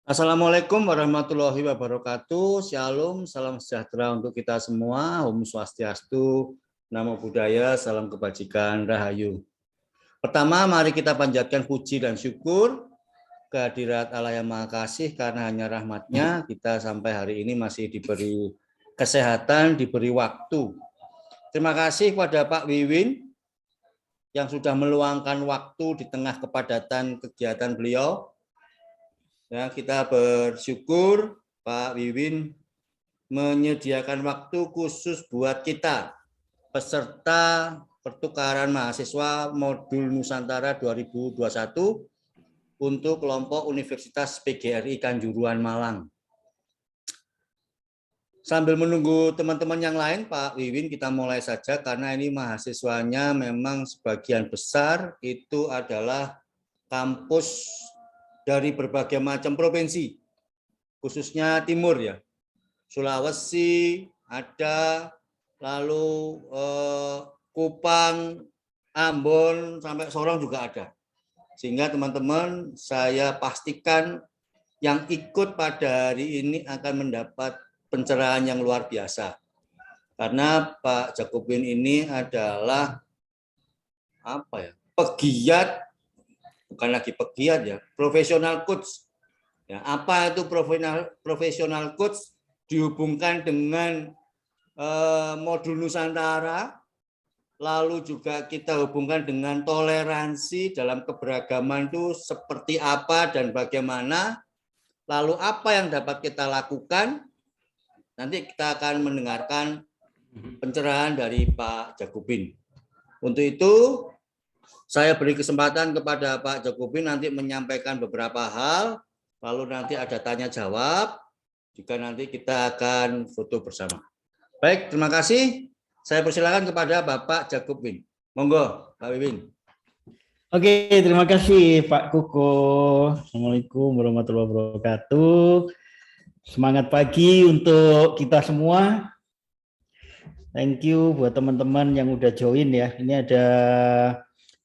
Assalamualaikum warahmatullahi wabarakatuh. Shalom, salam sejahtera untuk kita semua. Om Swastiastu, Namo Buddhaya, salam kebajikan, Rahayu. Pertama, mari kita panjatkan puji dan syukur kehadirat Allah yang Maha Kasih, karena hanya rahmat-Nya kita sampai hari ini masih diberi kesehatan, diberi waktu. Terima kasih kepada Pak Wiwin yang sudah meluangkan waktu di tengah kepadatan kegiatan beliau. Ya, kita bersyukur Pak Wiwin menyediakan waktu khusus buat kita, peserta pertukaran mahasiswa modul Nusantara 2021 untuk kelompok Universitas PGRI Kanjuruhan Malang. Sambil menunggu teman-teman yang lain, Pak Wiwin, kita mulai saja karena ini mahasiswanya memang sebagian besar itu adalah kampus dari berbagai macam provinsi, khususnya timur ya. Sulawesi ada, lalu Kupang, Ambon, sampai Sorong juga ada. Sehingga teman-teman, saya pastikan yang ikut pada hari ini akan mendapat pencerahan yang luar biasa. Karena Pak Jakobin ini adalah pegiat, bukan lagi pegiat ya, profesional coach. Ya, apa itu profesional coach? Dihubungkan dengan modul Nusantara, lalu juga kita hubungkan dengan toleransi dalam keberagaman itu seperti apa dan bagaimana, lalu apa yang dapat kita lakukan. Nanti kita akan mendengarkan pencerahan dari Pak Jakobin. Untuk itu, saya beri kesempatan kepada Pak Jakobin nanti menyampaikan beberapa hal, lalu nanti ada tanya jawab, juga nanti kita akan foto bersama. Baik, terima kasih. Saya persilakan kepada Bapak Jakobin. Monggo, Pak Wiwin. Oke, terima kasih Pak Kuko. Assalamualaikum warahmatullahi wabarakatuh. Semangat pagi untuk kita semua. Thank you buat teman-teman yang udah join ya. Ini ada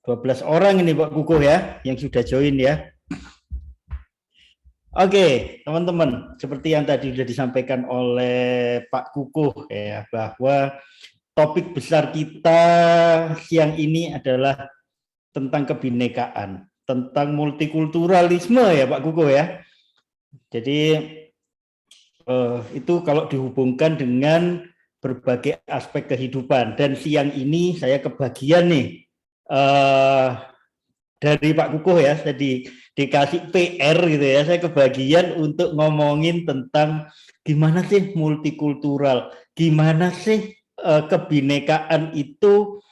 12 orang ini Pak Kuko ya, yang sudah join ya. Oke, teman-teman, seperti yang tadi sudah disampaikan oleh Pak Kukuh ya, bahwa topik besar kita siang ini adalah tentang kebinekaan, tentang multikulturalisme ya Pak Kukuh ya. Jadi itu kalau dihubungkan dengan berbagai aspek kehidupan, dan siang ini saya kebagian nih dari Pak Kukuh ya, tadi dikasih PR gitu ya, saya kebagian untuk ngomongin tentang gimana sih multikultural, gimana sih kebinekaan itu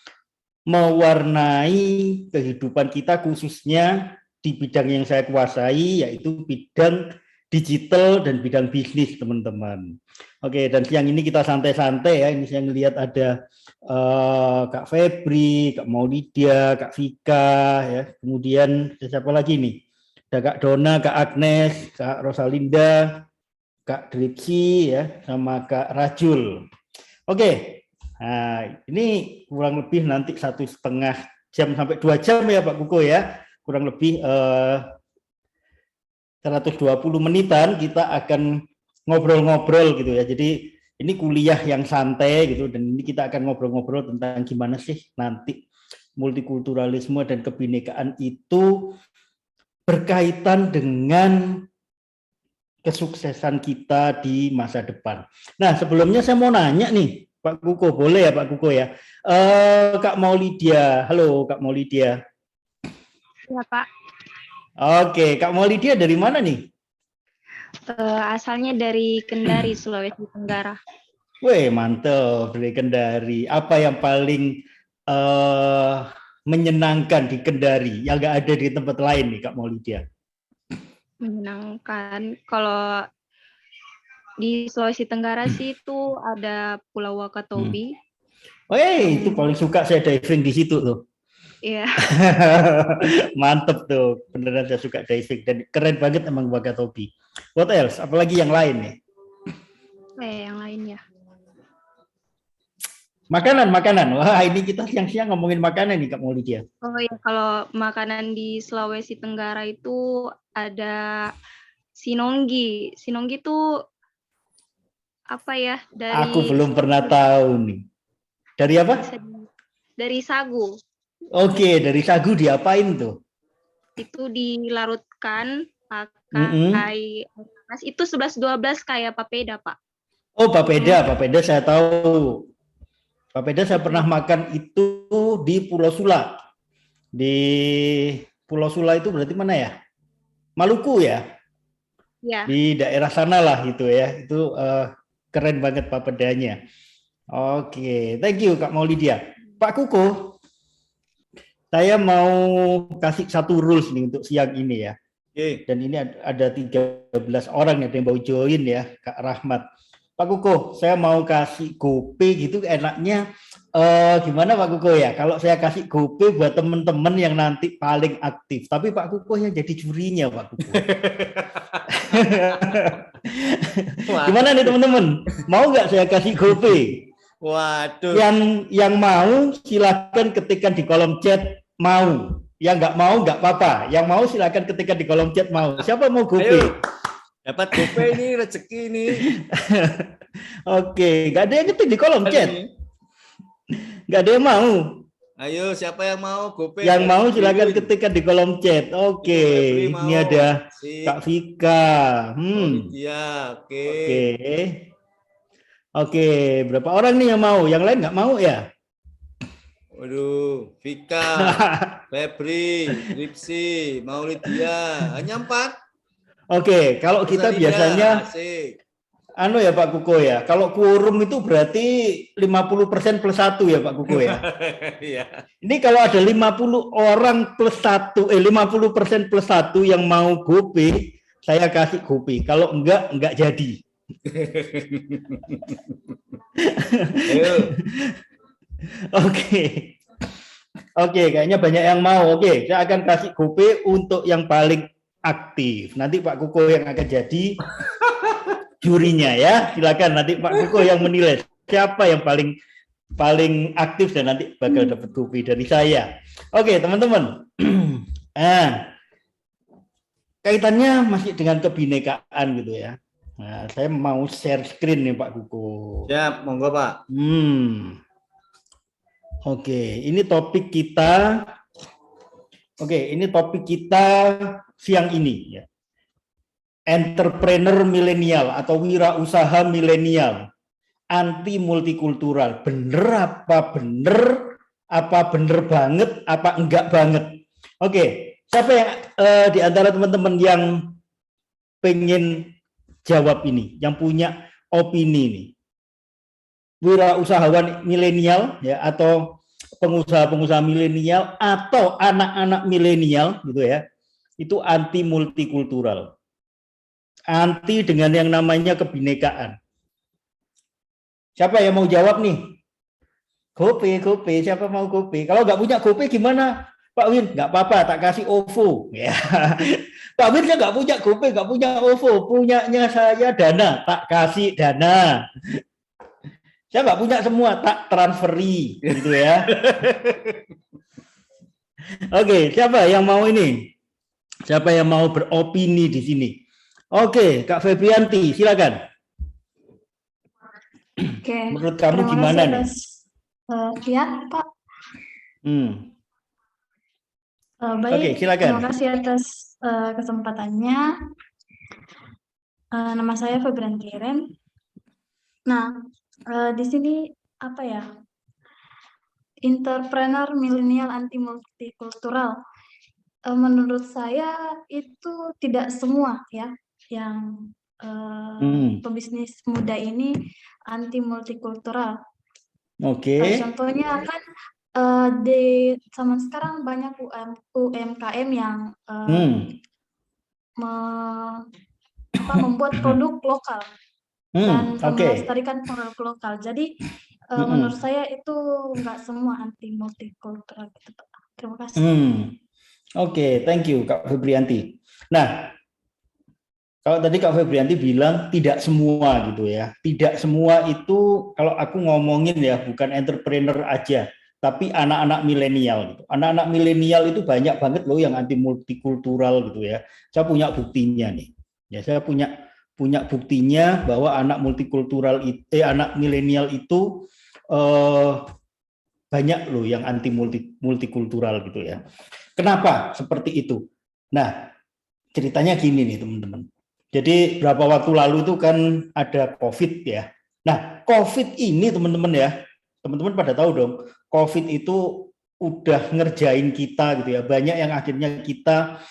mewarnai kehidupan kita, khususnya di bidang yang saya kuasai, yaitu bidang digital dan bidang bisnis, teman-teman. Oke, dan siang ini kita santai-santai ya. Ini saya ngelihat ada Kak Febri, Kak Maulidia, Kak Vika, ya. Kemudian siapa lagi nih? Ada Kak Dona, Kak Agnes, Kak Rosalinda, Kak Dripsi, ya, sama Kak Rajul. Oke, nah ini kurang lebih nanti 1,5 jam sampai 2 jam ya Pak Kuko ya. Kurang lebih 120 menitan kita akan ngobrol-ngobrol gitu ya. Jadi ini kuliah yang santai gitu, dan ini kita akan ngobrol-ngobrol tentang gimana sih nanti multikulturalisme dan kebinekaan itu berkaitan dengan kesuksesan kita di masa depan. Nah, sebelumnya saya mau nanya nih, Pak Kuko, boleh ya Pak Kuko ya? Kak Maulidia, halo Kak Maulidia. Ya Pak. Oke, Kak Maulidia dari mana nih? Asalnya dari Kendari, Sulawesi Tenggara. Wih, mantap, dari Kendari. Apa yang paling menyenangkan di Kendari yang nggak ada di tempat lain nih, Kak Maulidia? Menyenangkan. Kalau di Sulawesi Tenggara sih itu ada Pulau Wakatobi. Itu paling suka saya diving di situ tuh. Iya. Mantep tuh, beneran saya suka diving dan keren banget emang Wakatobi. What else? Apalagi yang lain nih? Yang lain ya. Makanan. Wah, ini kita siang-siang ngomongin makanan nih Kak Maulidia. Oh ya, kalau makanan di Sulawesi Tenggara itu ada Sinonggi. Sinonggi itu apa ya? Aku belum pernah tahu nih. Dari apa? Dari sagu. Oke, dari sagu diapain tuh? Itu dilarutkan pakai panas. Itu 11-12 kayak papeda, Pak. Oh, papeda saya tahu. Papeda saya pernah makan itu di Pulau Sula. Di Pulau Sula itu berarti mana ya? Maluku ya? Ya. Di daerah sana lah gitu ya. Itu keren banget papedanya. Oke, thank you Kak Maulidia. Pak Kuko, saya mau kasih satu rules nih untuk siang ini ya. Dan ini ada 13 orang yang mau join ya, Kak Rahmat. Pak Kuko, saya mau kasih GoPay gitu enaknya gimana Pak Kuko ya? Kalau saya kasih GoPay buat teman-teman yang nanti paling aktif, tapi Pak Kuko yang jadi jurinya Pak Kuko. Gimana nih teman-teman? Mau nggak saya kasih GoPay? Waduh. Yang mau silakan ketikkan di kolom chat mau. Yang nggak mau nggak apa-apa. Yang mau silakan ketikkan di kolom chat mau. Siapa mau GoPay? Dapat GoPay ini rezeki nih. Oke, nggak ada yang ketik di kolom chat. Nggak ada yang mau. Ayo, siapa yang mau GoPay? Yang mau silakan ketikkan di kolom chat. Oke, ini ada Kak Vika. Iya, oke. Oke, berapa orang nih yang mau? Yang lain nggak mau ya? Waduh, Vika, Febri, Ripsi, Maulidia, hanya 4. Oke, kalau kita biasanya ya Pak Kuko ya. Kalau quorum itu berarti 50% plus 1 ya Pak Kuko ya. Ini kalau ada 50 orang plus 1, 50% plus 1 yang mau GoPay, saya kasih GoPay. Kalau enggak jadi. Oke, kayaknya banyak yang mau. Oke, saya akan kasih GoPay untuk yang paling aktif. Nanti Pak Kuko yang akan jadi jurinya ya. Silakan nanti Pak Kuko yang menilai siapa yang paling aktif dan nanti bakal dapat GoPay dari saya. Oke, teman-teman. Kaitannya masih dengan kebinekaan gitu ya. Nah, saya mau share screen nih Pak Kuko. Siap, monggo Pak. Oke, ini topik kita. Ini topik kita siang ini ya. Entrepreneur milenial atau wirausaha milenial anti multikultural. Bener apa bener? Apa bener banget? Apa enggak banget? Oke, siapa yang di antara teman-teman yang pengen jawab ini, yang punya opini nih? Wirausahawan milenial ya, atau pengusaha-pengusaha milenial atau anak-anak milenial gitu ya, itu anti multikultural, anti dengan yang namanya kebinekaan. Siapa yang mau jawab nih? GoPay, siapa mau GoPay? Kalau nggak punya GoPay gimana? Pak Win, nggak apa-apa, tak kasih OVO. Ya. Pak Win saya nggak punya GoPay, nggak punya OVO, punyanya saya Dana, tak kasih Dana. Saya nggak punya semua, tak transferi gitu ya. Oke, siapa yang mau ini? Siapa yang mau beropini di sini? Oke, Kak Febrianti, silakan. Oke. Menurut kamu gimana nih? Lihat, Pak. Baik. Oke, silakan. Terima kasih atas kesempatannya. Nama saya Febrianti Ren. Nah, di sini apa ya? Entrepreneur milenial anti multikultural. Menurut saya itu tidak semua ya yang pebisnis muda ini anti multikultural. Oke. Contohnya kan di zaman sekarang banyak UMKM yang membuat produk lokal dan melestarikan produk lokal. Jadi menurut saya itu nggak semua anti multikultural gitu, Pak. Terima kasih. Oke, thank you Kak Febrianti. Nah, kalau tadi Kak Febrianti bilang tidak semua gitu ya. Tidak semua itu kalau aku ngomongin ya bukan entrepreneur aja, tapi anak-anak milenial gitu. Anak-anak milenial itu banyak banget loh yang anti multikultural gitu ya. Saya punya buktinya nih. Ya, saya punya buktinya bahwa anak anak milenial itu banyak loh yang anti multikultural gitu ya. Kenapa seperti itu? Nah, ceritanya gini nih teman-teman. Jadi berapa waktu lalu itu kan ada COVID ya. Nah, COVID ini teman-teman ya, teman-teman pada tahu dong, COVID itu udah ngerjain kita gitu ya. Banyak yang akhirnya kita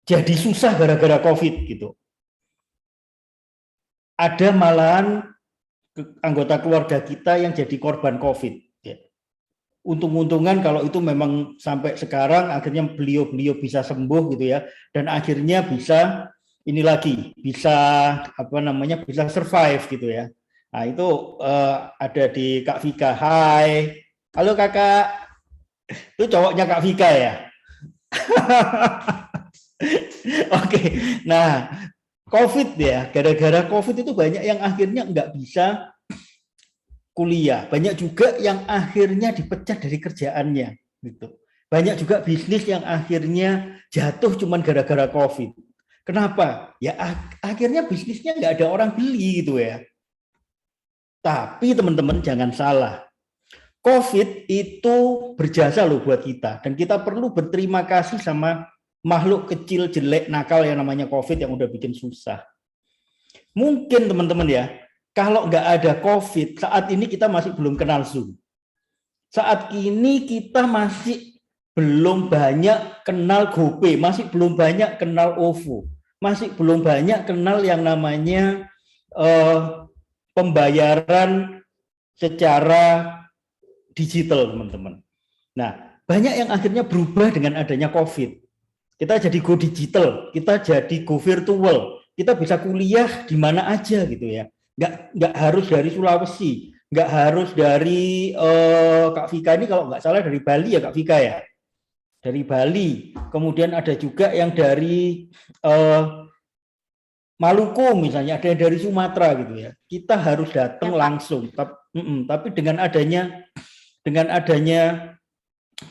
jadi susah gara-gara COVID gitu. Ada malahan anggota keluarga kita yang jadi korban COVID. Ya. Untung-untungan kalau itu memang sampai sekarang akhirnya beliau bisa sembuh gitu ya, dan akhirnya bisa bisa survive gitu ya. Nah itu ada di Kak Vika. Hai, halo kakak. Itu cowoknya Kak Vika ya. Oke, nah COVID ya, gara-gara COVID itu banyak yang akhirnya nggak bisa kuliah, banyak juga yang akhirnya dipecat dari kerjaannya, gitu. Banyak juga bisnis yang akhirnya jatuh cuman gara-gara COVID. Kenapa? Ya akhirnya bisnisnya nggak ada orang beli gitu ya. Tapi teman-teman jangan salah, COVID itu berjasa loh buat kita, dan kita perlu berterima kasih sama makhluk kecil, jelek, nakal yang namanya COVID yang udah bikin susah. Mungkin teman-teman ya, kalau nggak ada COVID, saat ini kita masih belum kenal Zoom. Saat ini kita masih belum banyak kenal GoPay, masih belum banyak kenal OVO, masih belum banyak kenal yang namanya pembayaran secara digital, teman-teman. Nah, banyak yang akhirnya berubah dengan adanya COVID. Kita jadi go digital, kita jadi go virtual, kita bisa kuliah di mana aja gitu ya. Nggak harus dari Sulawesi, nggak harus dari Kak Vika ini kalau nggak salah dari Bali ya Kak Vika ya. Dari Bali, kemudian ada juga yang dari Maluku misalnya, ada yang dari Sumatera gitu ya. Kita harus datang langsung, tapi dengan adanya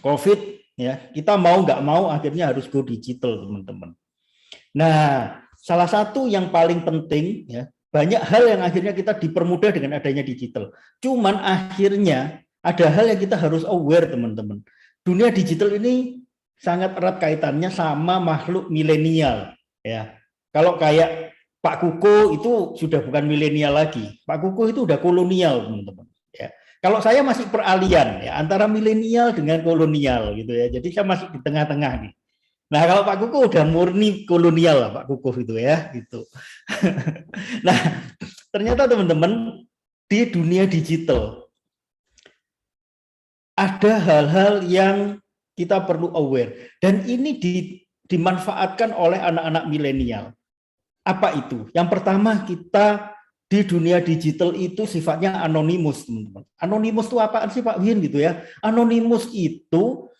COVID ya, kita mau nggak mau akhirnya harus go digital, teman-teman. Nah, salah satu yang paling penting ya, banyak hal yang akhirnya kita dipermudah dengan adanya digital. Cuman akhirnya ada hal yang kita harus aware, teman-teman. Dunia digital ini sangat erat kaitannya sama makhluk milenial ya. Kalau kayak Pak Kuko itu sudah bukan milenial lagi. Pak Kuko itu udah kolonial, teman-teman. Ya. Kalau saya masih peralihan ya antara milenial dengan kolonial gitu ya. Jadi saya masih di tengah-tengah nih. Nah, kalau Pak Kuko udah murni kolonial lah Pak Kuko itu ya, gitu. Nah, ternyata teman-teman di dunia digital ada hal-hal yang kita perlu aware, dan ini dimanfaatkan oleh anak-anak milenial. Apa itu? Yang pertama, kita di dunia digital itu sifatnya anonimus, teman-teman. Anonimus itu apaan sih Pak Win gitu ya? Anonimus itu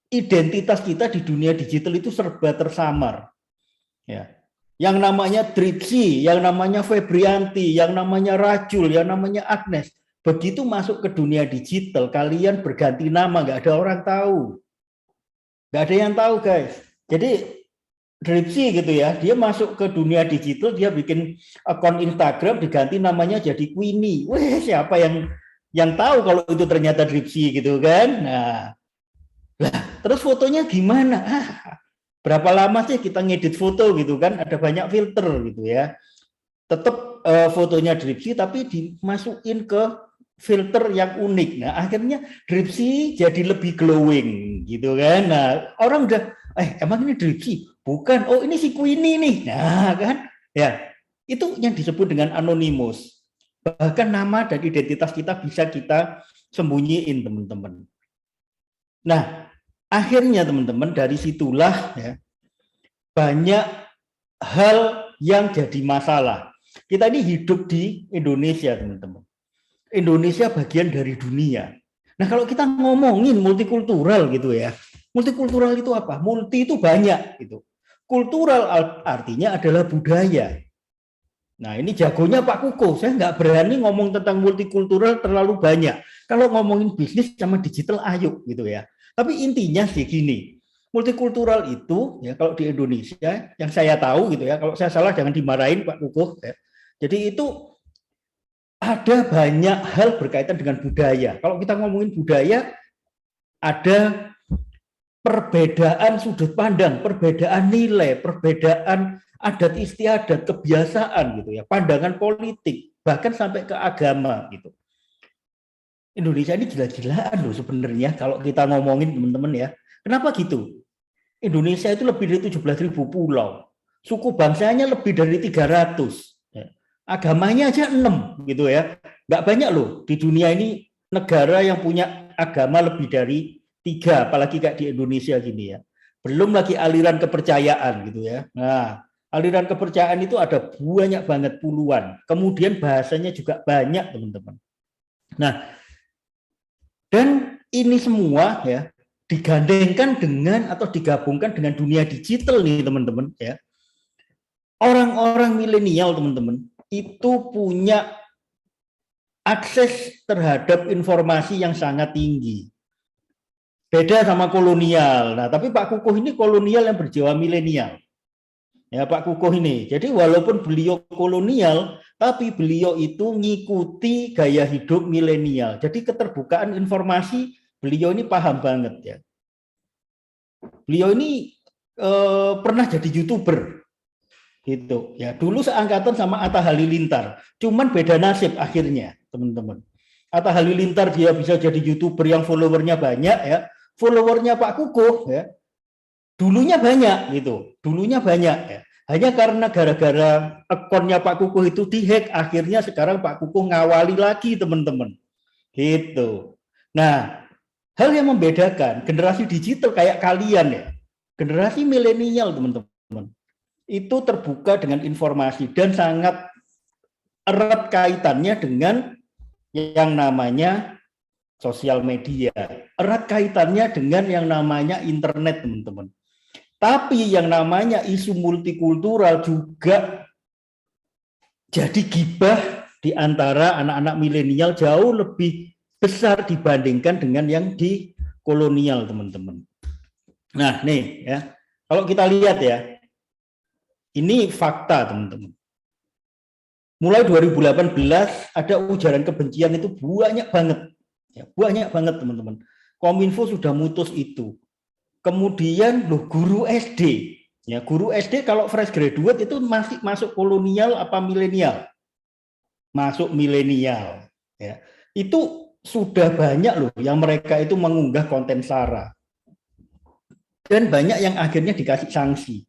identitas kita di dunia digital itu serba tersamar. Ya. Yang namanya Dripsi, yang namanya Febrianti, yang namanya Rajul, yang namanya Agnes, begitu masuk ke dunia digital, kalian berganti nama, nggak ada orang tahu. Nggak ada yang tahu, guys. Jadi Dripsi gitu ya, dia masuk ke dunia digital, dia bikin akun Instagram, diganti namanya jadi Queenie. Wah, siapa yang tahu kalau itu ternyata Dripsi gitu kan? Nah, terus fotonya gimana? Berapa lama sih kita ngedit foto gitu kan? Ada banyak filter gitu ya. Tetap fotonya Dripsi tapi dimasukin ke filter yang unik. Nah, akhirnya Dripsi jadi lebih glowing gitu kan. Nah, orang udah emang ini Dripsi? Bukan. Oh, ini si Queenie nih. Nah, kan? Ya, itu yang disebut dengan anonimus. Bahkan nama dan identitas kita bisa kita sembunyiin, teman-teman. Nah, akhirnya teman-teman dari situlah ya, banyak hal yang jadi masalah. Kita ini hidup di Indonesia, teman-teman. Indonesia bagian dari dunia. Nah, kalau kita ngomongin multikultural gitu ya, multikultural itu apa? Multi itu banyak gitu. Kultural artinya adalah budaya. Nah, ini jagonya Pak Kuko. Saya nggak berani ngomong tentang multikultural terlalu banyak. Kalau ngomongin bisnis sama digital, ayo gitu ya. Tapi intinya sih gini, Multikultural itu ya kalau di Indonesia yang saya tahu gitu ya, kalau saya salah jangan dimarahin Pak Kukuh ya. Jadi itu ada banyak hal berkaitan dengan budaya. Kalau kita ngomongin budaya, ada perbedaan sudut pandang, perbedaan nilai, perbedaan adat istiadat, kebiasaan gitu ya, pandangan politik, bahkan sampai ke agama gitu. Indonesia ini gila-gilaan loh sebenarnya kalau kita ngomongin teman-teman ya. Kenapa gitu? Indonesia itu lebih dari 17.000 pulau. Suku bangsanya lebih dari 300. Agamanya aja 6 gitu ya. Nggak banyak loh di dunia ini negara yang punya agama lebih dari 3, apalagi kayak di Indonesia gini ya. Belum lagi aliran kepercayaan gitu ya. Nah, aliran kepercayaan itu ada banyak banget puluhan. Kemudian bahasanya juga banyak teman-teman. Nah, dan ini semua ya digandengkan dengan atau digabungkan dengan dunia digital nih teman-teman ya. Orang-orang milenial teman-teman itu punya akses terhadap informasi yang sangat tinggi. Beda sama kolonial. Nah, tapi Pak Kukuh ini kolonial yang berjiwa milenial. Ya, Pak Kukuh ini. Jadi walaupun beliau kolonial, tapi beliau itu ngikuti gaya hidup milenial. Jadi keterbukaan informasi beliau ini paham banget ya. Beliau ini pernah jadi YouTuber gitu ya. Dulu seangkatan sama Atta Halilintar. Cuman beda nasib akhirnya, teman-teman. Atta Halilintar dia bisa jadi YouTuber yang followernya banyak ya. Followernya Pak Kukuh ya. Dulunya banyak gitu. Dulunya banyak ya. Hanya karena gara-gara akunnya Pak Kukuh itu dihack, akhirnya sekarang Pak Kukuh ngawali lagi, teman-teman. Gitu. Nah, hal yang membedakan generasi digital kayak kalian ya, generasi milenial teman-teman, itu terbuka dengan informasi dan sangat erat kaitannya dengan yang namanya sosial media, erat kaitannya dengan yang namanya internet teman-teman. Tapi yang namanya isu multikultural juga jadi gibah di antara anak-anak milenial jauh lebih besar dibandingkan dengan yang di kolonial teman-teman. Nah nih ya, kalau kita lihat ya, ini fakta teman-teman. Mulai 2018 ada ujaran kebencian itu banyak banget, ya, banyak banget teman-teman. Kominfo sudah mutus itu. Kemudian loh, guru SD, ya guru SD kalau fresh graduate itu masih masuk kolonial apa milenial? Masuk milenial, ya. Itu sudah banyak loh yang mereka itu mengunggah konten sara. Dan banyak yang akhirnya dikasih sanksi.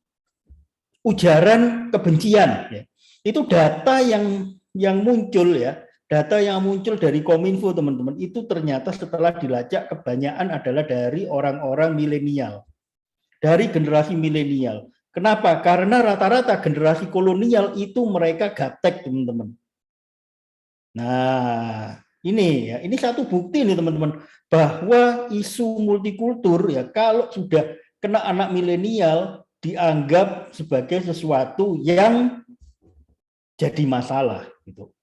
Ujaran kebencian, ya. Itu data yang muncul ya, data yang muncul dari Kominfo teman-teman, itu ternyata setelah dilacak kebanyakan adalah dari orang-orang milenial. Dari generasi milenial. Kenapa? Karena rata-rata generasi kolonial itu mereka gaptek teman-teman. Nah, ini satu bukti nih teman-teman bahwa isu multikultur ya kalau sudah kena anak milenial dianggap sebagai sesuatu yang jadi masalah gitu.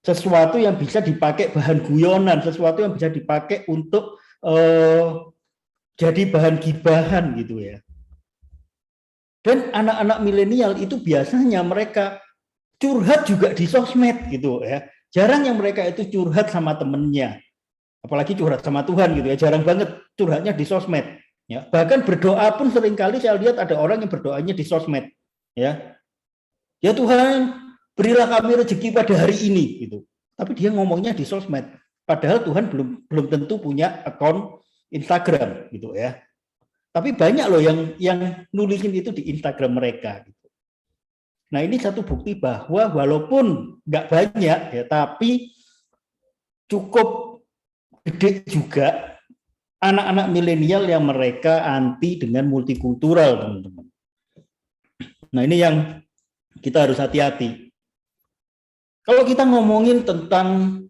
Sesuatu yang bisa dipakai bahan guyonan, sesuatu yang bisa dipakai untuk jadi bahan gibahan gitu ya. Dan anak-anak milenial itu biasanya mereka curhat juga di sosmed gitu ya. Jarang yang mereka itu curhat sama temennya. Apalagi curhat sama Tuhan gitu ya. Jarang banget curhatnya di sosmed. Ya. Bahkan berdoa pun seringkali saya lihat ada orang yang berdoanya di sosmed. Ya, ya Tuhan, berilah kami rezeki pada hari ini gitu. Tapi dia ngomongnya di sosmed. Padahal Tuhan belum tentu punya akun Instagram gitu ya. Tapi banyak loh yang nulisin itu di Instagram mereka gitu. Nah, ini satu bukti bahwa walaupun nggak banyak ya, tapi cukup gede juga anak-anak milenial yang mereka anti dengan multikultural, teman-teman. Nah, ini yang kita harus hati-hati. Kalau kita ngomongin tentang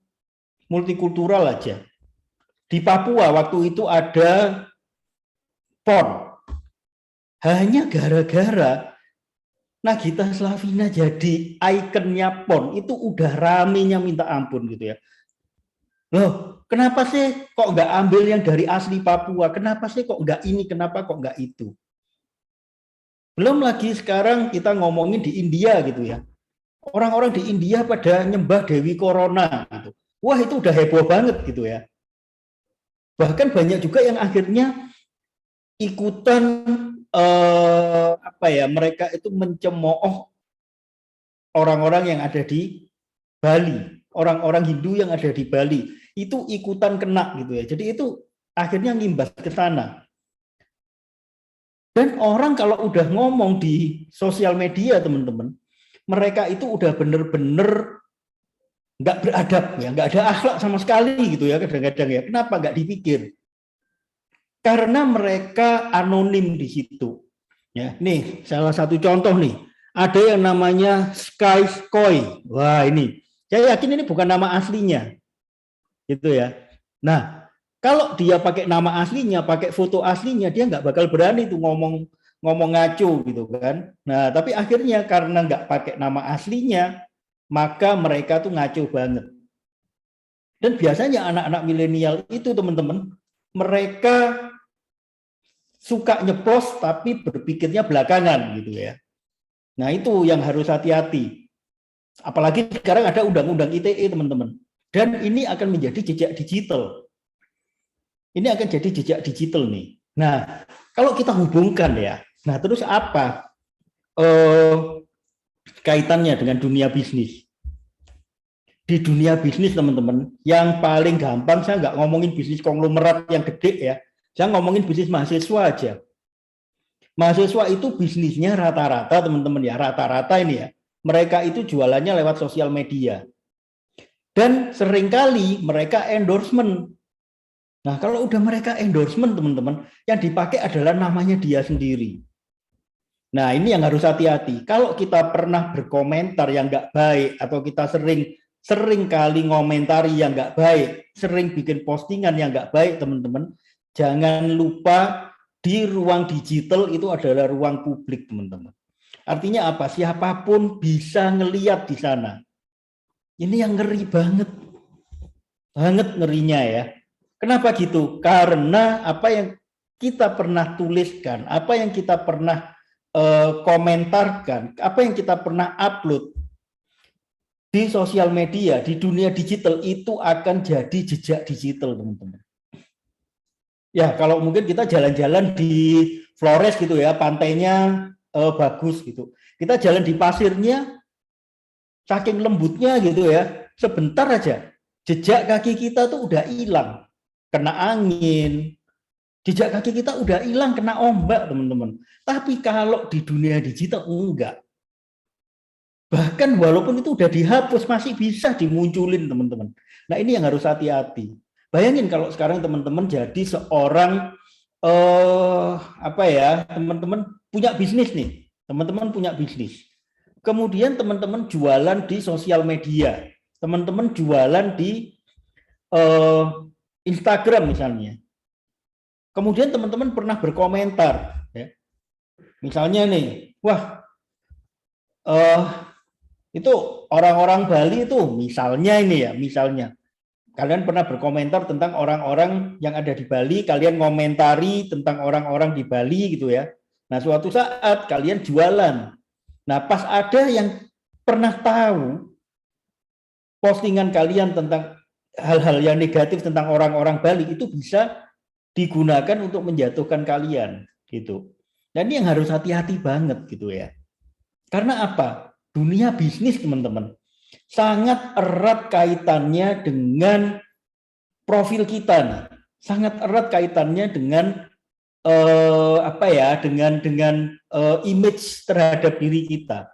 multikultural aja, di Papua waktu itu ada PON. Hanya gara-gara Nagita Slavina jadi ikonnya PON, itu udah ramenya minta ampun gitu ya. Loh, kenapa sih kok nggak ambil yang dari asli Papua? Kenapa sih kok nggak ini? Kenapa kok nggak itu? Belum lagi sekarang kita ngomongin di India gitu ya. Orang-orang di India pada nyembah Dewi Corona gitu. Wah, itu udah heboh banget gitu ya. Bahkan banyak juga yang akhirnya ikutan mereka itu mencemooh orang-orang yang ada di Bali, orang-orang Hindu yang ada di Bali itu ikutan kena gitu ya. Jadi itu akhirnya ngimbas ke sana. Dan orang kalau udah ngomong di sosial media, teman-teman, mereka itu udah bener-bener nggak beradab ya, nggak ada akhlak sama sekali gitu ya kadang-kadang ya. Kenapa nggak dipikir? Karena mereka anonim di situ. Ya, nih salah satu contoh nih, ada yang namanya Sky Koi. Wah, ini saya yakin ini bukan nama aslinya, gitu ya. Nah, kalau dia pakai nama aslinya, pakai foto aslinya, dia nggak bakal berani tuh ngomong ngaco gitu kan. Nah, tapi akhirnya karena nggak pakai nama aslinya, maka mereka tuh ngaco banget. Dan biasanya anak-anak milenial itu, teman-teman, mereka suka nyeplos tapi berpikirnya belakangan gitu ya. Nah, itu yang harus hati-hati. Apalagi sekarang ada undang-undang ITE, teman-teman. Dan ini akan menjadi jejak digital. Ini akan jadi jejak digital nih. Nah, kalau kita hubungkan ya, nah terus apa kaitannya dengan dunia bisnis? Di dunia bisnis, teman-teman, yang paling gampang, saya nggak ngomongin bisnis konglomerat yang gede ya, saya ngomongin bisnis mahasiswa aja. Mahasiswa itu bisnisnya rata-rata, teman-teman ya, rata-rata ini ya, mereka itu jualannya lewat sosial media. Dan seringkali mereka endorsement. Nah, kalau udah mereka endorsement, teman-teman, yang dipakai adalah namanya dia sendiri. Nah, ini yang harus hati-hati. Kalau kita pernah berkomentar yang nggak baik, atau kita sering kali ngomentari yang nggak baik, sering bikin postingan yang nggak baik, teman-teman, jangan lupa di ruang digital itu adalah ruang publik, teman-teman. Artinya apa? Siapapun bisa ngelihat di sana. Ini yang ngeri banget. Banget ngerinya ya. Kenapa gitu? Karena apa yang kita pernah tuliskan, apa yang kita pernah komentarkan, apa yang kita pernah upload di sosial media, di dunia digital, itu akan jadi jejak digital, teman-teman. Ya, kalau mungkin kita jalan-jalan di Flores gitu ya, pantainya bagus gitu. Kita jalan di pasirnya, saking lembutnya gitu ya, sebentar aja jejak kaki kita tuh udah hilang, kena angin. Jejak kaki kita udah hilang kena ombak, teman-teman. Tapi kalau di dunia digital enggak. Bahkan walaupun itu udah dihapus masih bisa dimunculin, teman-teman. Nah, ini yang harus hati-hati. Bayangin kalau sekarang teman-teman jadi seorang teman-teman punya bisnis nih. Teman-teman punya bisnis. Kemudian teman-teman jualan di sosial media. Teman-teman jualan di Instagram misalnya. Kemudian teman-teman pernah berkomentar, ya. Misalnya nih, wah, itu orang-orang Bali itu misalnya ini ya, misalnya kalian pernah berkomentar tentang orang-orang yang ada di Bali, kalian ngomentari tentang orang-orang di Bali gitu ya. Nah, suatu saat kalian jualan. Nah, pas ada yang pernah tahu postingan kalian tentang hal-hal yang negatif tentang orang-orang Bali, itu bisa digunakan untuk menjatuhkan kalian gitu. Dan ini yang harus hati-hati banget gitu ya. Karena apa? Dunia bisnis, teman-teman, sangat erat kaitannya dengan profil kita nih. Sangat erat kaitannya dengan image terhadap diri kita.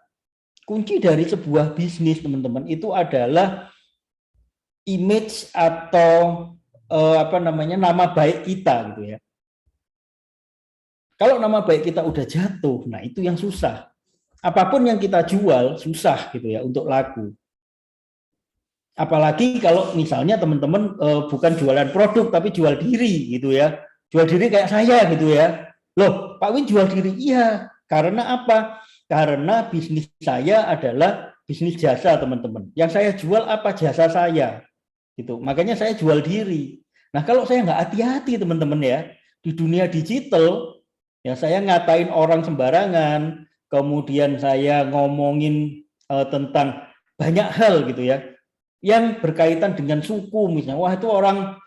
Kunci dari sebuah bisnis, teman-teman, itu adalah image atau nama baik kita gitu ya. Kalau nama baik kita udah jatuh, nah itu yang susah. Apapun yang kita jual susah gitu ya untuk laku. Apalagi kalau misalnya teman-teman bukan jualan produk tapi jual diri gitu ya. Jual diri kayak saya gitu ya. Loh, Pak Win jual diri? Iya. Karena apa? Karena bisnis saya adalah bisnis jasa, teman-teman. Yang saya jual apa? Jasa saya. Gitu. Makanya saya jual diri. Nah, kalau saya nggak hati-hati, teman-teman ya, di dunia digital Ya, saya ngatain orang sembarangan, kemudian saya ngomongin tentang banyak hal gitu ya, yang berkaitan dengan suku misalnya. Wah, itu orang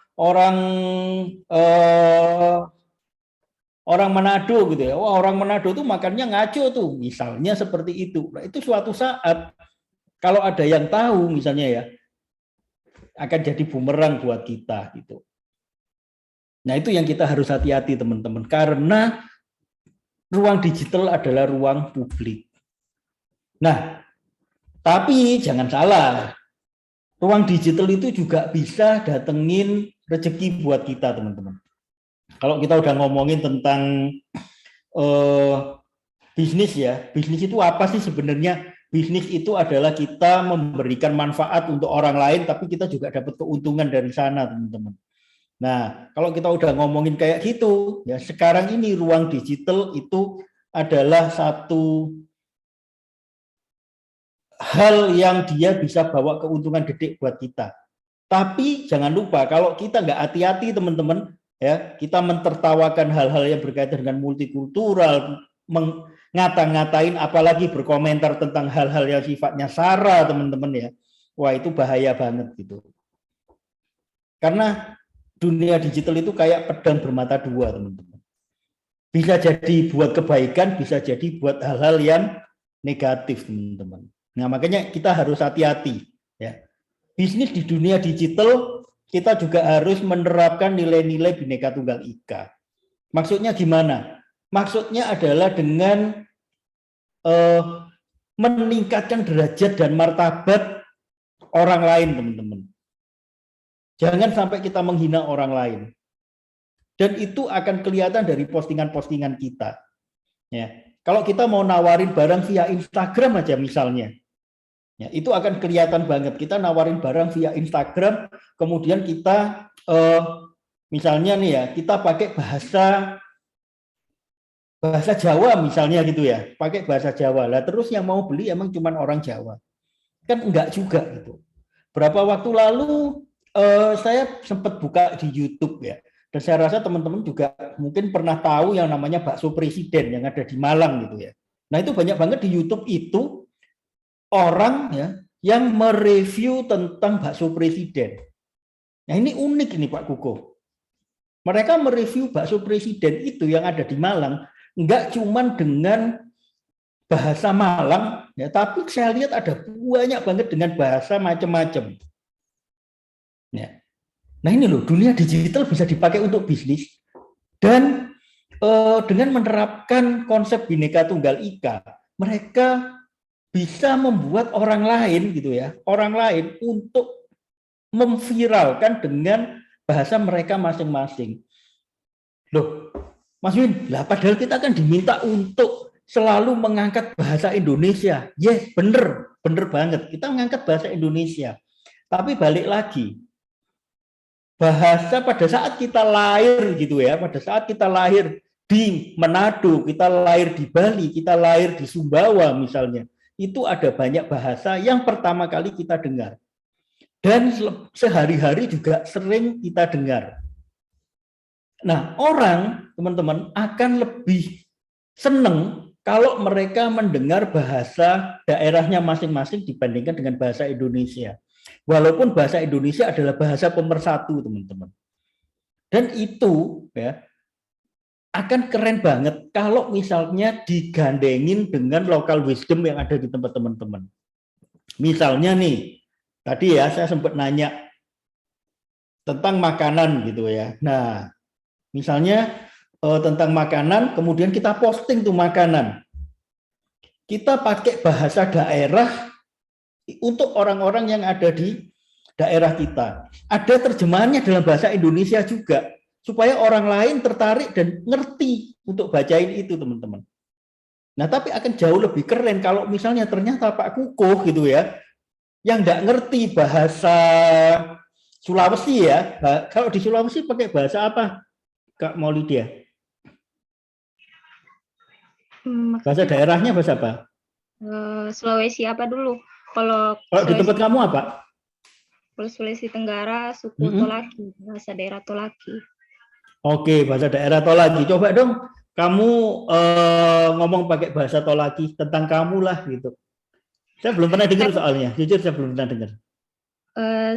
Manado gitu ya. Wah, orang Manado tuh makannya ngaco tuh, misalnya seperti itu. Nah, itu suatu saat kalau ada yang tahu misalnya ya, akan jadi bumerang buat kita gitu. Nah, itu yang kita harus hati-hati teman-teman, karena ruang digital adalah ruang publik. Nah, tapi jangan salah, ruang digital itu juga bisa datengin rezeki buat kita teman-teman. Kalau kita udah ngomongin tentang bisnis ya, bisnis itu apa sih sebenarnya? Bisnis itu adalah kita memberikan manfaat untuk orang lain, tapi kita juga dapat keuntungan dari sana teman-teman. Nah, kalau kita udah ngomongin kayak gitu, ya sekarang ini ruang digital itu adalah satu hal yang dia bisa bawa keuntungan gede buat kita. Tapi jangan lupa, kalau kita nggak hati-hati teman-teman, ya kita mentertawakan hal-hal yang berkaitan dengan multikultural, ngata-ngatain, apalagi berkomentar tentang hal-hal yang sifatnya sara teman-teman ya, wah itu bahaya banget gitu. Karena dunia digital itu kayak pedang bermata dua teman-teman. Bisa jadi buat kebaikan, bisa jadi buat hal-hal yang negatif teman-teman. Nah makanya kita harus hati-hati ya. Bisnis di dunia digital kita juga harus menerapkan nilai-nilai Bhinneka Tunggal Ika. Maksudnya gimana? Maksudnya adalah dengan meningkatkan derajat dan martabat orang lain teman-teman. Jangan sampai kita menghina orang lain. Dan itu akan kelihatan dari postingan-postingan kita. Ya. Kalau kita mau nawarin barang via Instagram aja misalnya, ya, itu akan kelihatan banget. Kita nawarin barang via Instagram, kemudian kita misalnya nih ya, kita pakai bahasa Jawa misalnya gitu ya, pakai bahasa Jawa. Lah terus yang mau beli emang cuma orang Jawa. Kan enggak juga gitu. Berapa waktu lalu saya sempat buka di YouTube ya, dan saya rasa teman-teman juga mungkin pernah tahu yang namanya bakso presiden yang ada di Malang gitu ya. Nah itu banyak banget di YouTube itu orang ya yang mereview tentang bakso presiden. Nah ini unik ini Pak Kuko. Mereka mereview bakso presiden itu yang ada di Malang, enggak cuman dengan bahasa Malang ya, tapi saya lihat ada banyak banget dengan bahasa macam-macam. Ya. Nah ini loh, dunia digital bisa dipakai untuk bisnis dan dengan menerapkan konsep Bhinneka Tunggal Ika, mereka bisa membuat orang lain gitu ya, orang lain untuk memviralkan dengan bahasa mereka masing-masing. Loh, Mas Win, lah padahal kita kan diminta untuk selalu mengangkat bahasa Indonesia. Yes, bener banget. Kita mengangkat bahasa Indonesia. Tapi balik lagi, bahasa pada saat kita lahir gitu ya, pada saat kita lahir di Manado, kita lahir di Bali, kita lahir di Sumbawa misalnya, itu ada banyak bahasa yang pertama kali kita dengar. Dan sehari-hari juga sering kita dengar. Nah, orang, teman-teman, akan lebih senang kalau mereka mendengar bahasa daerahnya masing-masing dibandingkan dengan bahasa Indonesia. Walaupun bahasa Indonesia adalah bahasa pemersatu, teman-teman. Dan itu ya akan keren banget kalau misalnya digandengin dengan local wisdom yang ada di tempat teman-teman. Misalnya nih, tadi ya saya sempat nanya tentang makanan gitu ya. Nah, misalnya tentang makanan, kemudian kita posting tuh makanan. Kita pakai bahasa daerah untuk orang-orang yang ada di daerah kita. Ada terjemahannya dalam bahasa Indonesia juga, supaya orang lain tertarik dan ngerti untuk bacain itu, teman-teman. Nah, tapi akan jauh lebih keren kalau misalnya ternyata Pak Kuko gitu ya, yang nggak ngerti bahasa Sulawesi ya. Kalau di Sulawesi pakai bahasa apa, Kak Maulidia? Bahasa daerahnya bahasa apa? Sulawesi apa dulu? Kalau di tempat kamu apa? Kalau Sulawesi Tenggara, suku Tolaki, bahasa daerah Tolaki. Oke, bahasa daerah Tolaki. Coba dong kamu ngomong pakai bahasa Tolaki tentang kamu lah gitu. Saya belum pernah dengar soalnya, jujur saya belum pernah dengar.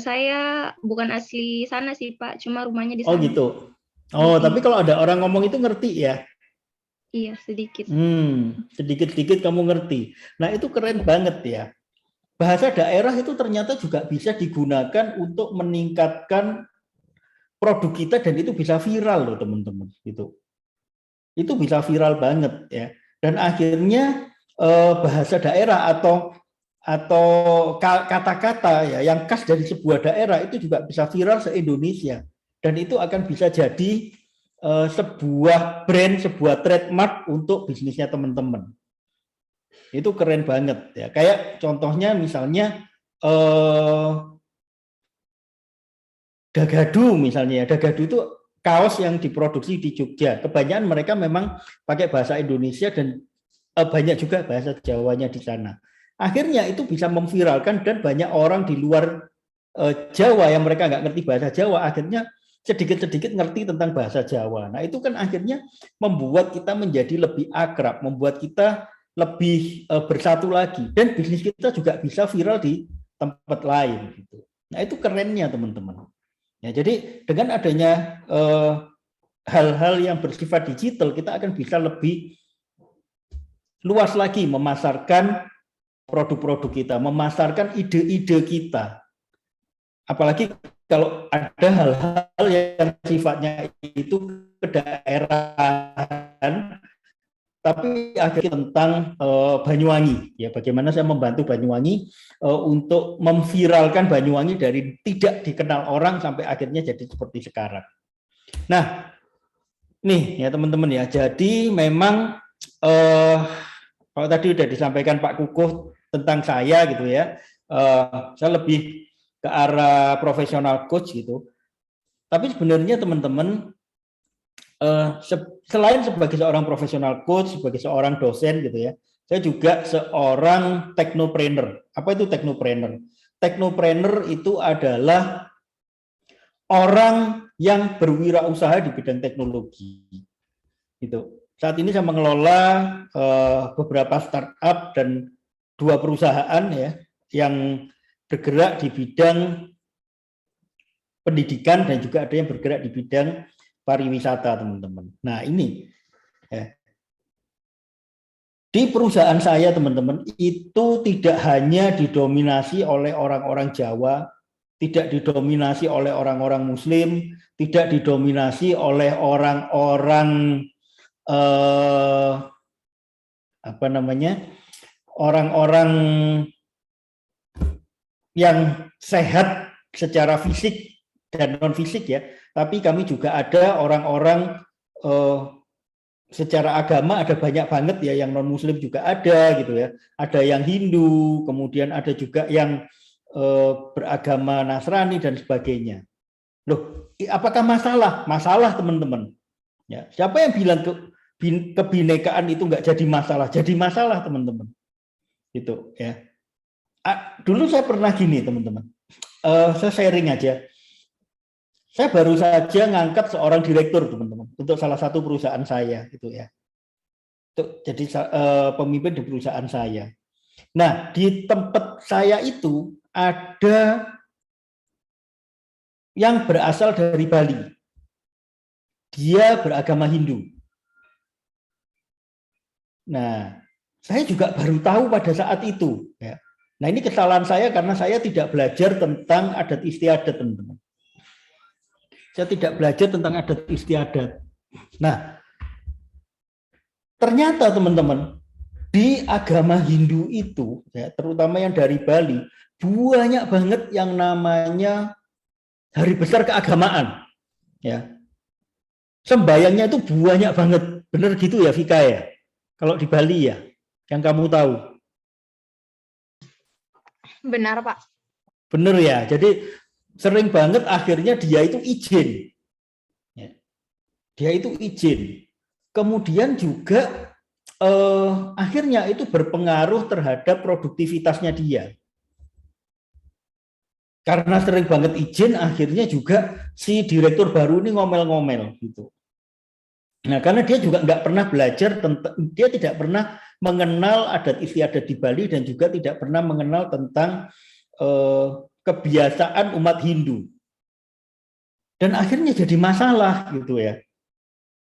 Saya bukan asli sana sih Pak, cuma rumahnya di Oh sana. gitu. Oh, tapi kalau ada orang ngomong itu ngerti ya? Iya, sedikit. Sedikit-sedikit kamu ngerti. Nah, itu keren banget ya. Bahasa daerah itu ternyata juga bisa digunakan untuk meningkatkan produk kita dan itu bisa viral loh teman-teman. Itu bisa viral banget ya. Dan akhirnya bahasa daerah atau kata-kata ya yang khas dari sebuah daerah itu juga bisa viral se-Indonesia dan itu akan bisa jadi sebuah brand, sebuah trademark untuk bisnisnya teman-teman. Itu keren banget ya. Kayak contohnya misalnya Gagadu misalnya. Gagadu itu kaos yang diproduksi di Jogja. Kebanyakan mereka memang pakai bahasa Indonesia dan banyak juga bahasa Jawanya di sana. Akhirnya itu bisa memviralkan dan banyak orang di luar Jawa yang mereka nggak ngerti bahasa Jawa, akhirnya sedikit-sedikit ngerti tentang bahasa Jawa. Nah itu kan akhirnya membuat kita menjadi lebih akrab, membuat kita lebih bersatu lagi, dan bisnis kita juga bisa viral di tempat lain. Gitu. Nah itu kerennya teman-teman. Ya, jadi dengan adanya hal-hal yang bersifat digital, kita akan bisa lebih luas lagi memasarkan produk-produk kita, memasarkan ide-ide kita. Apalagi kalau ada hal-hal yang sifatnya itu kedaerahan, tapi akhirnya tentang Banyuwangi. Ya, bagaimana saya membantu Banyuwangi untuk memviralkan Banyuwangi dari tidak dikenal orang sampai akhirnya jadi seperti sekarang. Nah, nih ya teman-teman ya. Jadi memang kalau tadi sudah disampaikan Pak Kukuh tentang saya gitu ya, saya lebih ke arah profesional coach gitu. Tapi sebenarnya teman-teman, selain sebagai seorang profesional coach, sebagai seorang dosen gitu ya, saya juga seorang technopreneur. Apa itu technopreneur? Technopreneur itu adalah orang yang berwirausaha di bidang teknologi. Gitu. Saat ini saya mengelola beberapa startup dan 2 perusahaan ya yang bergerak di bidang pendidikan dan juga ada yang bergerak di bidang pariwisata, teman-teman. Nah, ini ya. Di perusahaan saya, teman-teman, itu tidak hanya didominasi oleh orang-orang Jawa, tidak didominasi oleh orang-orang Muslim, tidak didominasi oleh orang-orang orang-orang yang sehat secara fisik dan non fisik ya, tapi kami juga ada orang-orang secara agama ada banyak banget ya, yang non Muslim juga ada gitu ya, ada yang Hindu, kemudian ada juga yang beragama Nasrani dan sebagainya. Loh, apakah masalah? Masalah teman-teman. Ya, siapa yang bilang kebinekaan itu nggak jadi masalah? Jadi masalah teman-teman. Gitu ya. Dulu saya pernah gini teman-teman. Saya sharing aja. Saya baru saja ngangkat seorang direktur teman-teman untuk salah satu perusahaan saya gitu ya. Untuk jadi pemimpin di perusahaan saya. Nah, di tempat saya itu ada yang berasal dari Bali. Dia beragama Hindu. Nah, saya juga baru tahu pada saat itu ya. Nah, ini kesalahan saya karena saya tidak belajar tentang adat istiadat, teman-teman. Saya tidak belajar tentang adat istiadat. Nah, ternyata teman-teman, di agama Hindu itu, ya, terutama yang dari Bali, banyak banget yang namanya hari besar keagamaan. Ya. Sembayangnya itu banyak banget. Benar gitu ya, Vika ya? Kalau di Bali ya, yang kamu tahu. Benar, Pak. Benar ya, jadi sering banget akhirnya dia itu izin. Ya. Dia itu izin. Kemudian juga akhirnya itu berpengaruh terhadap produktivitasnya dia. Karena sering banget izin, akhirnya juga si direktur baru ini ngomel-ngomel gitu. Nah, karena dia juga nggak pernah belajar tentang, dia tidak pernah mengenal adat istiadat di Bali dan juga tidak pernah mengenal tentang kebiasaan umat Hindu. Dan akhirnya jadi masalah gitu ya.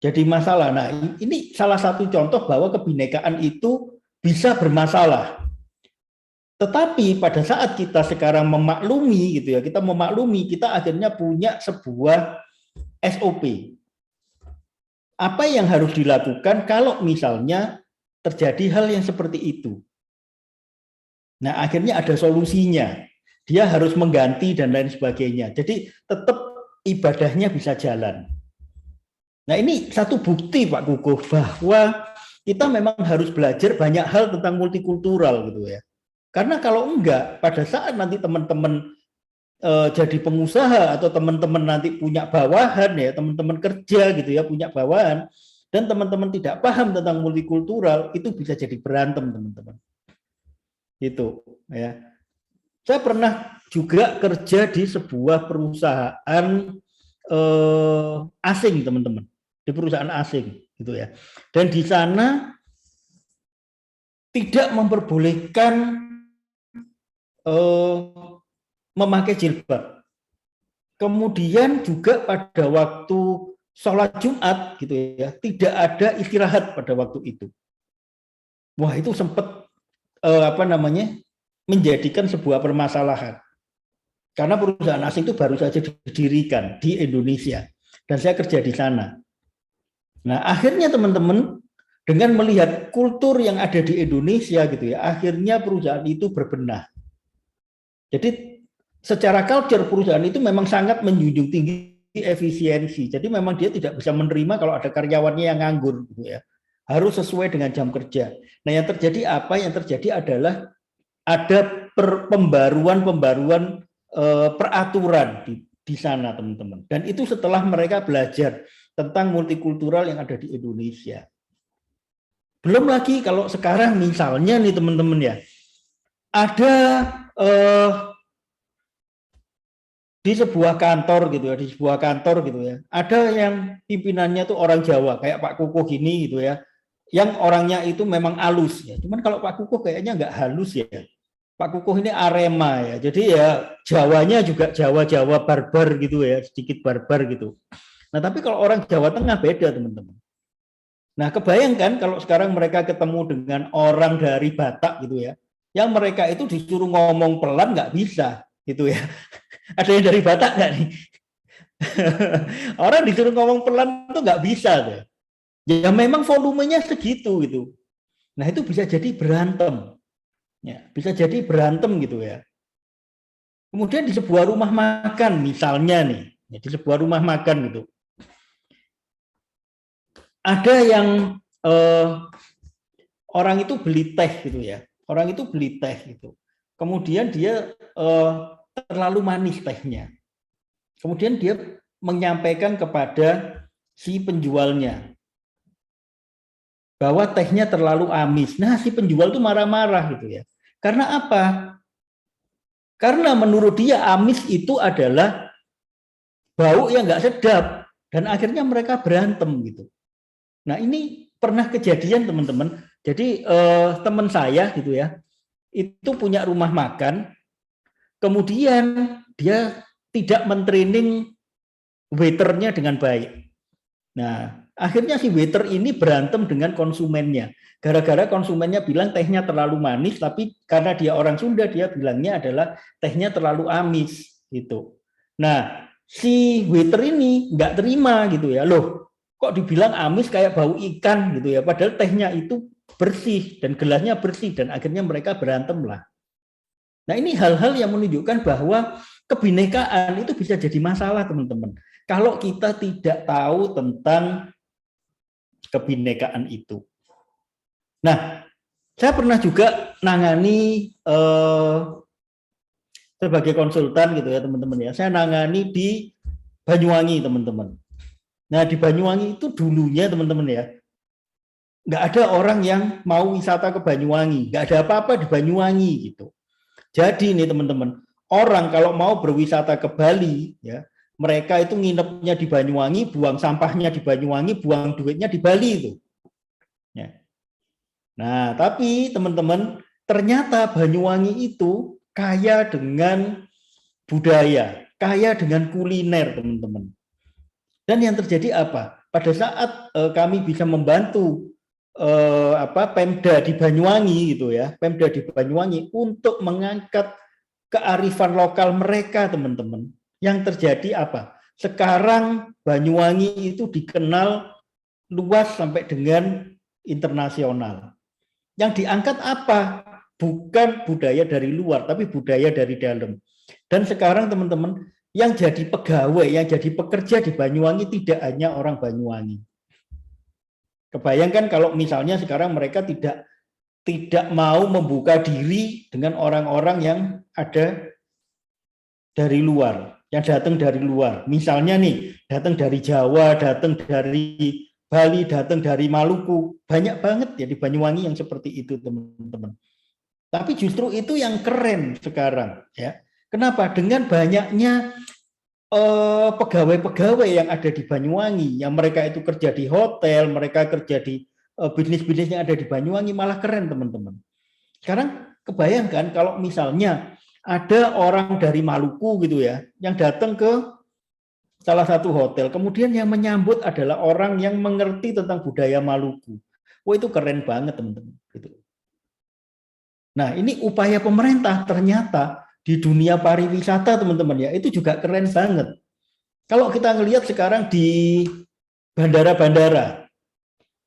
Jadi masalah. Nah, ini salah satu contoh bahwa kebinekaan itu bisa bermasalah. Tetapi pada saat kita sekarang memaklumi gitu ya, kita akhirnya punya sebuah SOP. Apa yang harus dilakukan kalau misalnya terjadi hal yang seperti itu? Nah, akhirnya ada solusinya. Dia harus mengganti dan lain sebagainya. Jadi tetap ibadahnya bisa jalan. Nah, ini satu bukti Pak Kukuh bahwa kita memang harus belajar banyak hal tentang multikultural gitu ya. Karena kalau enggak, pada saat nanti teman-teman jadi pengusaha atau teman-teman nanti punya bawahan ya, teman-teman kerja gitu ya, punya bawahan, dan teman-teman tidak paham tentang multikultural, itu bisa jadi berantem teman-teman. Itu ya. Saya pernah juga kerja di sebuah perusahaan asing teman-teman, di perusahaan asing gitu ya. Dan di sana tidak memperbolehkan memakai jilbab. Kemudian juga pada waktu sholat Jumat gitu ya, tidak ada istirahat pada waktu itu. Wah, itu sempat menjadikan sebuah permasalahan. Karena perusahaan asing itu baru saja didirikan di Indonesia dan saya kerja di sana. Nah, akhirnya teman-teman dengan melihat kultur yang ada di Indonesia gitu ya, akhirnya perusahaan itu berbenah. Jadi secara culture perusahaan itu memang sangat menjunjung tinggi efisiensi. Jadi memang dia tidak bisa menerima kalau ada karyawannya yang nganggur gitu ya. Harus sesuai dengan jam kerja. Nah, yang terjadi apa? Yang terjadi adalah ada pembaruan peraturan di sana, teman-teman. Dan itu setelah mereka belajar tentang multikultural yang ada di Indonesia. Belum lagi kalau sekarang misalnya nih teman-teman ya, ada di sebuah kantor gitu ya, ada yang pimpinannya tuh orang Jawa kayak Pak Kukuh ini gitu ya, yang orangnya itu memang halus ya. Cuman kalau Pak Kukuh kayaknya nggak halus ya. Pak Kukuh ini Arema ya, jadi ya Jawanya juga Jawa barbar gitu ya, sedikit barbar gitu. Nah, tapi kalau orang Jawa Tengah beda teman-teman. Nah, kebayangkan kalau sekarang mereka ketemu dengan orang dari Batak gitu ya, yang mereka itu disuruh ngomong pelan nggak bisa gitu ya. Ada yang dari Batak nggak nih? Orang disuruh ngomong pelan itu nggak bisa tuh. Ya memang volumenya segitu gitu. Nah, itu bisa jadi berantem. Ya, bisa jadi berantem gitu ya. Kemudian di sebuah rumah makan misalnya nih, ya, di sebuah rumah makan gitu. Ada yang orang itu beli teh gitu ya. Orang itu beli teh gitu. Kemudian dia terlalu manis tehnya. Kemudian dia menyampaikan kepada si penjualnya bahwa tehnya terlalu amis. Nah, si penjual itu marah-marah gitu ya. Karena apa? Karena menurut dia amis itu adalah bau yang nggak sedap dan akhirnya mereka berantem gitu. Nah, ini pernah kejadian teman-teman. Jadi teman saya gitu ya, itu punya rumah makan. Kemudian dia tidak mentraining waiternya dengan baik. Nah, akhirnya si waiter ini berantem dengan konsumennya. Gara-gara konsumennya bilang tehnya terlalu manis, tapi karena dia orang Sunda, dia bilangnya adalah tehnya terlalu amis gitu. Nah, si waiter ini nggak terima gitu ya. Loh, kok dibilang amis kayak bau ikan gitu ya. Padahal tehnya itu bersih dan gelasnya bersih dan akhirnya mereka berantem lah. Nah, ini hal-hal yang menunjukkan bahwa kebinekaan itu bisa jadi masalah, teman-teman. Kalau kita tidak tahu tentang kebinekaan itu. Nah, saya pernah juga nangani sebagai konsultan gitu ya, teman-teman ya. Saya nangani di Banyuwangi, teman-teman. Nah, di Banyuwangi itu dulunya, teman-teman ya, nggak ada orang yang mau wisata ke Banyuwangi. Nggak ada apa-apa di Banyuwangi gitu. Jadi nih teman-teman, orang kalau mau berwisata ke Bali ya, mereka itu nginepnya di Banyuwangi, buang sampahnya di Banyuwangi, buang duitnya di Bali itu. Ya. Nah, tapi teman-teman, ternyata Banyuwangi itu kaya dengan budaya, kaya dengan kuliner, teman-teman. Dan yang terjadi apa? Pada saat kami bisa membantu Pemda di Banyuwangi gitu ya, Pemda di Banyuwangi untuk mengangkat kearifan lokal mereka, teman-teman. Yang terjadi apa? Sekarang Banyuwangi itu dikenal luas sampai dengan internasional. Yang diangkat apa? Bukan budaya dari luar, tapi budaya dari dalam. Dan sekarang teman-teman, yang jadi pegawai, yang jadi pekerja di Banyuwangi tidak hanya orang Banyuwangi. Kebayangkan kalau misalnya sekarang mereka tidak mau membuka diri dengan orang-orang yang ada dari luar, yang datang dari luar. Misalnya nih, datang dari Jawa, datang dari Bali, datang dari Maluku, banyak banget ya di Banyuwangi yang seperti itu, teman-teman. Tapi justru itu yang keren sekarang, ya. Kenapa? Dengan banyaknya pegawai-pegawai yang ada di Banyuwangi, yang mereka itu kerja di hotel, mereka kerja di bisnis-bisnis yang ada di Banyuwangi, malah keren, teman-teman. Sekarang kebayangkan kalau misalnya ada orang dari Maluku gitu ya, yang datang ke salah satu hotel, kemudian yang menyambut adalah orang yang mengerti tentang budaya Maluku. Wah, itu keren banget, teman-teman. Gitu. Nah, ini upaya pemerintah ternyata di dunia pariwisata, teman-teman ya, itu juga keren banget. Kalau kita ngelihat sekarang di bandara-bandara,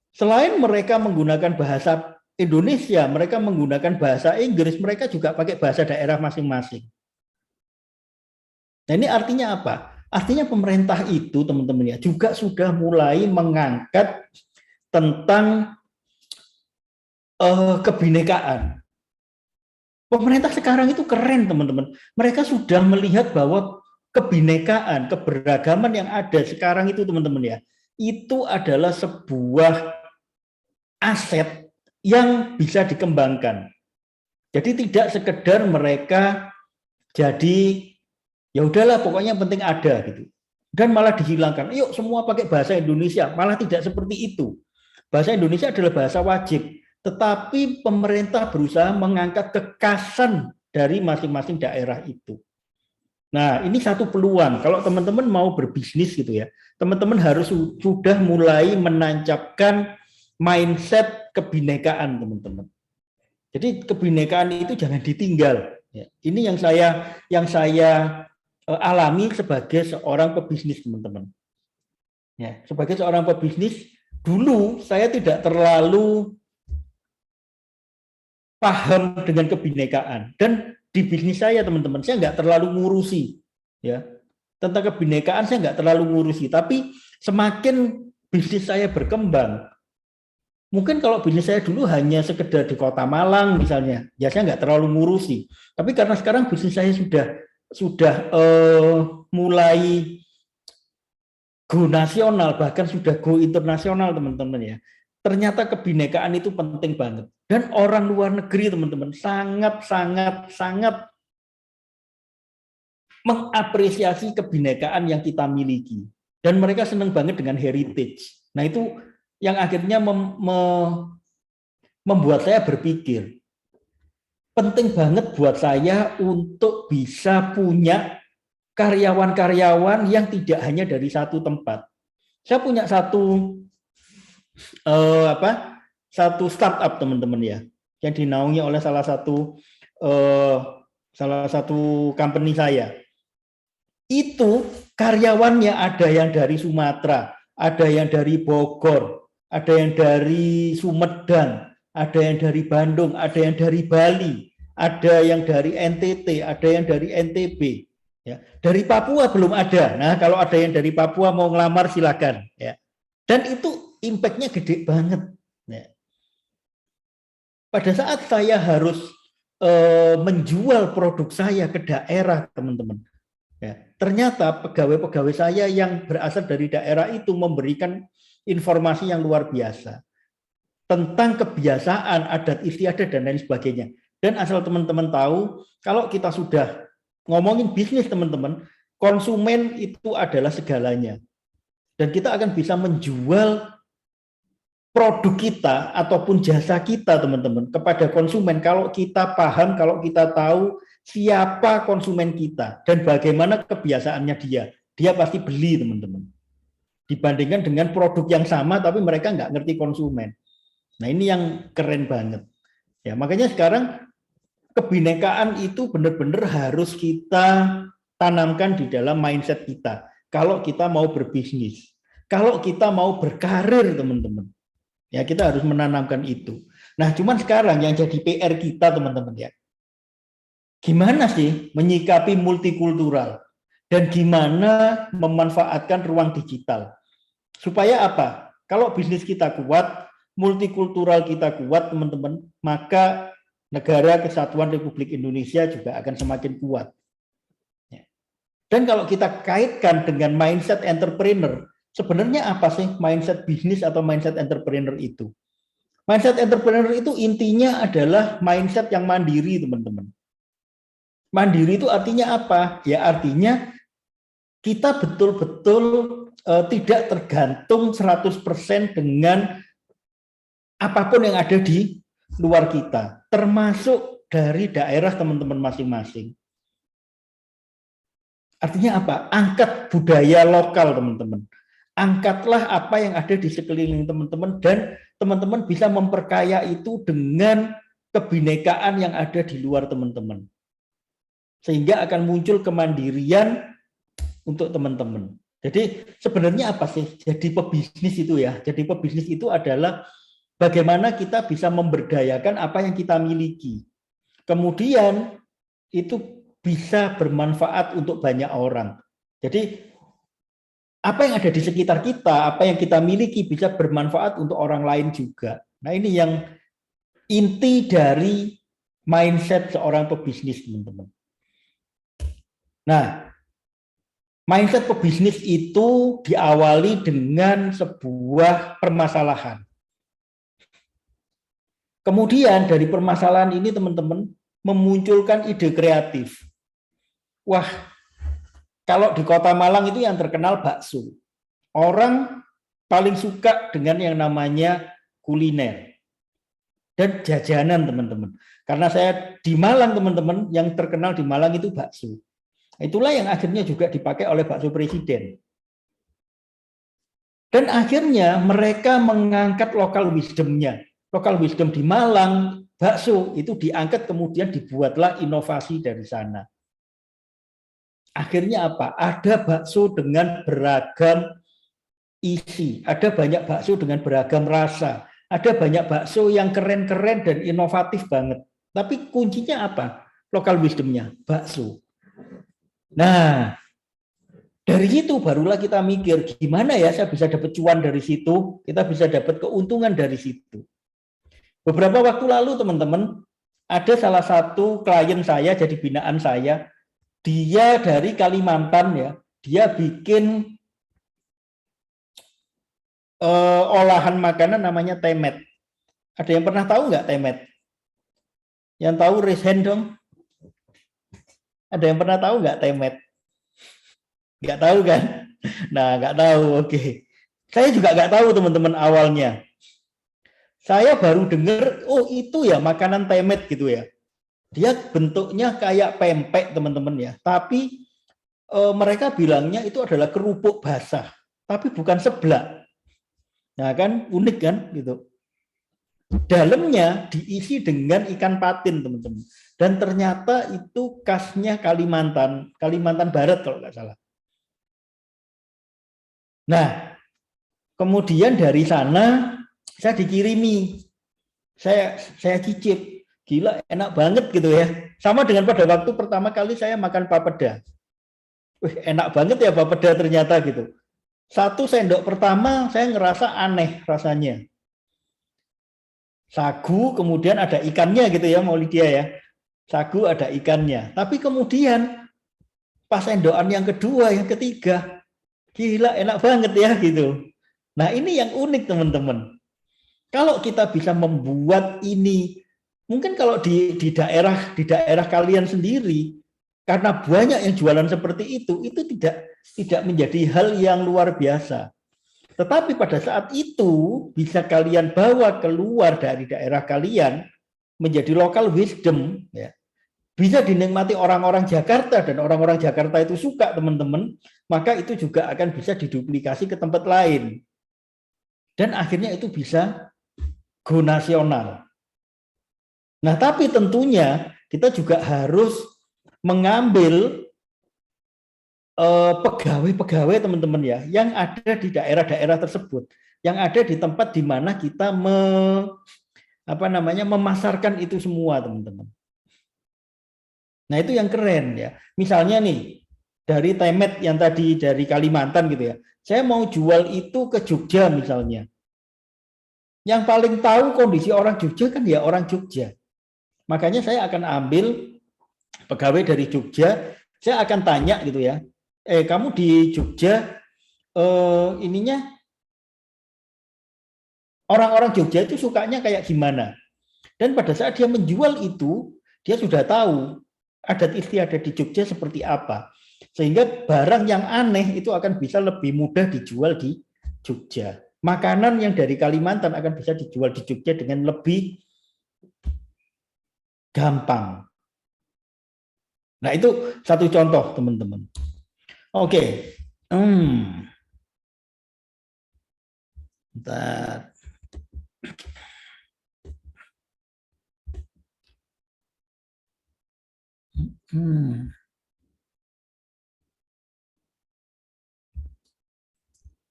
selain mereka menggunakan bahasa Indonesia, mereka menggunakan bahasa Inggris, mereka juga pakai bahasa daerah masing-masing. Nah, ini artinya apa? Artinya pemerintah itu, teman-teman ya, juga sudah mulai mengangkat tentang kebinekaan. Pemerintah sekarang itu keren, teman-teman. Mereka sudah melihat bahwa kebinekaan, keberagaman yang ada sekarang itu, teman-teman ya, itu adalah sebuah aset yang bisa dikembangkan. Jadi tidak sekedar mereka jadi ya udahlah pokoknya yang penting ada gitu. Dan malah dihilangkan. Yuk semua pakai bahasa Indonesia. Malah tidak seperti itu. Bahasa Indonesia adalah bahasa wajib. Tetapi pemerintah berusaha mengangkat kekhasan dari masing-masing daerah itu. Nah, ini satu peluang. Kalau teman-teman mau berbisnis gitu ya, teman-teman harus sudah mulai menancapkan mindset kebinekaan, teman-teman. Jadi kebinekaan itu jangan ditinggal. Ini yang saya alami sebagai seorang pebisnis, teman-teman. Ya, sebagai seorang pebisnis, dulu saya tidak terlalu paham dengan kebinekaan, dan di bisnis saya, teman-teman, saya nggak terlalu ngurusi ya tentang kebinekaan, saya nggak terlalu ngurusi. Tapi semakin bisnis saya berkembang, mungkin kalau bisnis saya dulu hanya sekedar di Kota Malang misalnya, ya saya nggak terlalu ngurusi. Tapi karena sekarang bisnis saya sudah mulai go nasional, bahkan sudah go internasional, teman-teman ya. Ternyata kebinekaan itu penting banget. Dan orang luar negeri, teman-teman, sangat mengapresiasi kebinekaan yang kita miliki. Dan mereka senang banget dengan heritage. Nah, itu yang akhirnya membuat saya berpikir, penting banget buat saya untuk bisa punya karyawan-karyawan yang tidak hanya dari satu tempat. Saya punya satu startup, teman-teman ya, yang dinaungi oleh salah satu company saya. Itu karyawannya ada yang dari Sumatera, ada yang dari Bogor, ada yang dari Sumedang, ada yang dari Bandung, ada yang dari Bali, ada yang dari NTT, ada yang dari NTB. Ya, dari Papua belum ada. Nah, kalau ada yang dari Papua mau ngelamar silakan. Ya. Dan itu impact-nya gede banget. Ya. Pada saat saya harus menjual produk saya ke daerah, teman-teman, ya, ternyata pegawai-pegawai saya yang berasal dari daerah itu memberikan informasi yang luar biasa tentang kebiasaan, adat istiadat, dan lain sebagainya. Dan asal teman-teman tahu, kalau kita sudah ngomongin bisnis, teman-teman, konsumen itu adalah segalanya. Dan kita akan bisa menjual produk kita ataupun jasa kita, teman-teman, kepada konsumen kalau kita paham, kalau kita tahu siapa konsumen kita dan bagaimana kebiasaannya dia. Dia pasti beli, teman-teman. Dibandingkan dengan produk yang sama tapi mereka nggak ngerti konsumen. Nah, ini yang keren banget. Ya, makanya sekarang kebinekaan itu benar-benar harus kita tanamkan di dalam mindset kita. Kalau kita mau berbisnis, kalau kita mau berkarir, teman-teman. Ya, kita harus menanamkan itu. Nah, cuman sekarang yang jadi PR kita, teman-teman, ya. Gimana sih menyikapi multikultural dan gimana memanfaatkan ruang digital? Supaya apa? Kalau bisnis kita kuat, multikultural kita kuat, teman-teman, maka negara kesatuan Republik Indonesia juga akan semakin kuat. Dan kalau kita kaitkan dengan mindset entrepreneur, sebenarnya apa sih mindset bisnis atau mindset entrepreneur itu? Mindset entrepreneur itu intinya adalah mindset yang mandiri, teman-teman. Mandiri itu artinya apa? Ya artinya kita betul-betul tidak tergantung 100% dengan apapun yang ada di luar kita, termasuk dari daerah teman-teman masing-masing. Artinya apa? Angkat budaya lokal, teman-teman. Angkatlah apa yang ada di sekeliling teman-teman dan teman-teman bisa memperkaya itu dengan kebinekaan yang ada di luar teman-teman. Sehingga akan muncul kemandirian untuk teman-teman. Jadi sebenarnya apa sih jadi pebisnis itu ya? Jadi pebisnis itu adalah bagaimana kita bisa memberdayakan apa yang kita miliki. Kemudian itu bisa bermanfaat untuk banyak orang. Jadi apa yang ada di sekitar kita, apa yang kita miliki bisa bermanfaat untuk orang lain juga. Nah, ini yang inti dari mindset seorang pebisnis, teman-teman. Nah, mindset pebisnis itu diawali dengan sebuah permasalahan. Kemudian dari permasalahan ini, teman-teman, memunculkan ide kreatif. Wah, kalau di Kota Malang itu yang terkenal bakso. Orang paling suka dengan yang namanya kuliner dan jajanan, teman-teman. Karena saya di Malang, teman-teman, yang terkenal di Malang itu bakso. Itulah yang akhirnya juga dipakai oleh bakso presiden. Dan akhirnya mereka mengangkat local wisdom-nya. Local wisdom di Malang, bakso itu diangkat kemudian dibuatlah inovasi dari sana. Akhirnya apa? Ada bakso dengan beragam isi, ada banyak bakso dengan beragam rasa, ada banyak bakso yang keren-keren dan inovatif banget. Tapi kuncinya apa? Local wisdom-nya, bakso. Nah, dari situ barulah kita mikir, gimana ya saya bisa dapat cuan dari situ, kita bisa dapat keuntungan dari situ. Beberapa waktu lalu, teman-teman, ada salah satu klien saya, jadi binaan saya, dia dari Kalimantan ya, dia bikin olahan makanan namanya temet. Ada yang pernah tahu nggak temet? Yang tahu raise hand dong. Ada yang pernah tahu nggak temet? Nggak tahu kan? Nah, nggak tahu, oke. Saya juga nggak tahu, teman-teman, awalnya. Saya baru dengar, oh itu ya makanan temet gitu ya. Dia bentuknya kayak pempek, teman-teman ya. Tapi mereka bilangnya itu adalah kerupuk basah, tapi bukan seblak. Nah kan unik kan gitu. Dalamnya diisi dengan ikan patin, teman-teman. Dan ternyata itu khasnya Kalimantan Barat kalau nggak salah. Nah, kemudian dari sana saya dikirimi, saya cicip. Gila, enak banget gitu ya. Sama dengan pada waktu pertama kali saya makan papeda. Wih, enak banget ya papeda ternyata gitu. 1 sendok pertama saya ngerasa aneh rasanya. Sagu, kemudian ada ikannya gitu ya, Maulidia ya. Sagu ada ikannya. Tapi kemudian pas sendokan yang kedua, yang ketiga, gila enak banget ya gitu. Nah, ini yang unik, teman-teman. Kalau kita bisa membuat ini, mungkin kalau di daerah kalian sendiri, karena banyak yang jualan seperti itu tidak menjadi hal yang luar biasa. Tetapi pada saat itu bisa kalian bawa keluar dari daerah kalian menjadi local wisdom, ya. Bisa dinikmati orang-orang Jakarta dan orang-orang Jakarta itu suka, teman-teman, maka itu juga akan bisa diduplikasi ke tempat lain. Dan akhirnya itu bisa go nasional. Nah, tapi tentunya kita juga harus mengambil pegawai-pegawai, teman-teman, ya, yang ada di daerah-daerah tersebut, yang ada di tempat di mana kita memasarkan itu semua, teman-teman. Nah, itu yang keren, ya. Misalnya nih, dari Temet yang tadi dari Kalimantan gitu, ya. Saya mau jual itu ke Jogja misalnya. Yang paling tahu kondisi orang Jogja kan ya orang Jogja. Makanya saya akan ambil pegawai dari Jogja, saya akan tanya gitu, ya. Kamu di Jogja orang-orang Jogja itu sukanya kayak gimana? Dan pada saat dia menjual itu, dia sudah tahu adat istiadat di Jogja seperti apa. Sehingga barang yang aneh itu akan bisa lebih mudah dijual di Jogja. Makanan yang dari Kalimantan akan bisa dijual di Jogja dengan lebih gampang. Nah, itu satu contoh, teman-teman. Oke. Bentar.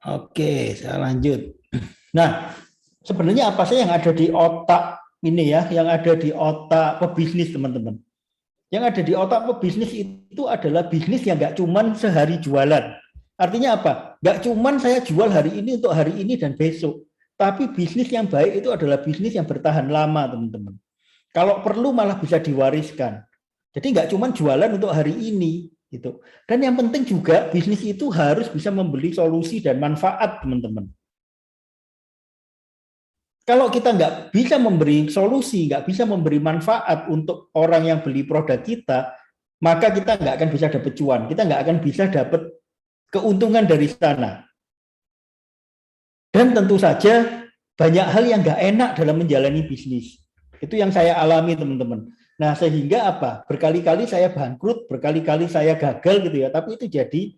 Oke, saya lanjut. Nah, sebenarnya apa sih yang ada di otak ini, ya, yang ada di otak pebisnis, teman-teman? Yang ada di otak pebisnis itu adalah bisnis yang nggak cuman sehari jualan. Artinya apa? Nggak cuman saya jual hari ini untuk hari ini dan besok. Tapi bisnis yang baik itu adalah bisnis yang bertahan lama, teman-teman. Kalau perlu malah bisa diwariskan. Jadi nggak cuman jualan untuk hari ini, gitu. Dan yang penting juga bisnis itu harus bisa memberi solusi dan manfaat, teman-teman. Kalau kita nggak bisa memberi solusi, nggak bisa memberi manfaat untuk orang yang beli produk kita, maka kita nggak akan bisa dapat cuan. Kita nggak akan bisa dapat keuntungan dari sana. Dan tentu saja banyak hal yang nggak enak dalam menjalani bisnis. Itu yang saya alami, teman-teman. Nah, sehingga apa? Berkali-kali saya bangkrut, berkali-kali saya gagal gitu, ya. Tapi itu jadi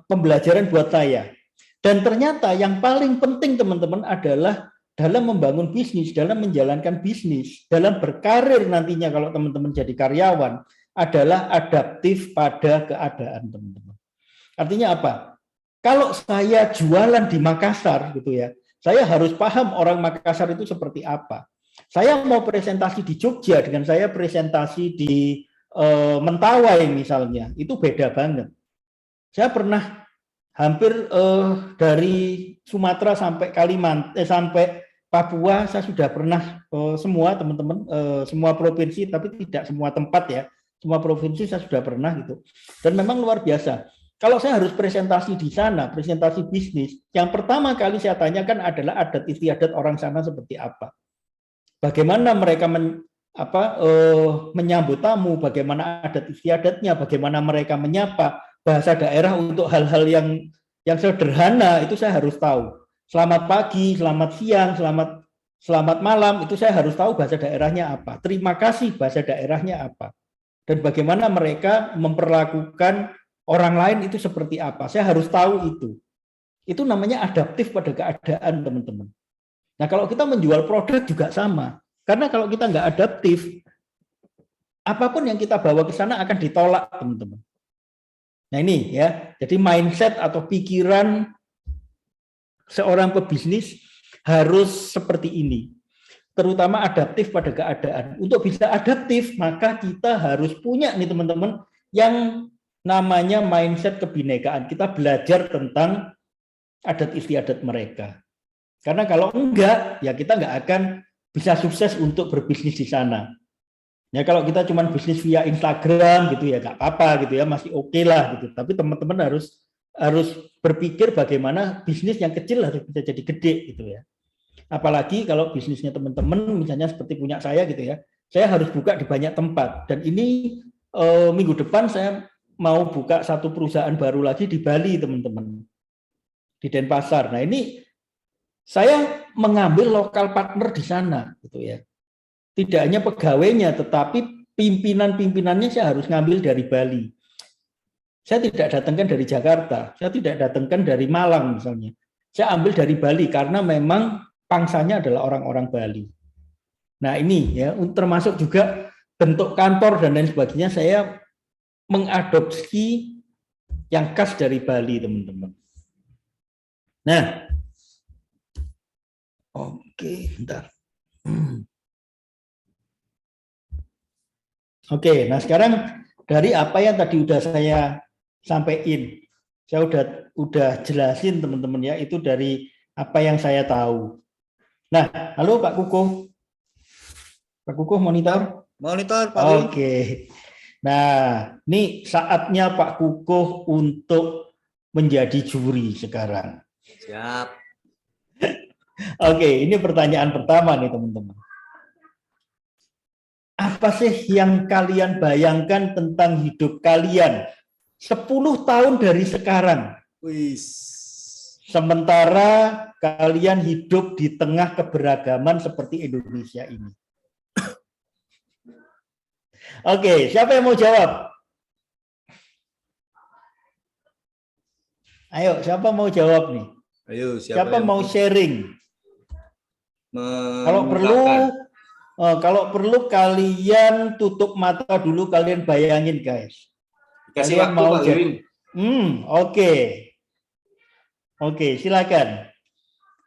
pembelajaran buat saya. Dan ternyata yang paling penting, teman-teman, adalah dalam membangun bisnis, dalam menjalankan bisnis, dalam berkarir nantinya kalau teman-teman jadi karyawan, adalah adaptif pada keadaan, teman-teman. Artinya apa? Kalau saya jualan di Makassar gitu, ya, saya harus paham orang Makassar itu seperti apa. Saya mau presentasi di Jogja dengan saya presentasi di Mentawai misalnya, itu beda banget. Saya pernah hampir dari Sumatera sampai Kalimantan, sampai Papua, saya sudah pernah semua, teman-teman, semua provinsi, tapi tidak semua tempat, ya. Semua provinsi saya sudah pernah gitu. Dan memang luar biasa. Kalau saya harus presentasi di sana, presentasi bisnis, yang pertama kali saya tanyakan adalah adat istiadat orang sana seperti apa. Bagaimana mereka menyambut tamu, bagaimana adat istiadatnya, bagaimana mereka menyapa, bahasa daerah untuk hal-hal yang sederhana itu saya harus tahu. Selamat pagi, selamat siang, selamat malam, itu saya harus tahu bahasa daerahnya apa. Terima kasih, bahasa daerahnya apa. Dan bagaimana mereka memperlakukan orang lain itu seperti apa. Saya harus tahu itu. Itu namanya adaptif pada keadaan, teman-teman. Nah, kalau kita menjual produk juga sama. Karena kalau kita nggak adaptif, apapun yang kita bawa ke sana akan ditolak, teman-teman. Nah, ini, ya. Jadi mindset atau pikiran seorang pebisnis harus seperti ini. Terutama adaptif pada keadaan. Untuk bisa adaptif, maka kita harus punya nih, teman-teman, yang namanya mindset kebinekaan. Kita belajar tentang adat istiadat mereka. Karena kalau enggak, ya kita nggak akan bisa sukses untuk berbisnis di sana. Ya, kalau kita cuma bisnis via Instagram gitu, ya nggak apa-apa gitu, ya, masih oke lah gitu. Tapi teman-teman harus berpikir bagaimana bisnis yang kecil harus bisa jadi gede gitu, ya. Apalagi kalau bisnisnya teman-teman misalnya seperti punya saya gitu, ya. Saya harus buka di banyak tempat, dan ini minggu depan saya mau buka satu perusahaan baru lagi di Bali, teman-teman, di Denpasar. Nah, ini saya mengambil lokal partner di sana, gitu ya. Tidak hanya pegawainya, tetapi pimpinan-pimpinannya saya harus ngambil dari Bali. Saya tidak datangkan dari Jakarta, saya tidak datangkan dari Malang misalnya. Saya ambil dari Bali karena memang pangsanya adalah orang-orang Bali. Nah, ini ya, termasuk juga bentuk kantor dan lain sebagainya, saya mengadopsi yang khas dari Bali, teman-teman. Nah, oke, bentar. Oke, nah sekarang dari apa yang tadi udah saya sampaikan, saya udah jelasin teman-teman ya, itu dari apa yang saya tahu. Nah, halo Pak Kukuh. Pak Kukuh monitor? Monitor, Pak Win. Oke. Nah, ini saatnya Pak Kukuh untuk menjadi juri sekarang. Siap. Oke, ini pertanyaan pertama nih teman-teman. Apa sih yang kalian bayangkan tentang hidup kalian 10 tahun dari sekarang? Wis. Sementara kalian hidup di tengah keberagaman seperti Indonesia ini. Oke, siapa yang mau jawab? Ayo, siapa mau jawab nih? Ayo, Siapa yang mau sharing? Kalau perlu kalian tutup mata dulu, kalian bayangin guys. Kasih Kalian waktu, mau Pak jadi? Win. Oke, silakan.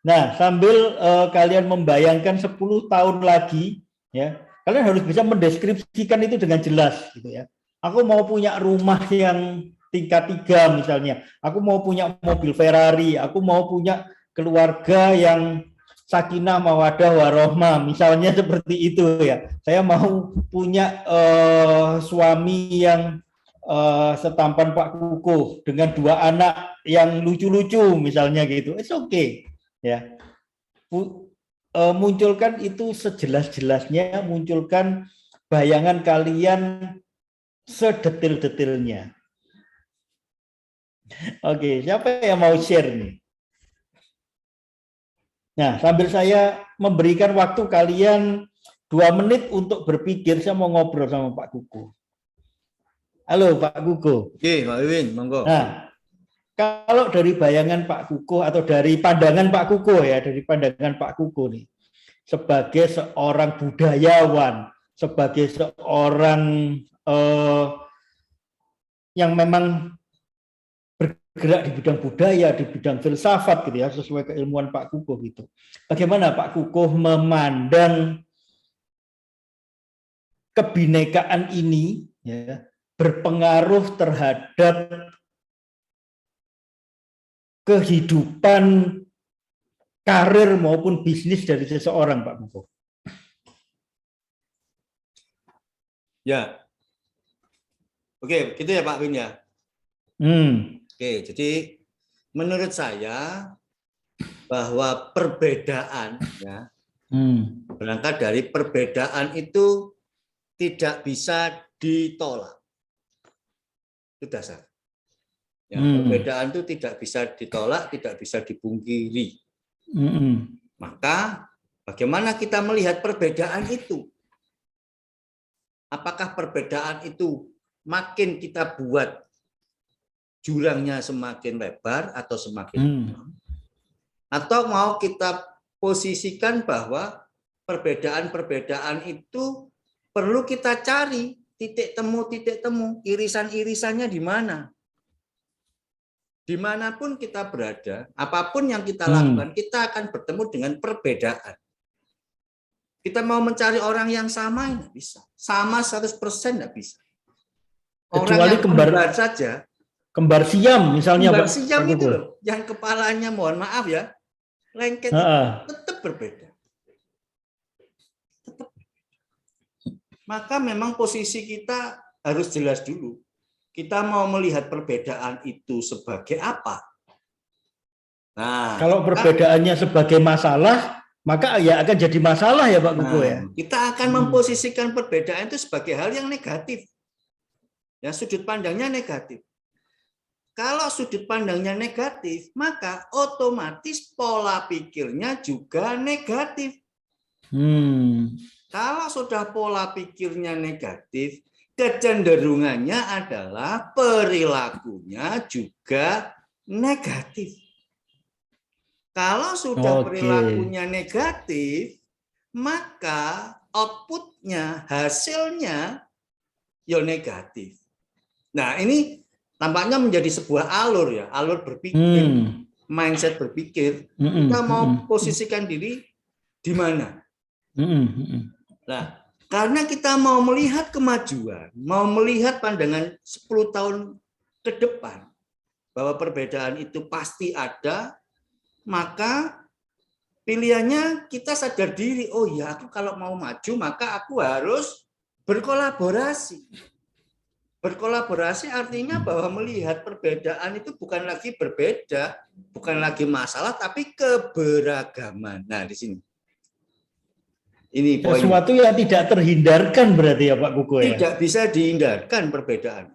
Nah, sambil kalian membayangkan 10 tahun lagi, ya, kalian harus bisa mendeskripsikan itu dengan jelas, gitu ya. Aku mau punya rumah yang tingkat 3 misalnya. Aku mau punya mobil Ferrari. Aku mau punya keluarga yang sakinah mawadah warohmah, misalnya seperti itu ya. Saya mau punya suami yang setampan Pak Kukuh dengan 2 anak yang lucu-lucu misalnya gitu. It's okay ya. Munculkan itu sejelas-jelasnya, munculkan bayangan kalian sedetil-detilnya. Oke, siapa yang mau share nih? Nah, sambil saya memberikan waktu kalian 2 menit untuk berpikir, saya mau ngobrol sama Pak Kukuh. Halo Pak Kukuh. Oke, Pak Win, monggo. Nah, kalau dari bayangan Pak Kukuh atau dari pandangan Pak Kukuh ya, dari pandangan Pak Kukuh nih, sebagai seorang budayawan, sebagai seorang yang memang bergerak di bidang budaya, di bidang filsafat gitu ya, sesuai keilmuan Pak Kukuh gitu. Bagaimana Pak Kukuh memandang kebinekaan ini ya, berpengaruh terhadap kehidupan karir maupun bisnis dari seseorang, Pak Kukuh? Ya. Oke, gitu ya Pak Win ya. Oke, jadi menurut saya bahwa perbedaan ya, berangkat dari perbedaan itu tidak bisa ditolak. Itu dasar. Ya, perbedaan itu tidak bisa ditolak, tidak bisa dipungkiri. Maka bagaimana kita melihat perbedaan itu? Apakah perbedaan itu makin kita buat jurangnya semakin lebar atau semakin dalam? Atau mau kita posisikan bahwa perbedaan-perbedaan itu perlu kita cari titik temu, irisan-irisannya di mana? Dimanapun kita berada, apapun yang kita lakukan, kita akan bertemu dengan perbedaan. Kita mau mencari orang yang sama, nggak bisa. Sama 100% nggak bisa. Kecuali kembar saja. Kembar siam misalnya, kembar siam itu loh, yang kepalanya mohon maaf ya, lengket tetap berbeda. Maka memang posisi kita harus jelas dulu. Kita mau melihat perbedaan itu sebagai apa? Nah, kalau perbedaannya sebagai masalah, maka ya akan jadi masalah ya Pak Kukuh ya. Kita akan memposisikan perbedaan itu sebagai hal yang negatif. Ya, sudut pandangnya negatif. Kalau sudut pandangnya negatif, maka otomatis pola pikirnya juga negatif. Kalau sudah pola pikirnya negatif, kecenderungannya adalah perilakunya juga negatif. Kalau sudah perilakunya negatif, maka outputnya, hasilnya, ya negatif. Nah, ini tampaknya menjadi sebuah alur ya, alur berpikir, mindset berpikir. Kita mau posisikan diri di mana? Nah, karena kita mau melihat kemajuan, mau melihat pandangan 10 tahun ke depan, bahwa perbedaan itu pasti ada, maka pilihannya kita sadar diri, oh ya, aku kalau mau maju, maka aku harus berkolaborasi. Berkolaborasi artinya bahwa melihat perbedaan itu bukan lagi berbeda, bukan lagi masalah, tapi keberagaman. Nah, di sini. Ini poin. Sesuatu yang tidak terhindarkan berarti ya Pak Kuko ya? Tidak bisa dihindarkan perbedaan.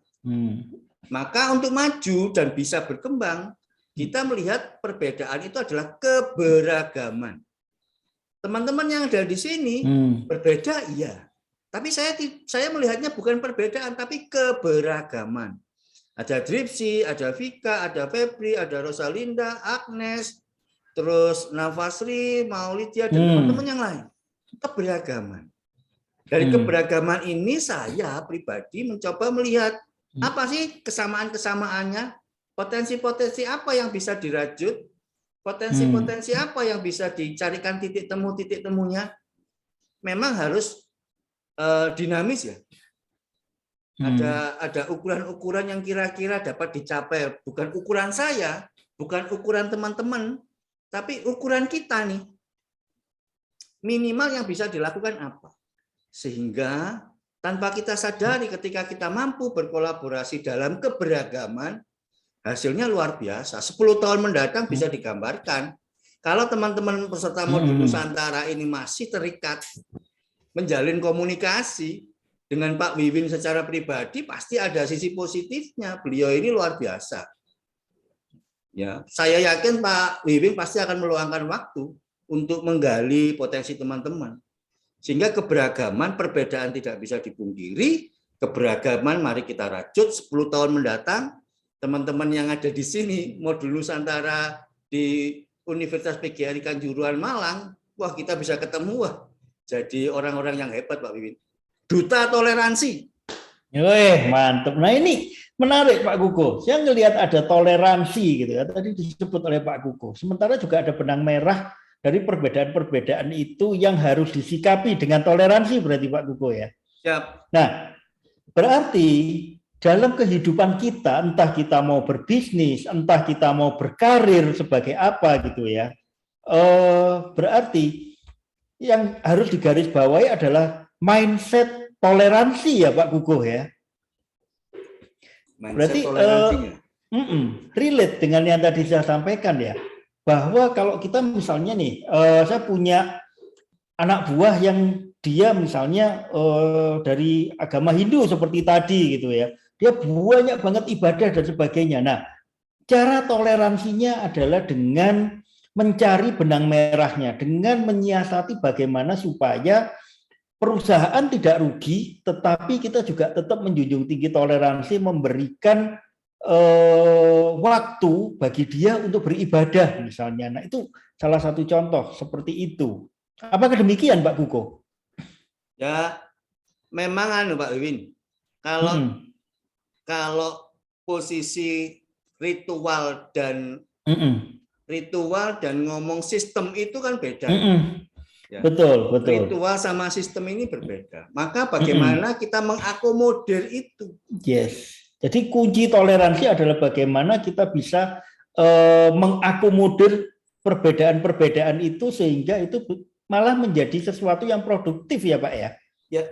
Maka untuk maju dan bisa berkembang, kita melihat perbedaan itu adalah keberagaman. Teman-teman yang ada di sini berbeda, iya. Tapi saya melihatnya bukan perbedaan, tapi keberagaman. Ada Dripsi, ada Vika, ada Febri, ada Rosalinda, Agnes, terus Nafasri, Maulidia, dan teman-teman yang lain. Keberagaman. Dari keberagaman ini saya pribadi mencoba melihat apa sih kesamaan-kesamaannya, potensi-potensi apa yang bisa dirajut, potensi-potensi apa yang bisa dicarikan titik temunya. Memang harus dinamis ya. Ada ukuran-ukuran yang kira-kira dapat dicapai, bukan ukuran saya, bukan ukuran teman-teman, tapi ukuran kita nih. Minimal yang bisa dilakukan apa? Sehingga tanpa kita sadari ketika kita mampu berkolaborasi dalam keberagaman, hasilnya luar biasa. 10 tahun mendatang bisa digambarkan. Kalau teman-teman peserta modul Nusantara ini masih terikat menjalin komunikasi dengan Pak Wiwin secara pribadi, pasti ada sisi positifnya. Beliau ini luar biasa. Ya, saya yakin Pak Wiwin pasti akan meluangkan waktu untuk menggali potensi teman-teman. Sehingga keberagaman, perbedaan tidak bisa dipungkiri. Keberagaman mari kita rajut 10 tahun mendatang. Teman-teman yang ada di sini, modul Nusantara di Universitas PGRI Kanjuruhan Malang, wah kita bisa ketemu, wah jadi orang-orang yang hebat Pak Wiwin. Duta toleransi. Mantap. Nah ini menarik Pak Kuko. Saya ngelihat ada toleransi gitu ya. Tadi disebut oleh Pak Kuko. Sementara juga ada benang merah dari perbedaan-perbedaan itu yang harus disikapi dengan toleransi berarti Pak Kuko ya. Siap. Nah, berarti dalam kehidupan kita, entah kita mau berbisnis, entah kita mau berkarir sebagai apa gitu ya, berarti yang harus digarisbawahi adalah mindset toleransi ya Pak Kuko ya. Berarti relate dengan yang tadi saya sampaikan ya, bahwa kalau kita misalnya nih, saya punya anak buah yang dia misalnya dari agama Hindu seperti tadi gitu ya, dia banyak banget ibadah dan sebagainya. Nah, cara toleransinya adalah dengan mencari benang merahnya, dengan menyiasati bagaimana supaya perusahaan tidak rugi, tetapi kita juga tetap menjunjung tinggi toleransi, memberikan waktu bagi dia untuk beribadah misalnya. Nah, itu salah satu contoh seperti itu. Apakah demikian Pak Kuko? Ya, memang Pak Wiwin. Kalau posisi ritual dan ngomong sistem itu kan beda. Ya. Betul. Ritual sama sistem ini berbeda. Maka bagaimana kita mengakomodir itu? Yes. Jadi kunci toleransi adalah bagaimana kita bisa mengakomodir perbedaan-perbedaan itu sehingga itu malah menjadi sesuatu yang produktif ya Pak ya. Ya.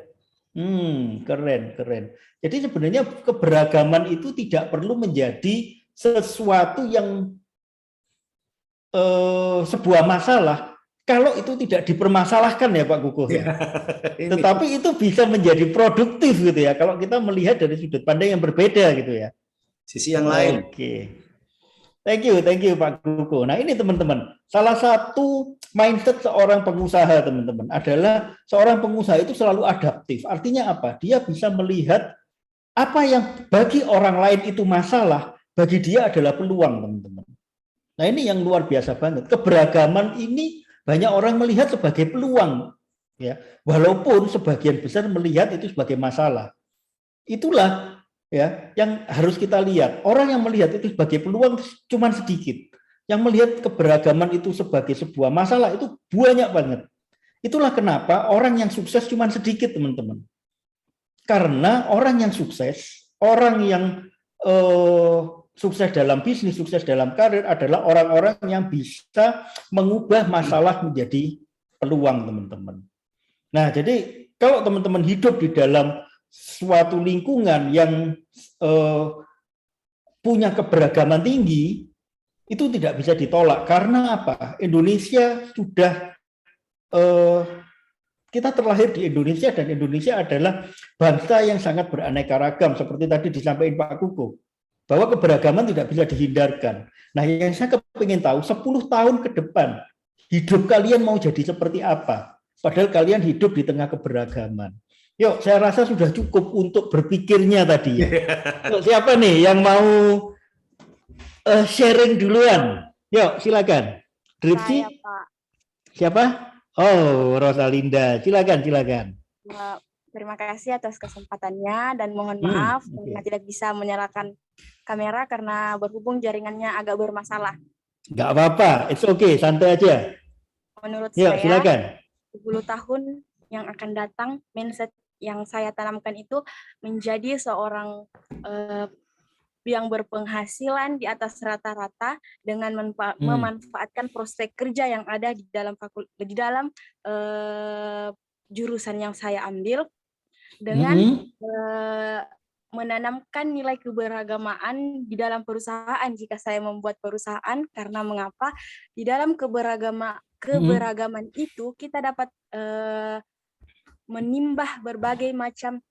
Keren. Jadi sebenarnya keberagaman itu tidak perlu menjadi sesuatu yang sebuah masalah, kalau itu tidak dipermasalahkan ya Pak Kukuh ya. Ini. Tetapi itu bisa menjadi produktif gitu ya kalau kita melihat dari sudut pandang yang berbeda gitu ya. Sisi yang lain. Oke. Thank you Pak Kukuh. Nah ini teman-teman, salah satu mindset seorang pengusaha teman-teman adalah seorang pengusaha itu selalu adaptif. Artinya apa? Dia bisa melihat apa yang bagi orang lain itu masalah, bagi dia adalah peluang teman-teman. Nah ini yang luar biasa banget. Keberagaman ini banyak orang melihat sebagai peluang, ya, walaupun sebagian besar melihat itu sebagai masalah. Itulah ya yang harus kita lihat. Orang yang melihat itu sebagai peluang cuma sedikit. Yang melihat keberagaman itu sebagai sebuah masalah itu banyak banget. Itulah kenapa orang yang sukses cuma sedikit teman-teman. Karena orang yang sukses, orang yang sukses dalam bisnis, sukses dalam karir adalah orang-orang yang bisa mengubah masalah menjadi peluang teman-teman. Nah jadi kalau teman-teman hidup di dalam suatu lingkungan yang punya keberagaman tinggi, itu tidak bisa ditolak. Karena apa? Indonesia sudah, kita terlahir di Indonesia dan Indonesia adalah bangsa yang sangat beraneka ragam. Seperti tadi disampaikan Pak Kukuh, bahwa keberagaman tidak bisa dihindarkan. Nah yang saya kepingin tahu, 10 tahun ke depan, hidup kalian mau jadi seperti apa? Padahal kalian hidup di tengah keberagaman. Yuk, saya rasa sudah cukup untuk berpikirnya tadi ya. Yuk, siapa nih yang mau sharing duluan? Yuk, silakan. Dripsi? Saya, Pak. Siapa? Oh, Rosalinda. Silakan. Terima kasih atas kesempatannya dan mohon maaf karena tidak bisa menyalakan kamera karena berhubung jaringannya agak bermasalah. Nggak apa-apa, it's okay, santai aja. Menurut Yuk, saya, silakan. 10 tahun yang akan datang, mindset yang saya tanamkan itu menjadi seorang yang berpenghasilan di atas rata-rata dengan memanfaatkan prospek kerja yang ada di dalam jurusan yang saya ambil dengan menanamkan nilai keberagamaan di dalam perusahaan jika saya membuat perusahaan. Karena mengapa? Di dalam keberagaman itu kita dapat menimbah berbagai macam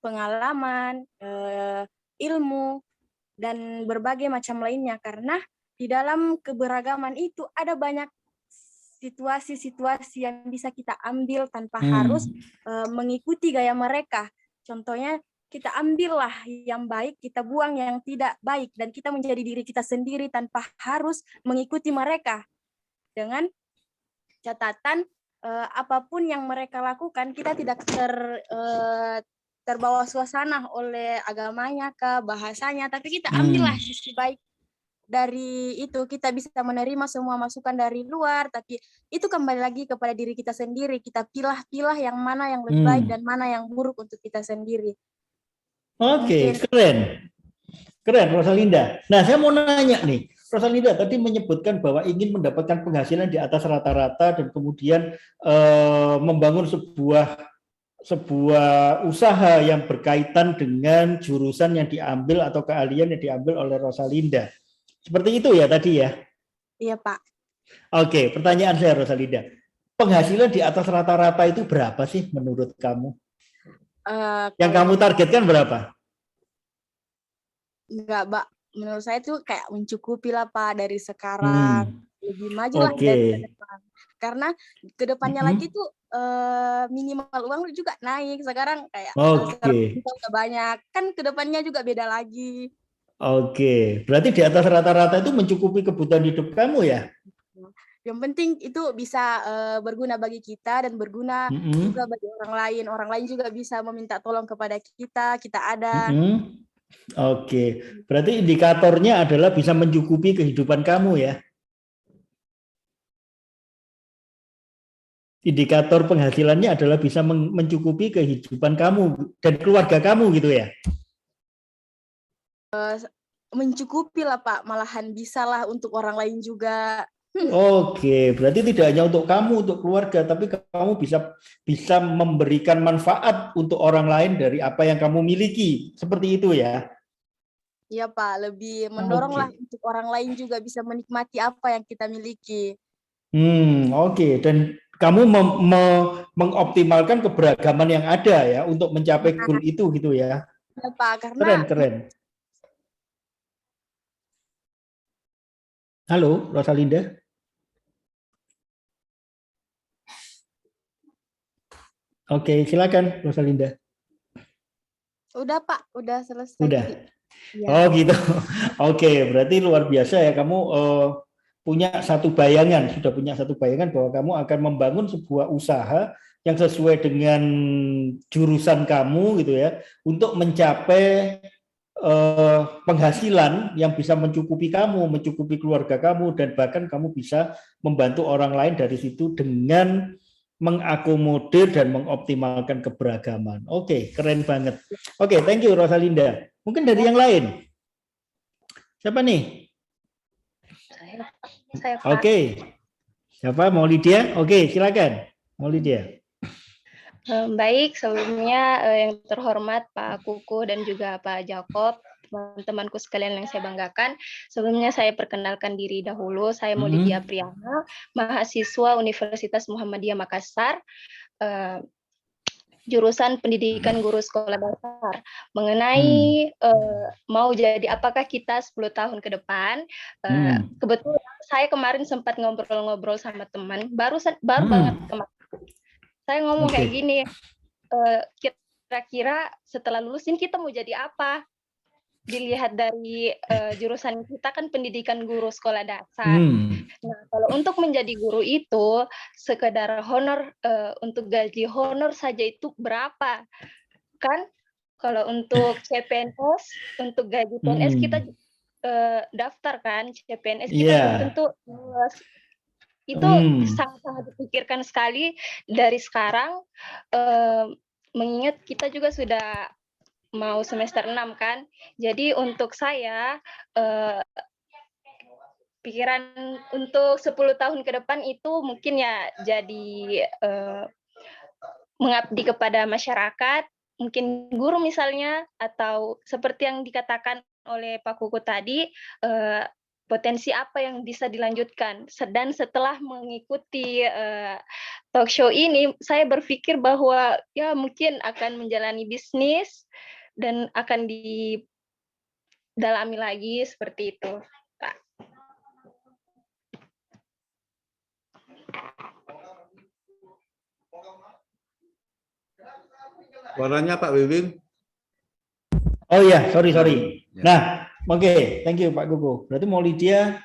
pengalaman, ilmu, dan berbagai macam lainnya. Karena di dalam keberagaman itu ada banyak situasi-situasi yang bisa kita ambil tanpa harus mengikuti gaya mereka. Contohnya, kita ambillah yang baik, kita buang yang tidak baik, dan kita menjadi diri kita sendiri tanpa harus mengikuti mereka. Dengan catatan, apapun yang mereka lakukan, kita tidak terbawa suasana oleh agamanya ke bahasanya, tapi kita ambillah sisi baik dari itu. Kita bisa menerima semua masukan dari luar, tapi itu kembali lagi kepada diri kita sendiri. Kita pilah-pilah yang mana yang lebih baik dan mana yang buruk untuk kita sendiri. Oke, keren Rosalinda. Nah, saya mau nanya nih, Rosalinda tadi menyebutkan bahwa ingin mendapatkan penghasilan di atas rata-rata dan kemudian membangun sebuah usaha yang berkaitan dengan jurusan yang diambil atau keahlian yang diambil oleh Rosalinda. Seperti itu ya tadi ya? Iya, Pak. Oke, pertanyaan saya Rosalinda. Penghasilan di atas rata-rata itu berapa sih menurut kamu? Yang kamu targetkan berapa? Enggak, Pak. Menurut saya itu kayak mencukupi lah, Pak, dari sekarang. Lebih maju lah dari depan. Karena kedepannya lagi tuh minimal uang juga naik. Sekarang kayak udah banyak. Kan kedepannya juga beda lagi. Oke, berarti di atas rata-rata itu mencukupi kebutuhan hidup kamu ya? Yang penting itu bisa berguna bagi kita dan berguna juga bagi orang lain. Orang lain juga bisa meminta tolong kepada kita, kita ada. Oke, berarti indikatornya adalah bisa mencukupi kehidupan kamu ya? Indikator penghasilannya adalah bisa mencukupi kehidupan kamu dan keluarga kamu gitu ya? Mencukupi lah, Pak. Malahan bisa lah untuk orang lain juga. Oke, berarti tidak hanya untuk kamu, untuk keluarga, tapi kamu bisa memberikan manfaat untuk orang lain dari apa yang kamu miliki. Seperti itu ya? Iya, Pak. Lebih mendoronglah untuk orang lain juga bisa menikmati apa yang kita miliki. Oke. Dan kamu mengoptimalkan keberagaman yang ada ya untuk mencapai goal itu gitu ya. Ya, Pak, karena Keren. Halo, Rosalinda. Oke, silakan Rosalinda. udah Pak, udah selesai. Udah. Ya. Oh gitu. Oke, berarti luar biasa ya kamu sudah punya satu bayangan bahwa kamu akan membangun sebuah usaha yang sesuai dengan jurusan kamu gitu ya, untuk mencapai penghasilan yang bisa mencukupi kamu, mencukupi keluarga kamu, dan bahkan kamu bisa membantu orang lain dari situ dengan mengakomodir dan mengoptimalkan keberagaman. Oke, keren banget. Oke, thank you Rosalinda. Mungkin dari yang lain. Siapa nih? Saya Pak. Oke. Siapa? Mau Lydia? Oke, silakan. Mau Lydia. Baik, sebelumnya yang terhormat Pak Kuku dan juga Pak Jakob, teman-temanku sekalian yang saya banggakan. Sebelumnya saya perkenalkan diri dahulu. Saya Lydia Priyana, mahasiswa Universitas Muhammadiyah Makassar, jurusan Pendidikan Guru Sekolah Dasar. Mengenai mau jadi apakah kita 10 tahun ke depan, kebetulan saya kemarin sempat ngobrol-ngobrol sama teman, baru banget kemarin. Saya ngomong kayak gini, kira-kira setelah lulus ini kita mau jadi apa? Dilihat dari jurusan kita kan pendidikan guru sekolah dasar. Nah, kalau untuk menjadi guru itu sekedar honor, untuk gaji honor saja itu berapa? Kan kalau untuk CPNS, untuk gaji PNS kita daftar kan, CPNS kita belum tentu luas. Itu sangat-sangat dipikirkan sekali dari sekarang, mengingat kita juga sudah mau semester 6 kan. Jadi untuk saya pikiran untuk 10 tahun ke depan itu mungkin ya jadi mengabdi kepada masyarakat, mungkin guru misalnya, atau seperti yang dikatakan oleh Pak Kuku tadi, potensi apa yang bisa dilanjutkan. Dan setelah mengikuti talk show ini, saya berpikir bahwa ya mungkin akan menjalani bisnis dan akan didalami lagi seperti itu, Pak. Suaranya Pak Wiwin. Oh iya, sorry. Nah, oke, thank you Pak Kuku. Berarti mau Lydia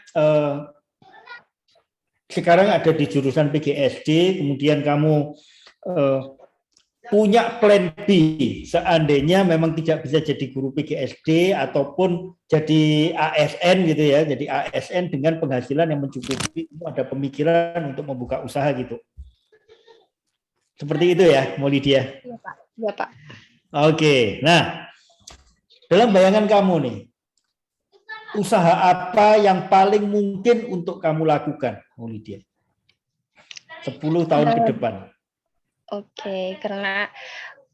sekarang ada di jurusan PGSD, kemudian kamu punya plan B seandainya memang tidak bisa jadi guru PGSD ataupun jadi ASN gitu ya, jadi ASN dengan penghasilan yang mencukupi, ada pemikiran untuk membuka usaha gitu. Seperti itu ya, mau Lydia? Iya Pak. Iya Pak. Oke, nah dalam bayangan kamu nih, usaha apa yang paling mungkin untuk kamu lakukan, Lydia? 10 tahun ke depan. Oke, karena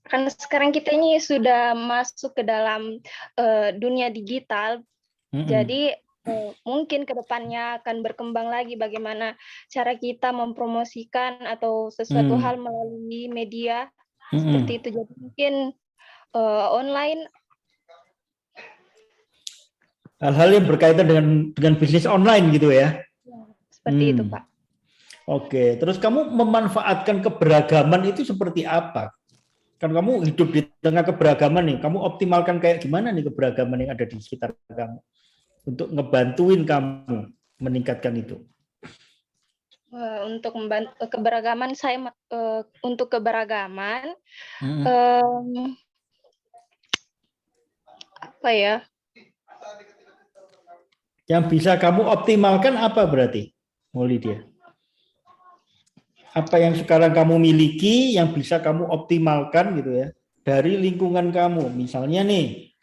kan sekarang kita ini sudah masuk ke dalam dunia digital, jadi mungkin ke depannya akan berkembang lagi bagaimana cara kita mempromosikan atau sesuatu hal melalui media, seperti itu. Jadi mungkin online. Hal-hal yang berkaitan dengan bisnis online gitu ya? Seperti itu, Pak. Oke, terus kamu memanfaatkan keberagaman itu seperti apa? Kan kamu hidup di tengah keberagaman nih, kamu optimalkan kayak gimana nih keberagaman yang ada di sekitar kamu untuk ngebantuin kamu meningkatkan itu? Untuk membantu keberagaman saya, untuk keberagaman apa ya? Yang bisa kamu optimalkan apa berarti, Lydia? Apa yang sekarang kamu miliki yang bisa kamu optimalkan gitu ya dari lingkungan kamu, misalnya nih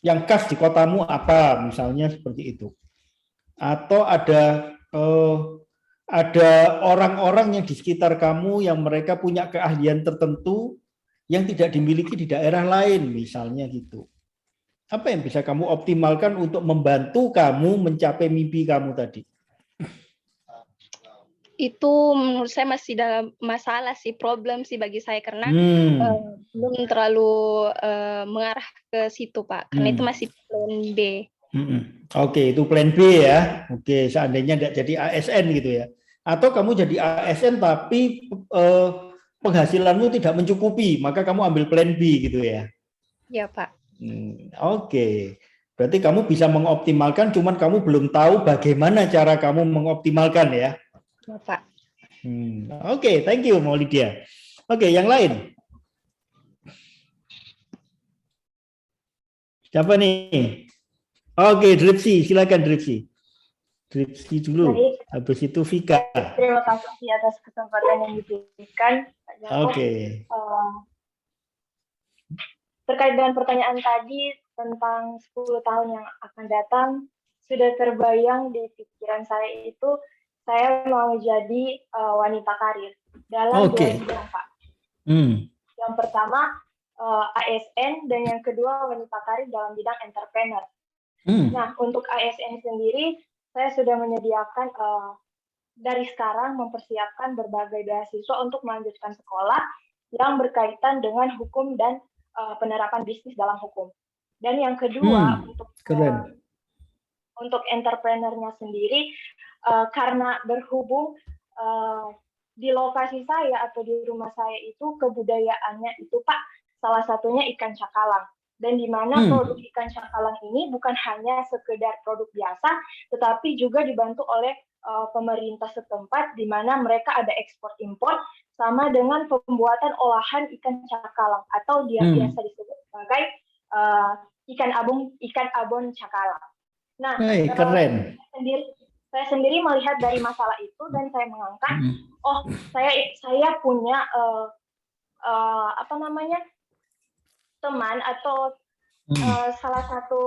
yang khas di kotamu apa, misalnya seperti itu, atau ada orang-orang yang di sekitar kamu yang mereka punya keahlian tertentu yang tidak dimiliki di daerah lain, misalnya gitu. Apa yang bisa kamu optimalkan untuk membantu kamu mencapai mimpi kamu tadi? Itu menurut saya masih dalam masalah sih, problem sih bagi saya karena belum terlalu mengarah ke situ, Pak. Karena itu masih plan B. Oke, itu plan B ya. Oke, seandainya tidak jadi ASN gitu ya. Atau kamu jadi ASN tapi penghasilanmu tidak mencukupi, maka kamu ambil plan B gitu ya. Ya, Pak. Oke. Berarti kamu bisa mengoptimalkan, cuman kamu belum tahu bagaimana cara kamu mengoptimalkan ya. Ya, Pak. Oke, thank you, Maulidia. Oke, yang lain. Siapa nih? Oke, Dripsi, silakan Dripsi. Dripsi dulu. Baik. Habis itu Vika. Terima kasih atas kesempatan yang diberikan, Pak Jakob. Oke. Terkait dengan pertanyaan tadi tentang 10 tahun yang akan datang, sudah terbayang di pikiran saya itu, saya mau jadi wanita karir dalam 2 bidang, Pak. Yang pertama ASN, dan yang kedua wanita karir dalam bidang entrepreneur. Nah, untuk ASN sendiri, saya sudah menyediakan dari sekarang mempersiapkan berbagai beasiswa untuk melanjutkan sekolah yang berkaitan dengan hukum dan penerapan bisnis dalam hukum. Dan yang kedua, untuk entrepreneurnya sendiri, karena berhubung di lokasi saya atau di rumah saya itu kebudayaannya itu, Pak, salah satunya ikan cakalang. Dan di mana produk ikan cakalang ini bukan hanya sekedar produk biasa, tetapi juga dibantu oleh pemerintah setempat, di mana mereka ada ekspor impor sama dengan pembuatan olahan ikan cakalang atau dia biasa disebut sebagai ikan abon cakalang. Nah, keren. Saya sendiri melihat dari masalah itu dan saya mengangkat, saya punya teman atau salah satu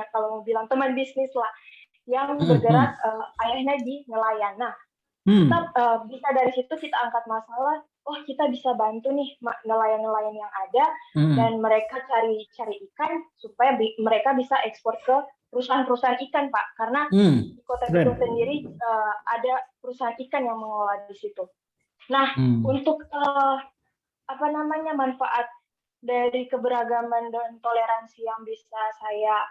kalau mau bilang teman bisnis lah yang bergerak ayahnya di nelayan. Nah, kita bisa dari situ kita angkat masalah, kita bisa bantu nih nelayan-nelayan yang ada dan mereka cari ikan supaya mereka bisa ekspor ke perusahaan-perusahaan ikan, Pak, karena di kota itu sendiri ada perusahaan ikan yang mengelola di situ. Nah, untuk manfaat dari keberagaman dan toleransi yang bisa saya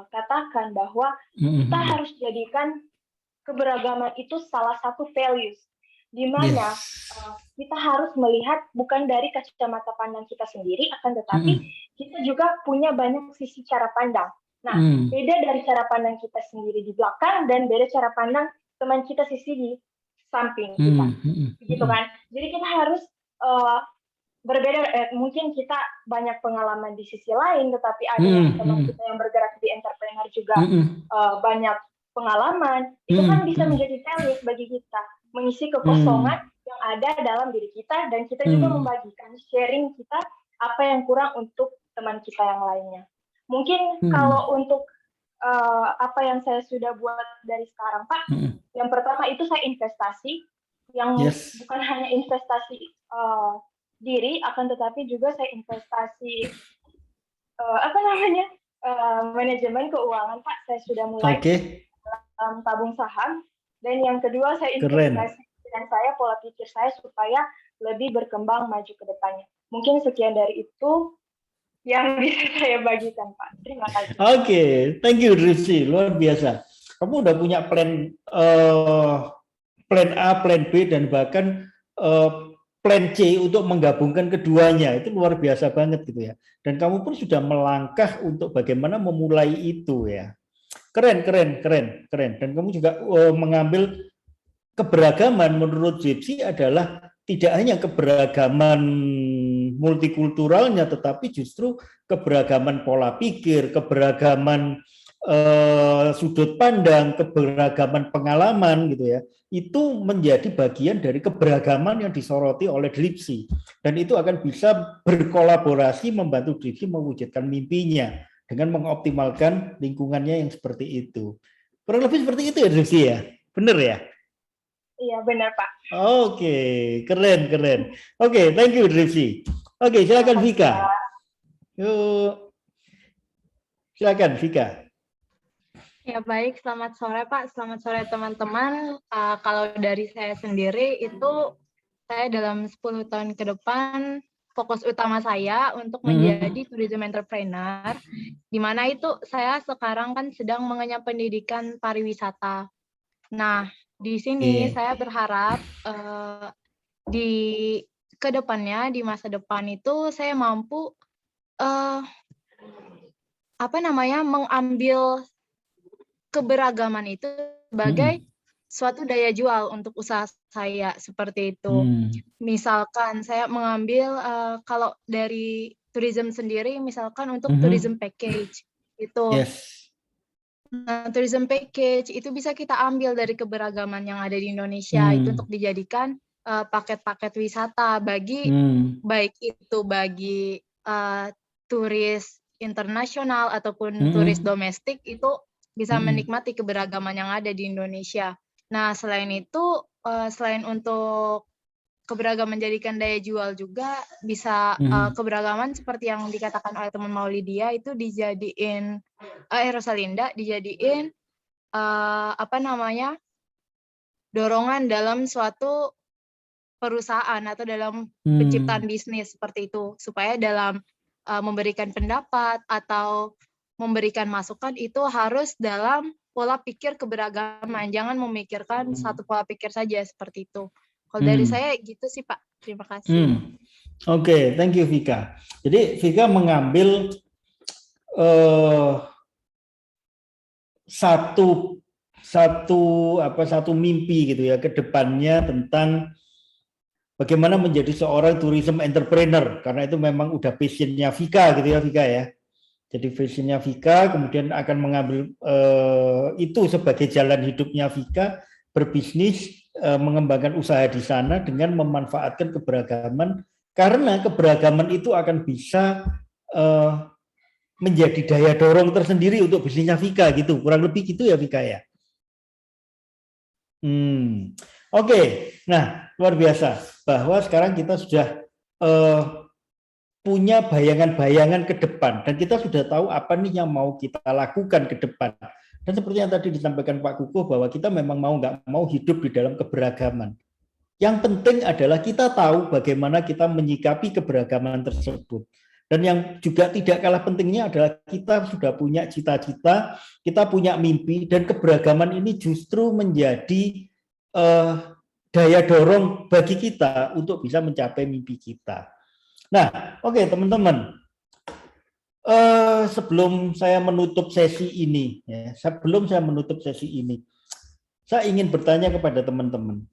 katakan bahwa kita harus jadikan keberagaman itu salah satu values, di mana kita harus melihat bukan dari kacamata pandang kita sendiri, akan tetapi kita juga punya banyak sisi cara pandang. Nah, beda dari cara pandang kita sendiri di belakang dan beda cara pandang teman kita sisi di samping kita, gitu kan? Jadi kita harus berbeda. Mungkin kita banyak pengalaman di sisi lain, tetapi ada teman kita yang bergerak di entrepreneur juga banyak pengalaman. Itu kan bisa menjadi values bagi kita, mengisi kekosongan yang ada dalam diri kita, dan kita juga membagikan, sharing kita apa yang kurang untuk teman kita yang lainnya. Mungkin kalau untuk apa yang saya sudah buat dari sekarang, Pak, yang pertama itu saya investasi, yang bukan hanya investasi diri, akan tetapi juga saya investasi manajemen keuangan, Pak. Saya sudah mulai tabung saham, dan yang kedua saya investasi dengan saya, pola pikir saya supaya lebih berkembang maju ke depannya. Mungkin sekian dari itu yang bisa saya bagikan, Pak. Terima kasih. Oke, thank you, Rizky. Luar biasa. Kamu udah punya plan A, plan B, dan bahkan plan C untuk menggabungkan keduanya. Itu luar biasa banget gitu ya. Dan kamu pun sudah melangkah untuk bagaimana memulai itu ya. Keren. Dan kamu juga mengambil keberagaman. Menurut Gypsy adalah tidak hanya keberagaman multikulturalnya, tetapi justru keberagaman pola pikir, keberagaman sudut pandang, keberagaman pengalaman gitu ya. Itu menjadi bagian dari keberagaman yang disoroti oleh Gypsy, dan itu akan bisa berkolaborasi membantu Gypsy mewujudkan mimpinya dengan mengoptimalkan lingkungannya yang seperti itu. Kurang lebih seperti itu ya Gypsy ya, benar ya? Iya benar, Pak. Oke, keren. Oke, thank you Gypsy. Oke, silakan Vika. Yuk, silakan Vika. Ya baik, selamat sore Pak, selamat sore teman-teman. Kalau dari saya sendiri itu saya dalam 10 tahun ke depan fokus utama saya untuk menjadi tourism entrepreneur, di mana itu saya sekarang kan sedang mengenyam pendidikan pariwisata. Nah, di sini saya berharap di kedepannya di masa depan itu saya mampu mengambil keberagaman itu sebagai suatu daya jual untuk usaha saya seperti itu. Misalkan saya mengambil kalau dari tourism sendiri, misalkan untuk tourism package itu. Nah, tourism package itu bisa kita ambil dari keberagaman yang ada di Indonesia itu untuk dijadikan paket-paket wisata bagi baik itu bagi turis internasional ataupun turis domestik itu bisa menikmati keberagaman yang ada di Indonesia. Nah, selain itu, selain untuk keberagaman menjadikan daya jual juga bisa keberagaman seperti yang dikatakan oleh teman Maulidia itu dijadiin Rosalinda dijadiin dorongan dalam suatu perusahaan atau dalam penciptaan bisnis seperti itu supaya dalam memberikan pendapat atau memberikan masukan itu harus dalam pola pikir keberagaman, jangan memikirkan satu pola pikir saja seperti itu. Kalau dari saya gitu sih Pak, terima kasih. Oke, thank you Vika. Jadi Vika mengambil satu mimpi gitu ya ke depannya tentang bagaimana menjadi seorang tourism entrepreneur, karena itu memang udah passionnya Vika gitu ya Vika ya. Jadi visionnya Vika, kemudian akan mengambil itu sebagai jalan hidupnya Vika, berbisnis, mengembangkan usaha di sana dengan memanfaatkan keberagaman, karena keberagaman itu akan bisa menjadi daya dorong tersendiri untuk bisnisnya Vika gitu, kurang lebih gitu ya Vika ya. Oke. Nah luar biasa bahwa sekarang kita sudah punya bayangan-bayangan ke depan dan kita sudah tahu apa nih yang mau kita lakukan ke depan. Dan seperti yang tadi disampaikan Pak Kukuh bahwa kita memang mau nggak mau hidup di dalam keberagaman. Yang penting adalah kita tahu bagaimana kita menyikapi keberagaman tersebut. Dan yang juga tidak kalah pentingnya adalah kita sudah punya cita-cita, kita punya mimpi, dan keberagaman ini justru menjadi daya dorong bagi kita untuk bisa mencapai mimpi kita. Nah, oke teman-teman, sebelum saya menutup sesi ini, saya ingin bertanya kepada teman-teman.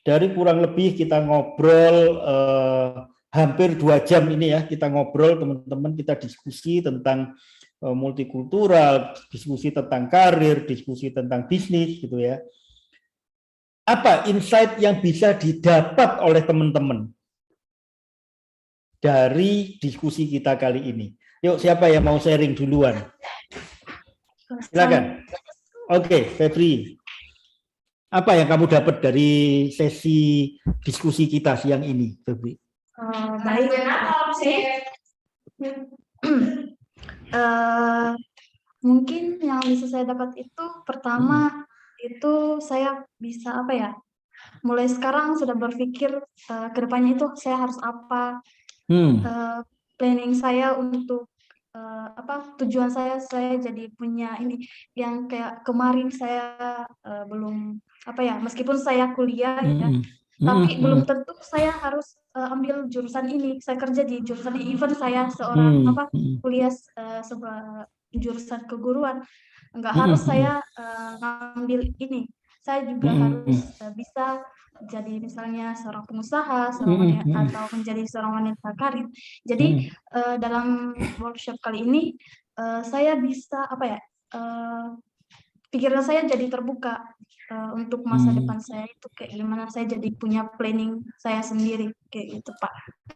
Dari kurang lebih kita ngobrol hampir 2 jam ini ya, kita ngobrol teman-teman, kita diskusi tentang multikultural, diskusi tentang karir, diskusi tentang bisnis gitu ya. Apa insight yang bisa didapat oleh teman-teman dari diskusi kita kali ini? Yuk, siapa yang mau sharing duluan? Silakan. Oke, Febri. Apa yang kamu dapat dari sesi diskusi kita siang ini, Febri? Baik. Mungkin yang bisa saya dapat itu pertama itu saya bisa mulai sekarang sudah berpikir ke depannya itu saya harus apa. Planning saya untuk tujuan saya jadi punya ini yang kayak kemarin saya belum meskipun saya kuliah ya, tapi belum tentu saya harus ambil jurusan ini, saya kerja di jurusan ini, even saya seorang kuliah sebuah jurusan keguruan, enggak harus saya ngambil ini, saya juga harus bisa jadi misalnya seorang pengusaha, atau menjadi seorang wanita karir. Jadi dalam workshop kali ini saya bisa pikiran saya jadi terbuka untuk masa depan saya itu kayak gimana, saya jadi punya planning saya sendiri kayak gitu Pak.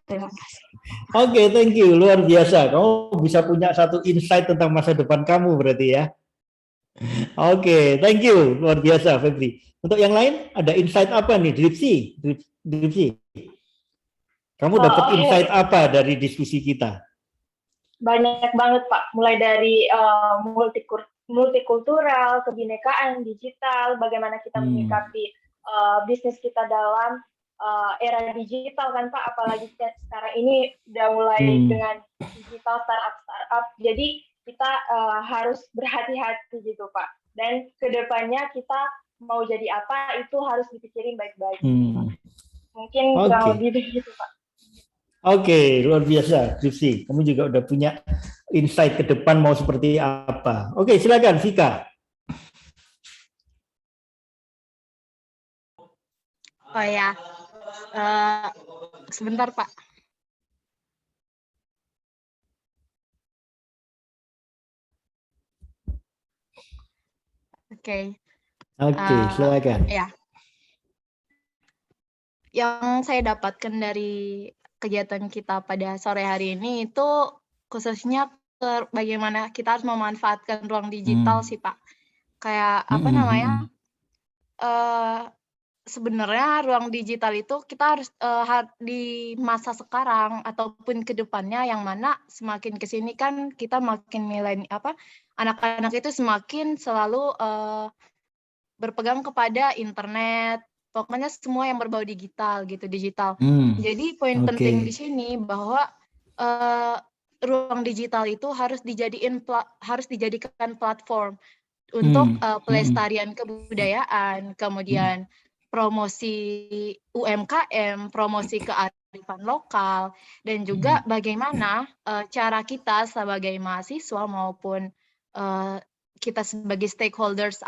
Terima kasih. Oke, thank you, luar biasa. Kamu bisa punya satu insight tentang masa depan kamu berarti ya. Oke, thank you, luar biasa Febri. Untuk yang lain ada insight apa nih, Dripsi? Kamu dapat insight apa dari diskusi kita? Banyak banget Pak, mulai dari multikultural, kebinekaan digital, bagaimana kita menyikapi bisnis kita dalam era digital kan Pak, apalagi sekarang ini udah mulai dengan digital startup, jadi kita harus berhati-hati gitu Pak. Dan kedepannya kita mau jadi apa itu harus dipikirin baik-baik. Mungkin kurang lebih begitu Pak. Oke, luar biasa, Tripsi. Kamu juga udah punya insight ke depan mau seperti apa. Oke, silakan Vika. Oh ya, sebentar Pak. Oke. Oke, silakan. Ya. Yang saya dapatkan dari kegiatan kita pada sore hari ini itu khususnya bagaimana kita harus memanfaatkan ruang digital sih Pak. Kayak apa namanya? Sebenarnya ruang digital itu kita harus di masa sekarang ataupun ke depannya yang mana semakin ke sini kan kita makin anak-anak itu semakin selalu berpegang kepada internet, pokoknya semua yang berbau digital gitu, digital. Jadi poin penting di sini bahwa ruang digital itu harus dijadikan platform untuk pelestarian kebudayaan, kemudian promosi UMKM, promosi kearifan lokal, dan juga bagaimana cara kita sebagai mahasiswa maupun kita sebagai stakeholders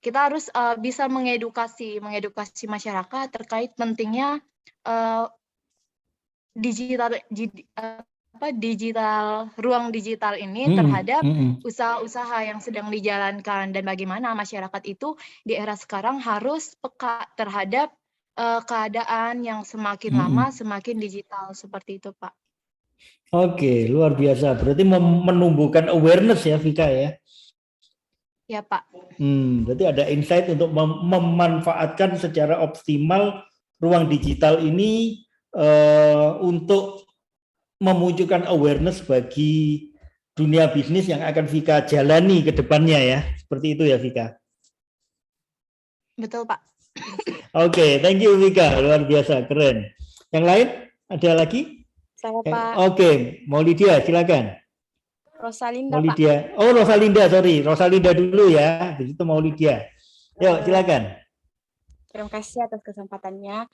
kita harus bisa mengedukasi masyarakat terkait pentingnya ruang digital ini terhadap usaha-usaha yang sedang dijalankan dan bagaimana masyarakat itu di era sekarang harus peka terhadap keadaan yang semakin lama semakin digital seperti itu Pak. Oke, luar biasa. Berarti menumbuhkan awareness ya Vika ya. Ya Pak. Berarti ada insight untuk memanfaatkan secara optimal ruang digital ini untuk memunculkan awareness bagi dunia bisnis yang akan Vika jalani ke depannya ya. Seperti itu ya Vika. Betul Pak. Oke, thank you Vika. Luar biasa, keren. Yang lain ada lagi? Saya Pak. Oke, Maulidia silakan. Rosalinda Maulidia. Pak. Oh Rosalinda, sorry. Rosalinda dulu ya. Habis itu Maulidia. Yuk silakan. Terima kasih atas kesempatannya.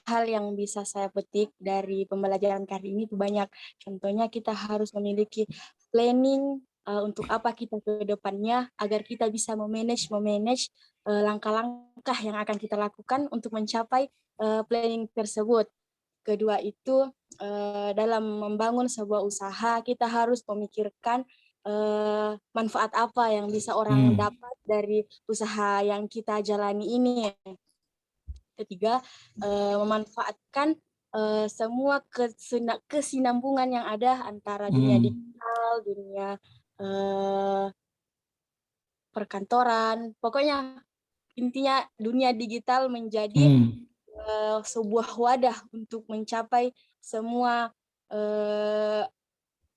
Hal yang bisa saya petik dari pembelajaran kali ini itu banyak. Contohnya kita harus memiliki planning untuk apa kita ke depannya agar kita bisa memanage langkah-langkah yang akan kita lakukan untuk mencapai planning tersebut. Kedua itu dalam membangun sebuah usaha kita harus memikirkan manfaat apa yang bisa orang dapat dari usaha yang kita jalani ini. Ketiga, memanfaatkan semua kesinambungan yang ada antara dunia digital, dunia perkantoran, pokoknya intinya dunia digital menjadi sebuah wadah untuk mencapai semua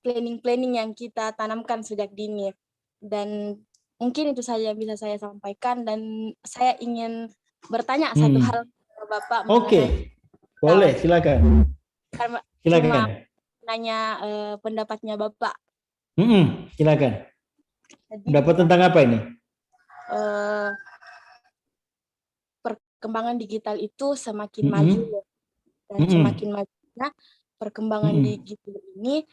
planning-planning yang kita tanamkan sejak dini. Dan mungkin itu saja yang bisa saya sampaikan dan saya ingin bertanya satu hal ke Bapak. Oke, boleh silakan. Silakan. Nanya pendapatnya Bapak. Silakan. Pendapat tentang apa ini? Perkembangan digital itu semakin maju dan semakin majunya perkembangan digital ini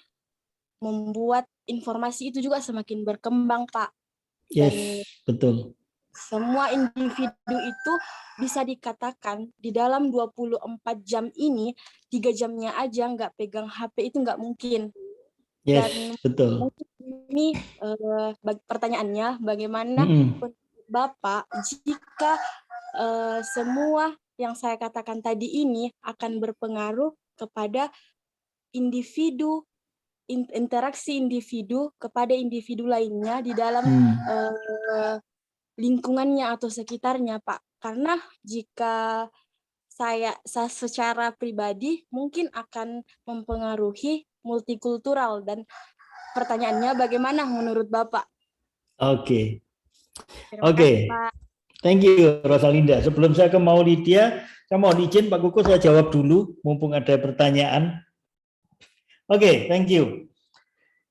membuat informasi itu juga semakin berkembang Pak. Yes, betul. Semua individu itu bisa dikatakan di dalam 24 jam ini 3 jamnya aja nggak pegang HP itu nggak mungkin. Yes, dan betul. Mungkin ini pertanyaannya bagaimana Bapak jika semua yang saya katakan tadi ini akan berpengaruh kepada individu, interaksi individu kepada individu lainnya di dalam lingkungannya atau sekitarnya, Pak. Karena jika saya secara pribadi mungkin akan mempengaruhi multikultural dan pertanyaannya bagaimana menurut Bapak? Oke. Terima Oke. kasih, Pak. Thank you, Rosalinda. Sebelum saya ke Maulidia, saya mohon izin Pak Kuku saya jawab dulu, mumpung ada pertanyaan. Oke, thank you.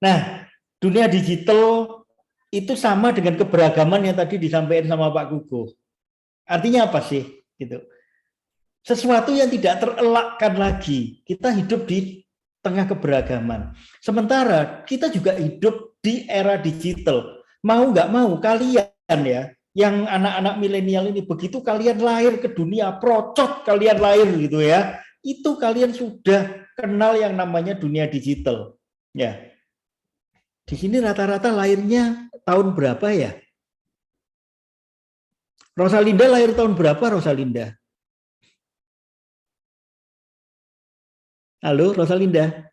Nah, dunia digital itu sama dengan keberagaman yang tadi disampaikan sama Pak Kuku. Artinya apa sih? Gitu. Sesuatu yang tidak terelakkan lagi. Kita hidup di tengah keberagaman. Sementara kita juga hidup di era digital. Mau nggak mau kalian ya, yang anak-anak milenial ini, begitu kalian lahir ke dunia, procot kalian lahir gitu ya, itu kalian sudah kenal yang namanya dunia digital. Ya. Di sini rata-rata lahirnya tahun berapa ya? Rosalinda lahir tahun berapa, Rosalinda? Halo, Rosalinda.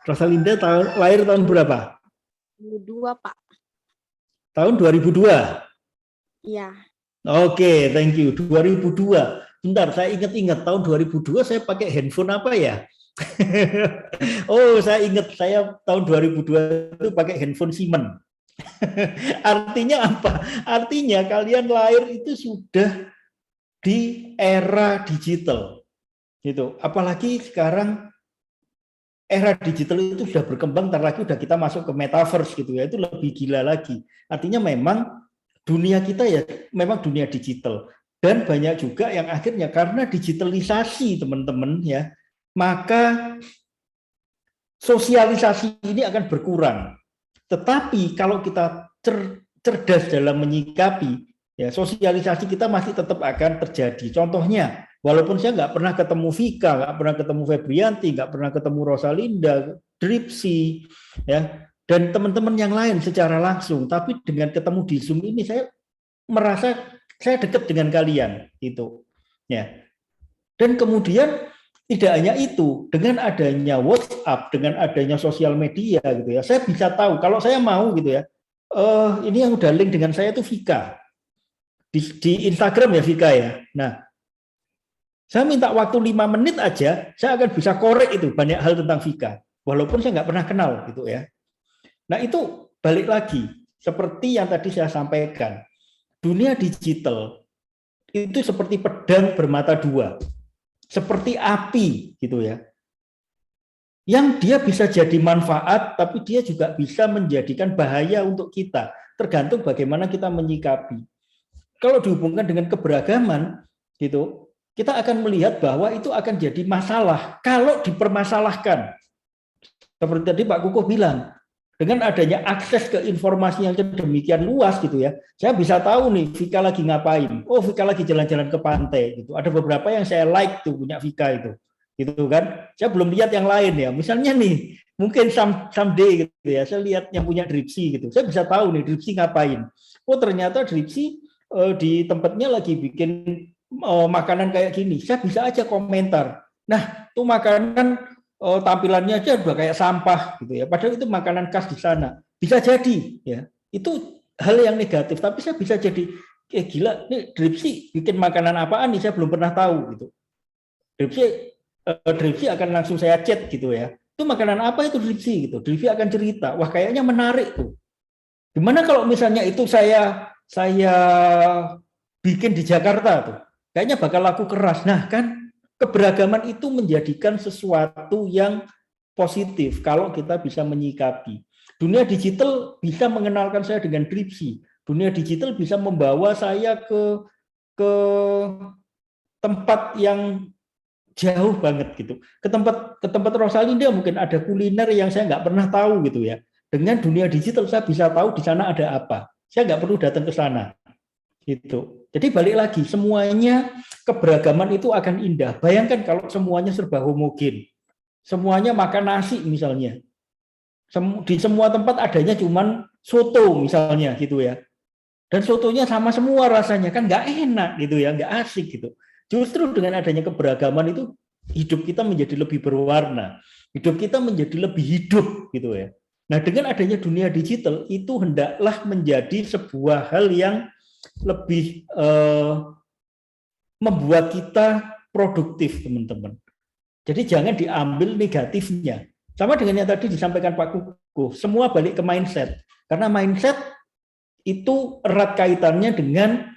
Rosalinda lahir tahun berapa? 2002, Pak. Tahun 2002? Iya. Oke, thank you. 2002. Bentar, saya ingat-ingat. Tahun 2002 saya pakai handphone apa ya? Oh, saya ingat. Saya tahun 2002 itu pakai handphone Siemens. Artinya apa? Artinya kalian lahir itu sudah di era digital. Gitu. Apalagi sekarang era digital itu sudah berkembang, ntar lagi udah kita masuk ke metaverse gitu ya, itu lebih gila lagi. Artinya memang dunia kita ya memang dunia digital, dan banyak juga yang akhirnya karena digitalisasi teman-teman ya, maka sosialisasi ini akan berkurang. Tetapi kalau kita cerdas dalam menyikapi, ya sosialisasi kita masih tetap akan terjadi. Contohnya, walaupun saya nggak pernah ketemu Vika, nggak pernah ketemu Febrianti, nggak pernah ketemu Rosalinda, Dripsi, ya, dan teman-teman yang lain secara langsung, tapi dengan ketemu di Zoom ini saya merasa saya dekat dengan kalian, gitu. Ya. Dan kemudian tidak hanya itu, dengan adanya WhatsApp, dengan adanya sosial media, gitu ya, saya bisa tahu kalau saya mau, gitu ya. Ini yang udah link dengan saya itu Vika di Instagram ya Vika ya. Nah, saya minta waktu 5 menit aja, saya akan bisa korek itu banyak hal tentang Vika, walaupun saya nggak pernah kenal gitu ya. Nah itu balik lagi, seperti yang tadi saya sampaikan, dunia digital itu seperti pedang bermata dua, seperti api gitu ya, yang dia bisa jadi manfaat, tapi dia juga bisa menjadikan bahaya untuk kita, tergantung bagaimana kita menyikapi. Kalau dihubungkan dengan keberagaman, gitu, kita akan melihat bahwa itu akan jadi masalah kalau dipermasalahkan. Seperti tadi Pak Kukuh bilang, dengan adanya akses ke informasi yang demikian luas, gitu ya, saya bisa tahu nih Vika lagi ngapain. Oh, Vika lagi jalan-jalan ke pantai, gitu. Ada beberapa yang saya like tuh punya Vika itu, gitu kan. Saya belum lihat yang lain ya. Misalnya nih, mungkin someday gitu ya, saya lihat yang punya Dripsi gitu. Saya bisa tahu nih Dripsi ngapain. Oh, ternyata Dripsi di tempatnya lagi bikin makanan kayak gini, saya bisa aja komentar. Nah, tuh makanan tampilannya aja udah kayak sampah gitu ya. Padahal itu makanan khas di sana. Bisa jadi ya. Itu hal yang negatif, tapi saya bisa jadi gila nih Dripsi bikin makanan apaan nih, saya belum pernah tahu gitu. Dripsi akan langsung saya chat gitu ya. Itu makanan apa itu Dripsi gitu. Dripsi akan cerita, wah kayaknya menarik tuh. Gimana kalau misalnya itu saya bikin di Jakarta tuh, kayaknya bakal laku keras. Nah kan keberagaman itu menjadikan sesuatu yang positif kalau kita bisa menyikapi. Dunia digital bisa mengenalkan saya dengan Dripsi. Dunia digital bisa membawa saya ke tempat yang jauh banget gitu. Ke tempat Rosalinda mungkin ada kuliner yang saya nggak pernah tahu gitu ya. Dengan dunia digital saya bisa tahu di sana ada apa. Saya nggak perlu datang ke sana. Gitu. Jadi balik lagi, semuanya keberagaman itu akan indah. Bayangkan kalau semuanya serba homogen. Semuanya makan nasi misalnya. Di semua tempat adanya cuman soto misalnya gitu ya. Dan sotonya sama semua rasanya, kan nggak enak gitu ya, nggak asik gitu. Justru dengan adanya keberagaman itu hidup kita menjadi lebih berwarna. Hidup kita menjadi lebih hidup gitu ya. Nah, dengan adanya dunia digital itu hendaklah menjadi sebuah hal yang lebih membuat kita produktif, teman-teman. Jadi jangan diambil negatifnya. Sama dengan yang tadi disampaikan Pak Kukuh, Semua balik ke mindset. Karena mindset itu erat kaitannya dengan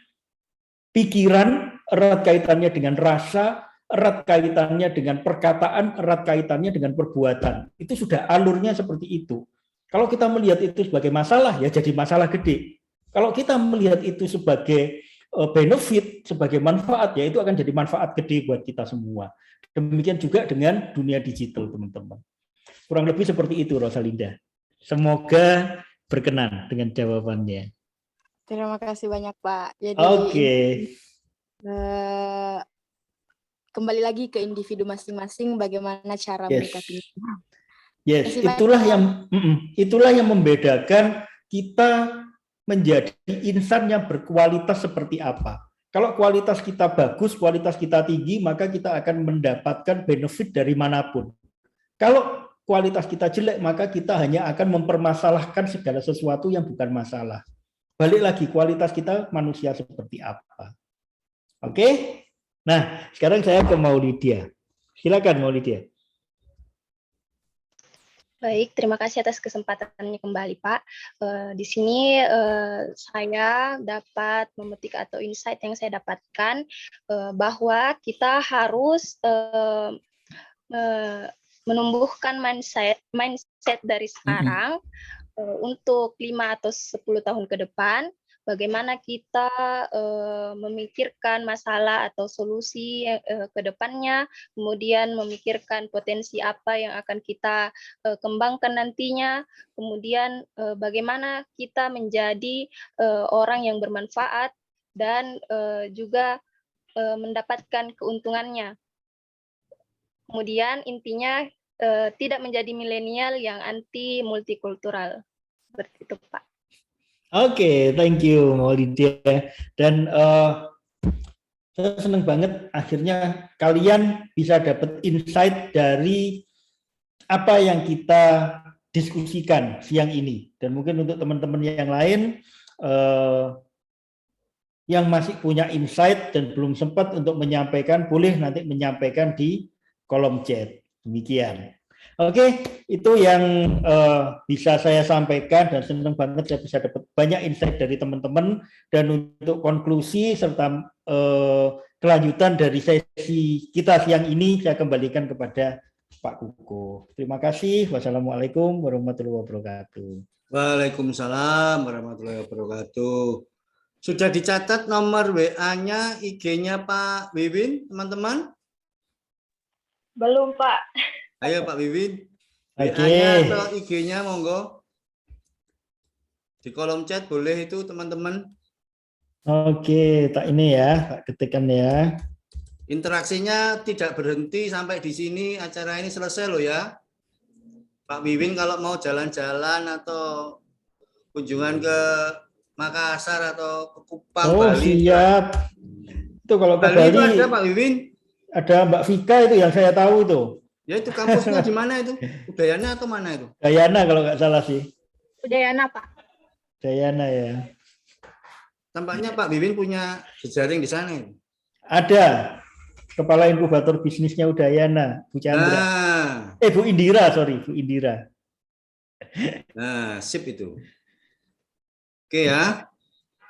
pikiran, erat kaitannya dengan rasa, erat kaitannya dengan perkataan, erat kaitannya dengan perbuatan. Itu sudah alurnya seperti itu. Kalau kita melihat itu sebagai masalah, ya jadi masalah gede. Kalau kita melihat itu sebagai benefit, sebagai manfaat, ya itu akan jadi manfaat gede buat kita semua. Demikian juga dengan dunia digital, teman-teman. Kurang lebih seperti itu, Rosalinda. Semoga berkenan dengan jawabannya. Terima kasih banyak, Pak. Jadi kembali lagi ke individu masing-masing bagaimana cara menyikapinya. Yes, itulah yang membedakan kita menjadi insan yang berkualitas seperti apa. Kalau kualitas kita bagus, kualitas kita tinggi, maka kita akan mendapatkan benefit dari manapun. Kalau kualitas kita jelek, maka kita hanya akan mempermasalahkan segala sesuatu yang bukan masalah. Balik lagi, kualitas kita manusia seperti apa. Oke? Nah, sekarang saya ke Maulidia. Silakan, Maulidia. Baik, terima kasih atas kesempatannya kembali, Pak. Di sini saya dapat memetik atau insight yang saya dapatkan bahwa kita harus menumbuhkan mindset dari sekarang untuk 5 atau 10 tahun ke depan, bagaimana kita memikirkan masalah atau solusi ke depannya, kemudian memikirkan potensi apa yang akan kita kembangkan nantinya, kemudian bagaimana kita menjadi orang yang bermanfaat dan juga mendapatkan keuntungannya. Kemudian intinya tidak menjadi milenial yang anti multikultural. Seperti itu, Pak. Oke, thank you, Maulidia. Dan saya senang banget akhirnya kalian bisa dapat insight dari apa yang kita diskusikan siang ini. Dan mungkin untuk teman-teman yang lain yang masih punya insight dan belum sempat untuk menyampaikan, boleh nanti menyampaikan di kolom chat. Demikian. Oke, itu yang bisa saya sampaikan dan senang banget saya bisa dapat banyak insight dari teman-teman. Dan untuk konklusi serta kelanjutan dari sesi kita siang ini saya kembalikan kepada Pak Kuko. Terima kasih. Wassalamualaikum warahmatullahi wabarakatuh. Waalaikumsalam warahmatullahi wabarakatuh. Sudah dicatat nomor WA-nya, IG-nya Pak Wiwin, teman-teman? Belum, Pak. Ayo Pak Wiwin, WA-nya atau IG-nya monggo. Di kolom chat boleh itu teman-teman. Oke, tak ini ya, tak ketikkan ya. Interaksinya tidak berhenti sampai di sini, acara ini selesai loh ya. Pak Wiwin kalau mau jalan-jalan atau kunjungan ke Makassar atau ke Kupang, Bali. Siap. Itu kalau ke Bali itu ada Pak Wiwin. Ada Mbak Vika itu yang saya tahu itu. Ya itu kampusnya di mana itu? Udayana atau mana itu? Udayana kalau nggak salah sih. Udayana, Pak. Udayana ya. Tampaknya Pak Wiwin punya jejaring di sana. Ada. Kepala inkubator bisnisnya Udayana, Bu Chandra. Bu Indira, sorry, Bu Indira. Nah, sip itu. Oke ya.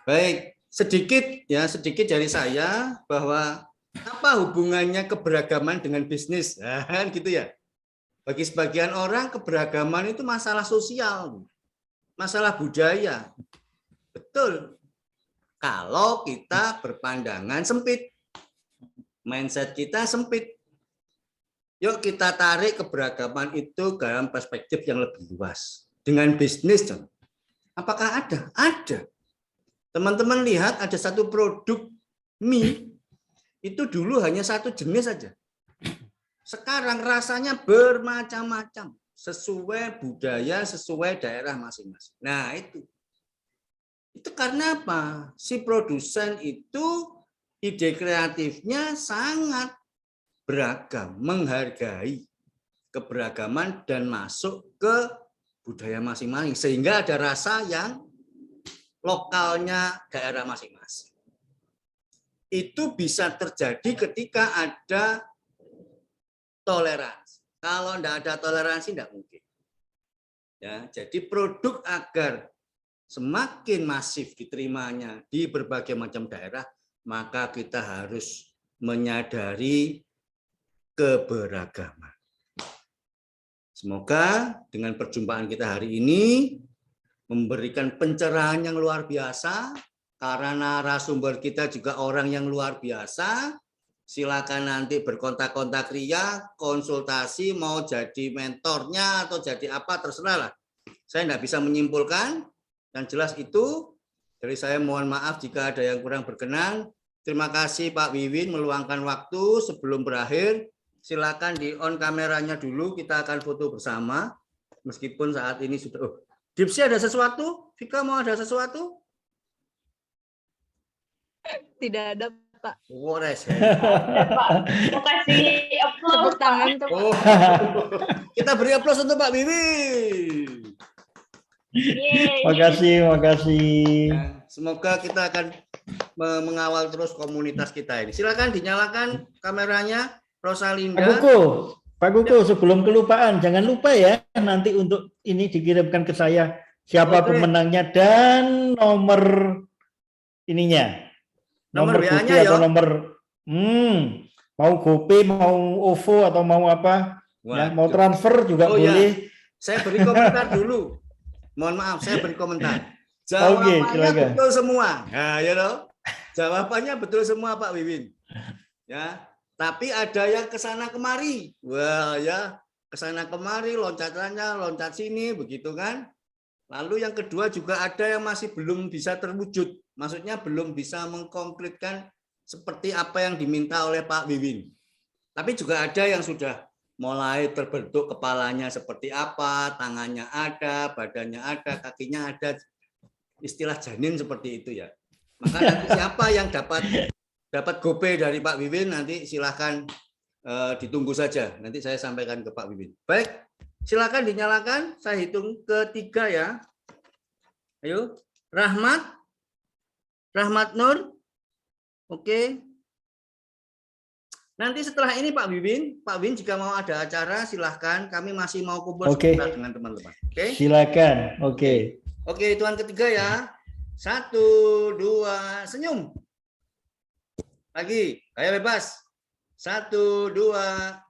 Baik, sedikit dari saya bahwa apa hubungannya keberagaman dengan bisnis? Nah, kan gitu ya. Bagi sebagian orang keberagaman itu masalah sosial, masalah budaya. Betul. Kalau kita berpandangan sempit, mindset kita sempit. Yuk kita tarik keberagaman itu dalam perspektif yang lebih luas. Dengan bisnis, apakah ada? Ada. Teman-teman lihat ada satu produk mie, itu dulu hanya satu jenis saja. Sekarang rasanya bermacam-macam. Sesuai budaya, sesuai daerah masing-masing. Nah itu. Itu karena apa? Si produsen itu ide kreatifnya sangat beragam, menghargai keberagaman dan masuk ke budaya masing-masing. Sehingga ada rasa yang lokalnya daerah masing-masing. Itu bisa terjadi ketika ada toleransi. Kalau tidak ada toleransi, tidak mungkin. Ya, jadi produk agar semakin masif diterimanya di berbagai macam daerah, maka kita harus menyadari keberagaman. Semoga dengan perjumpaan kita hari ini memberikan pencerahan yang luar biasa, karena narasumber kita juga orang yang luar biasa. Silakan nanti berkontak-kontak Ria, konsultasi, mau jadi mentornya atau jadi apa, terserah lah. Saya tidak bisa menyimpulkan, yang jelas itu. Dari saya mohon maaf jika ada yang kurang berkenan. Terima kasih Pak Wiwin meluangkan waktu. Sebelum berakhir, silakan di on kameranya dulu, kita akan foto bersama. Meskipun saat ini sudah... Dipsi ada sesuatu? Vika mau ada sesuatu? Tidak ada, Pak. Wores. Pak, mau kasih Tepuk applause. tangan tuh. Oh. Kita beri aplaus untuk Pak Wiwin. Yeay. Makasih. Ya, semoga kita akan mengawal terus komunitas kita ini. Silakan dinyalakan kameranya, Rosalinda. Pak Kuku, sebelum kelupaan, jangan lupa ya nanti untuk ini dikirimkan ke saya siapa Oke. pemenangnya dan nomor ininya. Nomor GoPay WA-nya ya. atau nomor mau GoPay, mau OVO atau mau apa? Ya, mau transfer juga Oh, ya. boleh. Saya beri komentar dulu. Mohon maaf, saya beri komentar. Oke, Jawabannya silakan. betul semua. Nah, ya loh. Jawabannya betul semua Pak Wiwin. Ya, tapi ada yang kesana kemari. Wah, ya, kesana kemari, loncatannya, loncat sini, begitu kan? Lalu yang kedua juga ada yang masih belum bisa terwujud. Maksudnya belum bisa mengkonkretkan seperti apa yang diminta oleh Pak Wiwin. Tapi juga ada yang sudah mulai terbentuk, kepalanya seperti apa, tangannya ada, badannya ada, kakinya ada, istilah janin seperti itu ya. Maka nanti siapa yang dapat GoPay dari Pak Wiwin, nanti silahkan ditunggu saja. Nanti saya sampaikan ke Pak Wiwin. Baik, silakan dinyalakan. Saya hitung ketiga ya. Ayo, Rahmat Nur. Oke. Nanti setelah ini Pak Wiwin jika mau ada acara silahkan. Kami masih mau kumpul sebentar dengan teman-teman. Oke. Silakan. Oke. Oke, hitungan ketiga ya. 1, 2, senyum. Lagi, ayo bebas. 1, 2.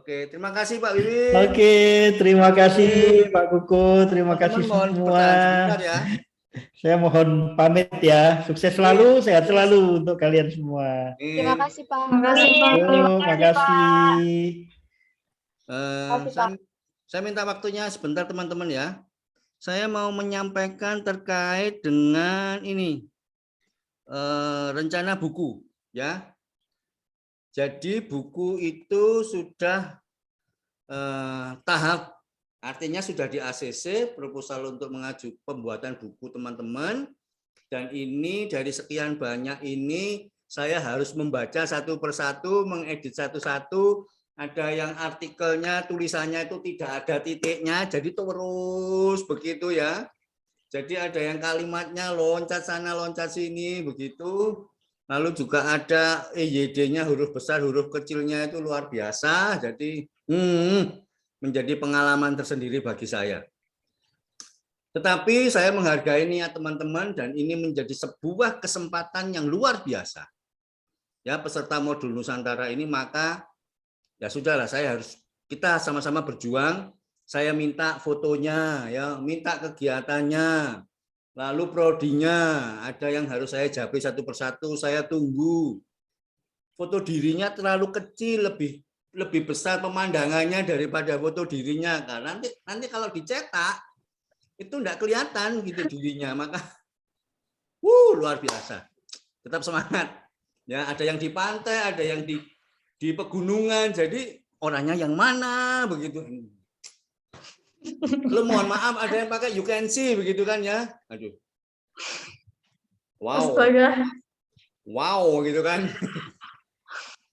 Oke, terima kasih Pak Wiwin. Oke, terima kasih Pak Kuku, terima kasih Teman-teman mohon semua. bertahan sebentar ya. Saya mohon pamit ya. Sukses selalu, sehat selalu untuk kalian semua. Terima kasih, Pak. Makasih, Pak. Makasih. Saya minta waktunya sebentar teman-teman ya. Saya mau menyampaikan terkait dengan ini rencana buku ya. Jadi buku itu sudah tahap, artinya sudah di ACC, proposal untuk mengajukan pembuatan buku teman-teman. Dan ini dari sekian banyak ini saya harus membaca satu persatu, mengedit satu-satu. Ada yang artikelnya, tulisannya itu tidak ada titiknya, jadi terus begitu ya. Jadi ada yang kalimatnya loncat sana, loncat sini, begitu. Lalu juga ada EYD-nya huruf besar, huruf kecilnya itu luar biasa. Jadi menjadi pengalaman tersendiri bagi saya. Tetapi saya menghargai niat teman-teman dan ini menjadi sebuah kesempatan yang luar biasa. Ya, peserta modul Nusantara ini, maka ya sudahlah, kita sama-sama berjuang. Saya minta fotonya, ya, minta kegiatannya, lalu prodinya, ada yang harus saya japri satu persatu, saya tunggu. Foto dirinya terlalu kecil, lebih besar pemandangannya daripada foto dirinya. Karena nanti kalau dicetak itu enggak kelihatan gitu dirinya, maka luar biasa. Tetap semangat. Ya, ada yang di pantai, ada yang di pegunungan, jadi orangnya yang mana begitu. Lu mohon maaf, ada yang pakai you can see begitu kan ya. Aduh. Wow. Astaga. Wow gitu kan.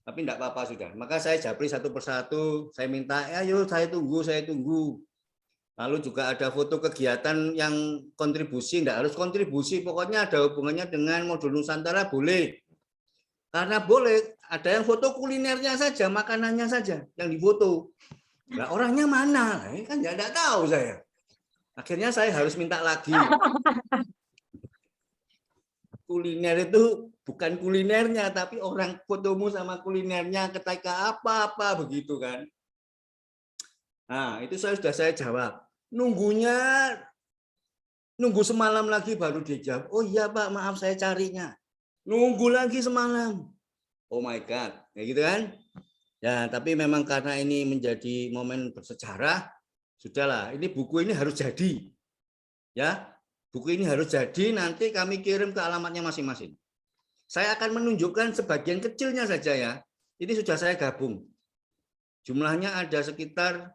Tapi enggak apa-apa sudah. Maka saya japri satu persatu, saya minta, ayo saya tunggu. Lalu juga ada foto kegiatan yang kontribusi, enggak harus kontribusi, pokoknya ada hubungannya dengan modul Nusantara boleh. Karena boleh, ada yang foto kulinernya saja, makanannya saja yang difoto. Nah, orangnya mana? Ini kan nggak tahu saya. Akhirnya saya harus minta lagi. Kuliner itu bukan kulinernya, tapi orang fotomu sama kulinernya ketika apa-apa begitu kan. Nah, itu sudah saya jawab. Nunggu semalam lagi baru dia jawab. Oh iya Pak, maaf saya carinya. Nunggu lagi semalam. Oh my God, kayak gitu kan? Ya, tapi memang karena ini menjadi momen bersejarah, sudahlah. Ini buku ini harus jadi, ya. Buku ini harus jadi. Nanti kami kirim ke alamatnya masing-masing. Saya akan menunjukkan sebagian kecilnya saja ya. Ini sudah saya gabung. Jumlahnya ada sekitar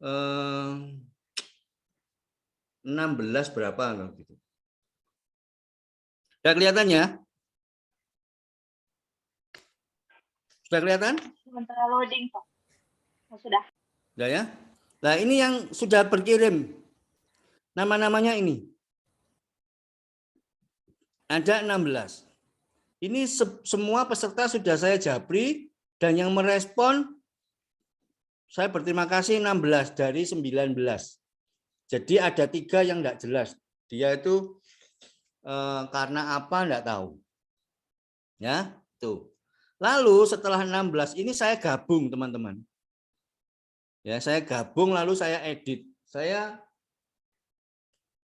16 berapa gitu. Sudah kelihatan ya? Sudah kelihatan? Sementara loading, Pak. Oh, sudah. Sudah ya? Nah, ini yang sudah berkirim. Nama-namanya ini. Ada 16. Ini semua peserta sudah saya japri dan yang merespon saya berterima kasih 16 dari 19. Jadi ada 3 yang enggak jelas. Dia itu karena apa enggak tahu. Ya, tuh. Lalu setelah 16 ini saya gabung, teman-teman. Ya, saya gabung lalu saya edit. Saya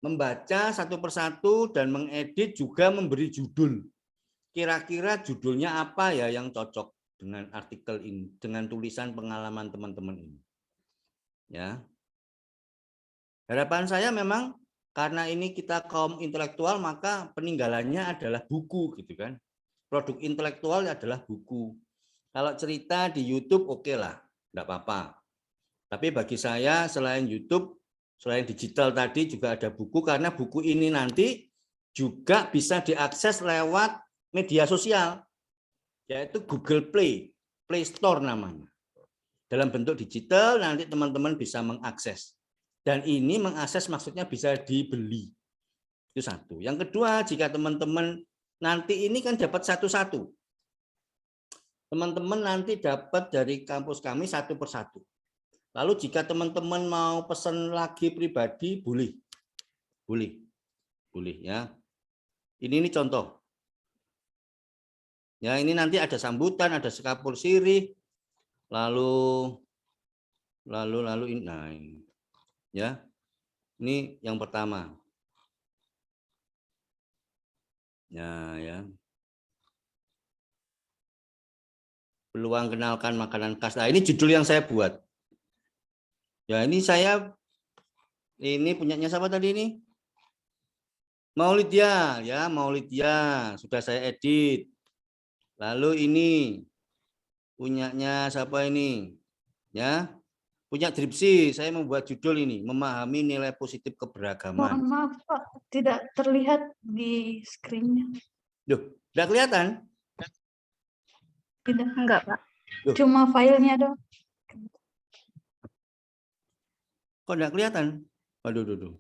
membaca satu persatu dan mengedit juga memberi judul. Kira-kira judulnya apa ya yang cocok dengan artikel ini, dengan tulisan pengalaman teman-teman ini. Ya. Harapan saya memang karena ini kita kaum intelektual maka peninggalannya adalah buku gitu kan. Produk intelektual adalah buku. Kalau cerita di YouTube oke lah, enggak apa-apa. Tapi bagi saya selain YouTube, selain digital tadi juga ada buku karena buku ini nanti juga bisa diakses lewat media sosial, yaitu Google Play, Play Store namanya. Dalam bentuk digital nanti teman-teman bisa mengakses. Dan ini mengakses maksudnya bisa dibeli. Itu satu. Yang kedua, jika teman-teman nanti ini kan dapat satu-satu. Teman-teman nanti dapat dari kampus kami satu persatu. Lalu jika teman-teman mau pesan lagi pribadi, boleh. Boleh ya. Ini contoh. Ya, ini nanti ada sambutan, ada sekapur sirih, lalu ini, nah ini. Ya. Ini yang pertama. Ya. Peluang kenalkan makanan khas. Nah, ini judul yang saya buat. Ya, ini punyanya siapa tadi ini? Maulidia, ya, Maulidia. Sudah saya edit. Lalu ini punyanya siapa ini? Ya. Punya Dripsi, saya membuat judul ini, memahami nilai positif keberagaman. Mohon maaf Pak, tidak terlihat di screen-nya. Duh, tidak kelihatan? Tidak. Enggak, Pak. Duh. Cuma filenya dong. Kok tidak kelihatan? Waduh.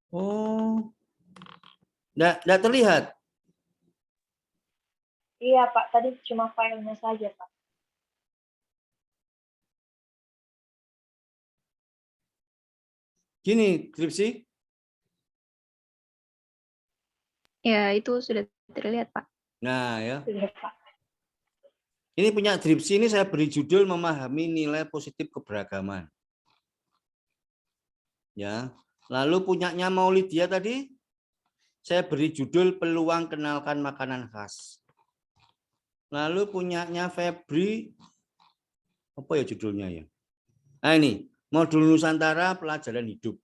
Oh, tidak terlihat? Iya, Pak. Tadi cuma filenya saja, Pak. Gini, Dripsi. Ya, itu sudah terlihat, Pak. Nah, ya. Sudah, Pak. Ini punya Dripsi ini saya beri judul memahami nilai positif keberagaman. Ya. Lalu punyanya Maulidia tadi saya beri judul peluang kenalkan makanan khas. Lalu punyanya Febri apa ya judulnya ya? Nah, ini modul Nusantara pelajaran hidup.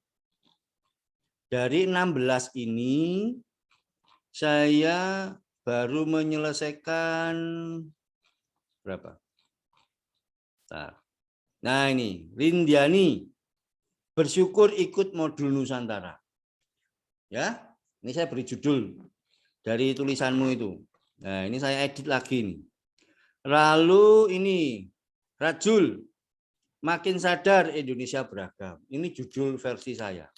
Dari 16 ini saya baru menyelesaikan berapa? Nah, ini Rindiani bersyukur ikut modul Nusantara. Ya, ini saya beri judul dari tulisanmu itu. Nah, ini saya edit lagi nih. Lalu ini Rajul makin sadar Indonesia beragam. Ini judul versi saya.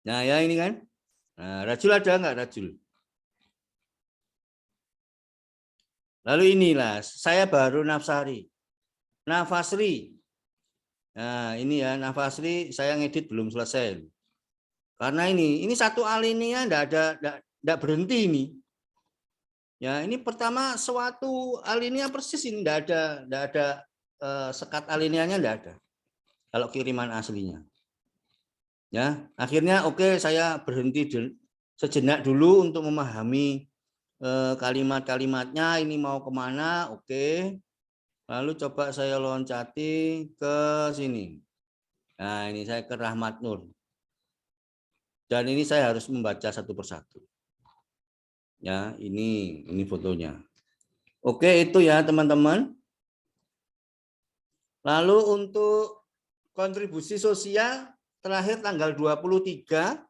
Nah, ya ini kan. Nah, Rajul ada enggak Rajul? Lalu inilah, saya baru Nafsari. Nafasri. Nah, ini ya, Nafasri saya ngedit belum selesai. Karena ini satu alinea enggak berhenti ini. Ya, ini pertama suatu alinea persis ini enggak ada sekat alineanya enggak ada. Kalau kiriman aslinya. Ya, akhirnya oke, saya berhenti sejenak dulu untuk memahami kalimat-kalimatnya ini mau kemana. Oke. Lalu coba saya loncati ke sini. Nah, ini saya ke Rahmat Nur. Dan ini saya harus membaca satu persatu. Ya, ini fotonya. Oke, itu ya teman-teman. Lalu untuk kontribusi sosial terakhir tanggal 23.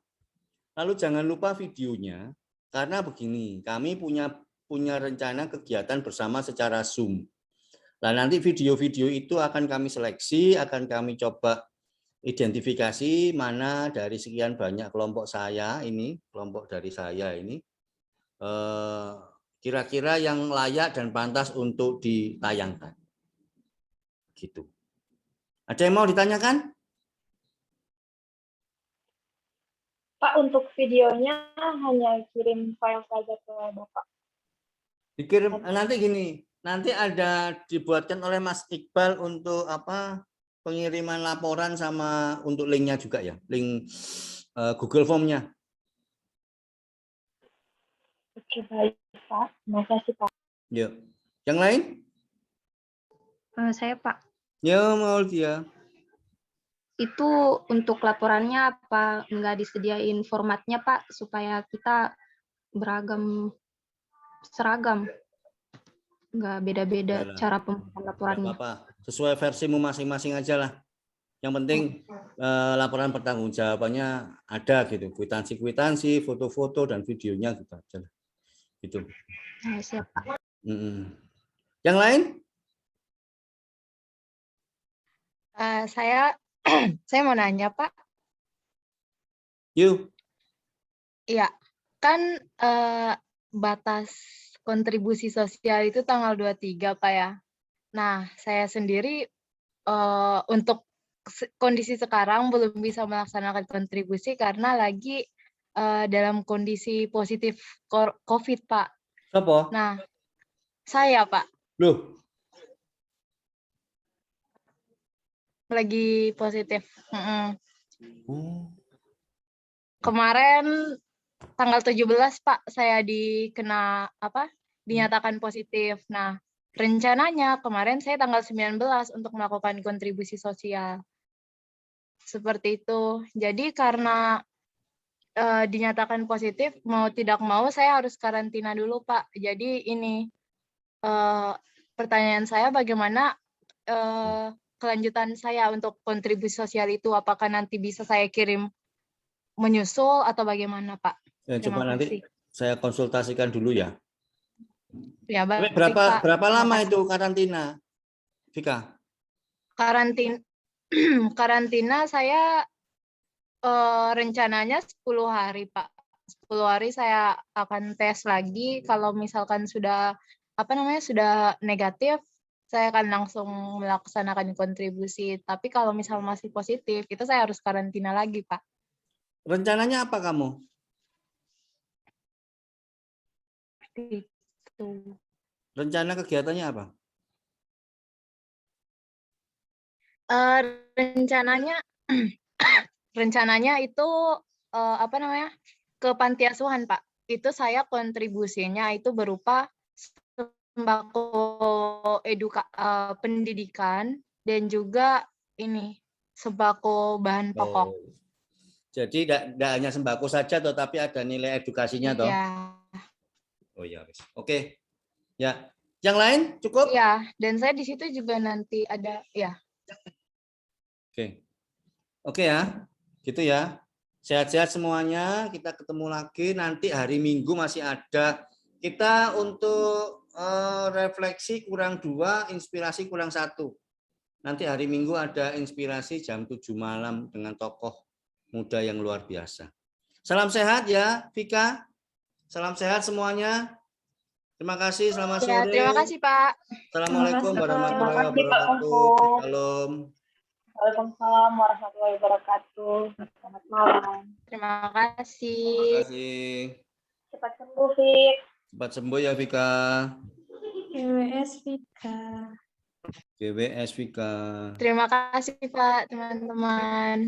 Lalu jangan lupa videonya. Karena begini, kami punya rencana kegiatan bersama secara Zoom. Nah, nanti video-video itu akan kami seleksi, akan kami coba identifikasi mana dari sekian banyak kelompok saya ini, kelompok dari saya ini, kira-kira yang layak dan pantas untuk ditayangkan. Gitu. Ada yang mau ditanyakan? Pak, untuk videonya hanya kirim file saja ke Bapak. Dikirim nanti gini. Nanti ada dibuatkan oleh Mas Iqbal untuk pengiriman laporan sama untuk linknya juga ya, link Google Form-nya. Oke, baik Pak. Terima kasih Pak. Ya. Yang lain? Saya Pak. Ya, mau dia. Itu untuk laporannya apa nggak disediain formatnya Pak supaya kita seragam, nggak beda-beda cara pembuatan laporannya. Nggak apa-apa, sesuai versimu masing-masing aja lah. Yang penting laporan pertanggungjawabannya ada gitu, kwitansi, foto-foto dan videonya gitu aja lah. Gitu. Siap Pak. Yang lain? Saya mau nanya Pak. Yuk. Iya, kan batas kontribusi sosial itu tanggal 23 Pak ya. Nah, saya sendiri untuk kondisi sekarang belum bisa melaksanakan kontribusi karena lagi dalam kondisi positif COVID Pak. Siapa? Nah, saya Pak. Loh. Lagi positif. Kemarin tanggal 17 Pak saya dinyatakan positif. Nah, rencananya kemarin saya tanggal 19 untuk melakukan kontribusi sosial. Seperti itu. Jadi karena dinyatakan positif, mau tidak mau saya harus karantina dulu Pak. Jadi ini pertanyaan saya bagaimana kelanjutan saya untuk kontribusi sosial itu, apakah nanti bisa saya kirim menyusul atau bagaimana Pak? Ya, coba nanti saya konsultasikan dulu ya. Ya, baik, berapa lama itu karantina, Vika? Karantina saya rencananya 10 hari Pak. 10 hari saya akan tes lagi. Kalau misalkan sudah sudah negatif, saya akan langsung melaksanakan kontribusi. Tapi kalau misal masih positif, itu saya harus karantina lagi, Pak. Rencananya apa kamu? Itu. Rencana kegiatannya apa? Rencananya itu ke panti asuhan, Pak. Itu saya kontribusinya itu berupa sembako pendidikan dan juga ini sembako bahan pokok. Jadi tidak hanya sembako saja, tetapi ada nilai edukasinya, toh? Iya. Oh ya, oke. Ya, yang lain cukup? Iya, dan saya di situ juga nanti ada ya. Oke ya, gitu ya. Sehat-sehat semuanya. Kita ketemu lagi nanti hari Minggu masih ada. Kita untuk refleksi kurang 2, inspirasi kurang 1. Nanti hari Minggu ada inspirasi jam 7 malam dengan tokoh muda yang luar biasa. Salam sehat ya, Vika. Salam sehat semuanya. Terima kasih, selamat Ya, sore. terima kasih, Pak. Assalamualaikum Terima kasih, Pak. warahmatullahi Terima kasih, Pak wabarakatuh. Kungfu. Shalom. Waalaikumsalam warahmatullahi wabarakatuh. Selamat malam. Terima Terima kasih. kasih. Cepat sembuh, Fik. Cepat sembuh ya Vika. GWS Vika. GWS Vika. Terima kasih, Pak, teman-teman.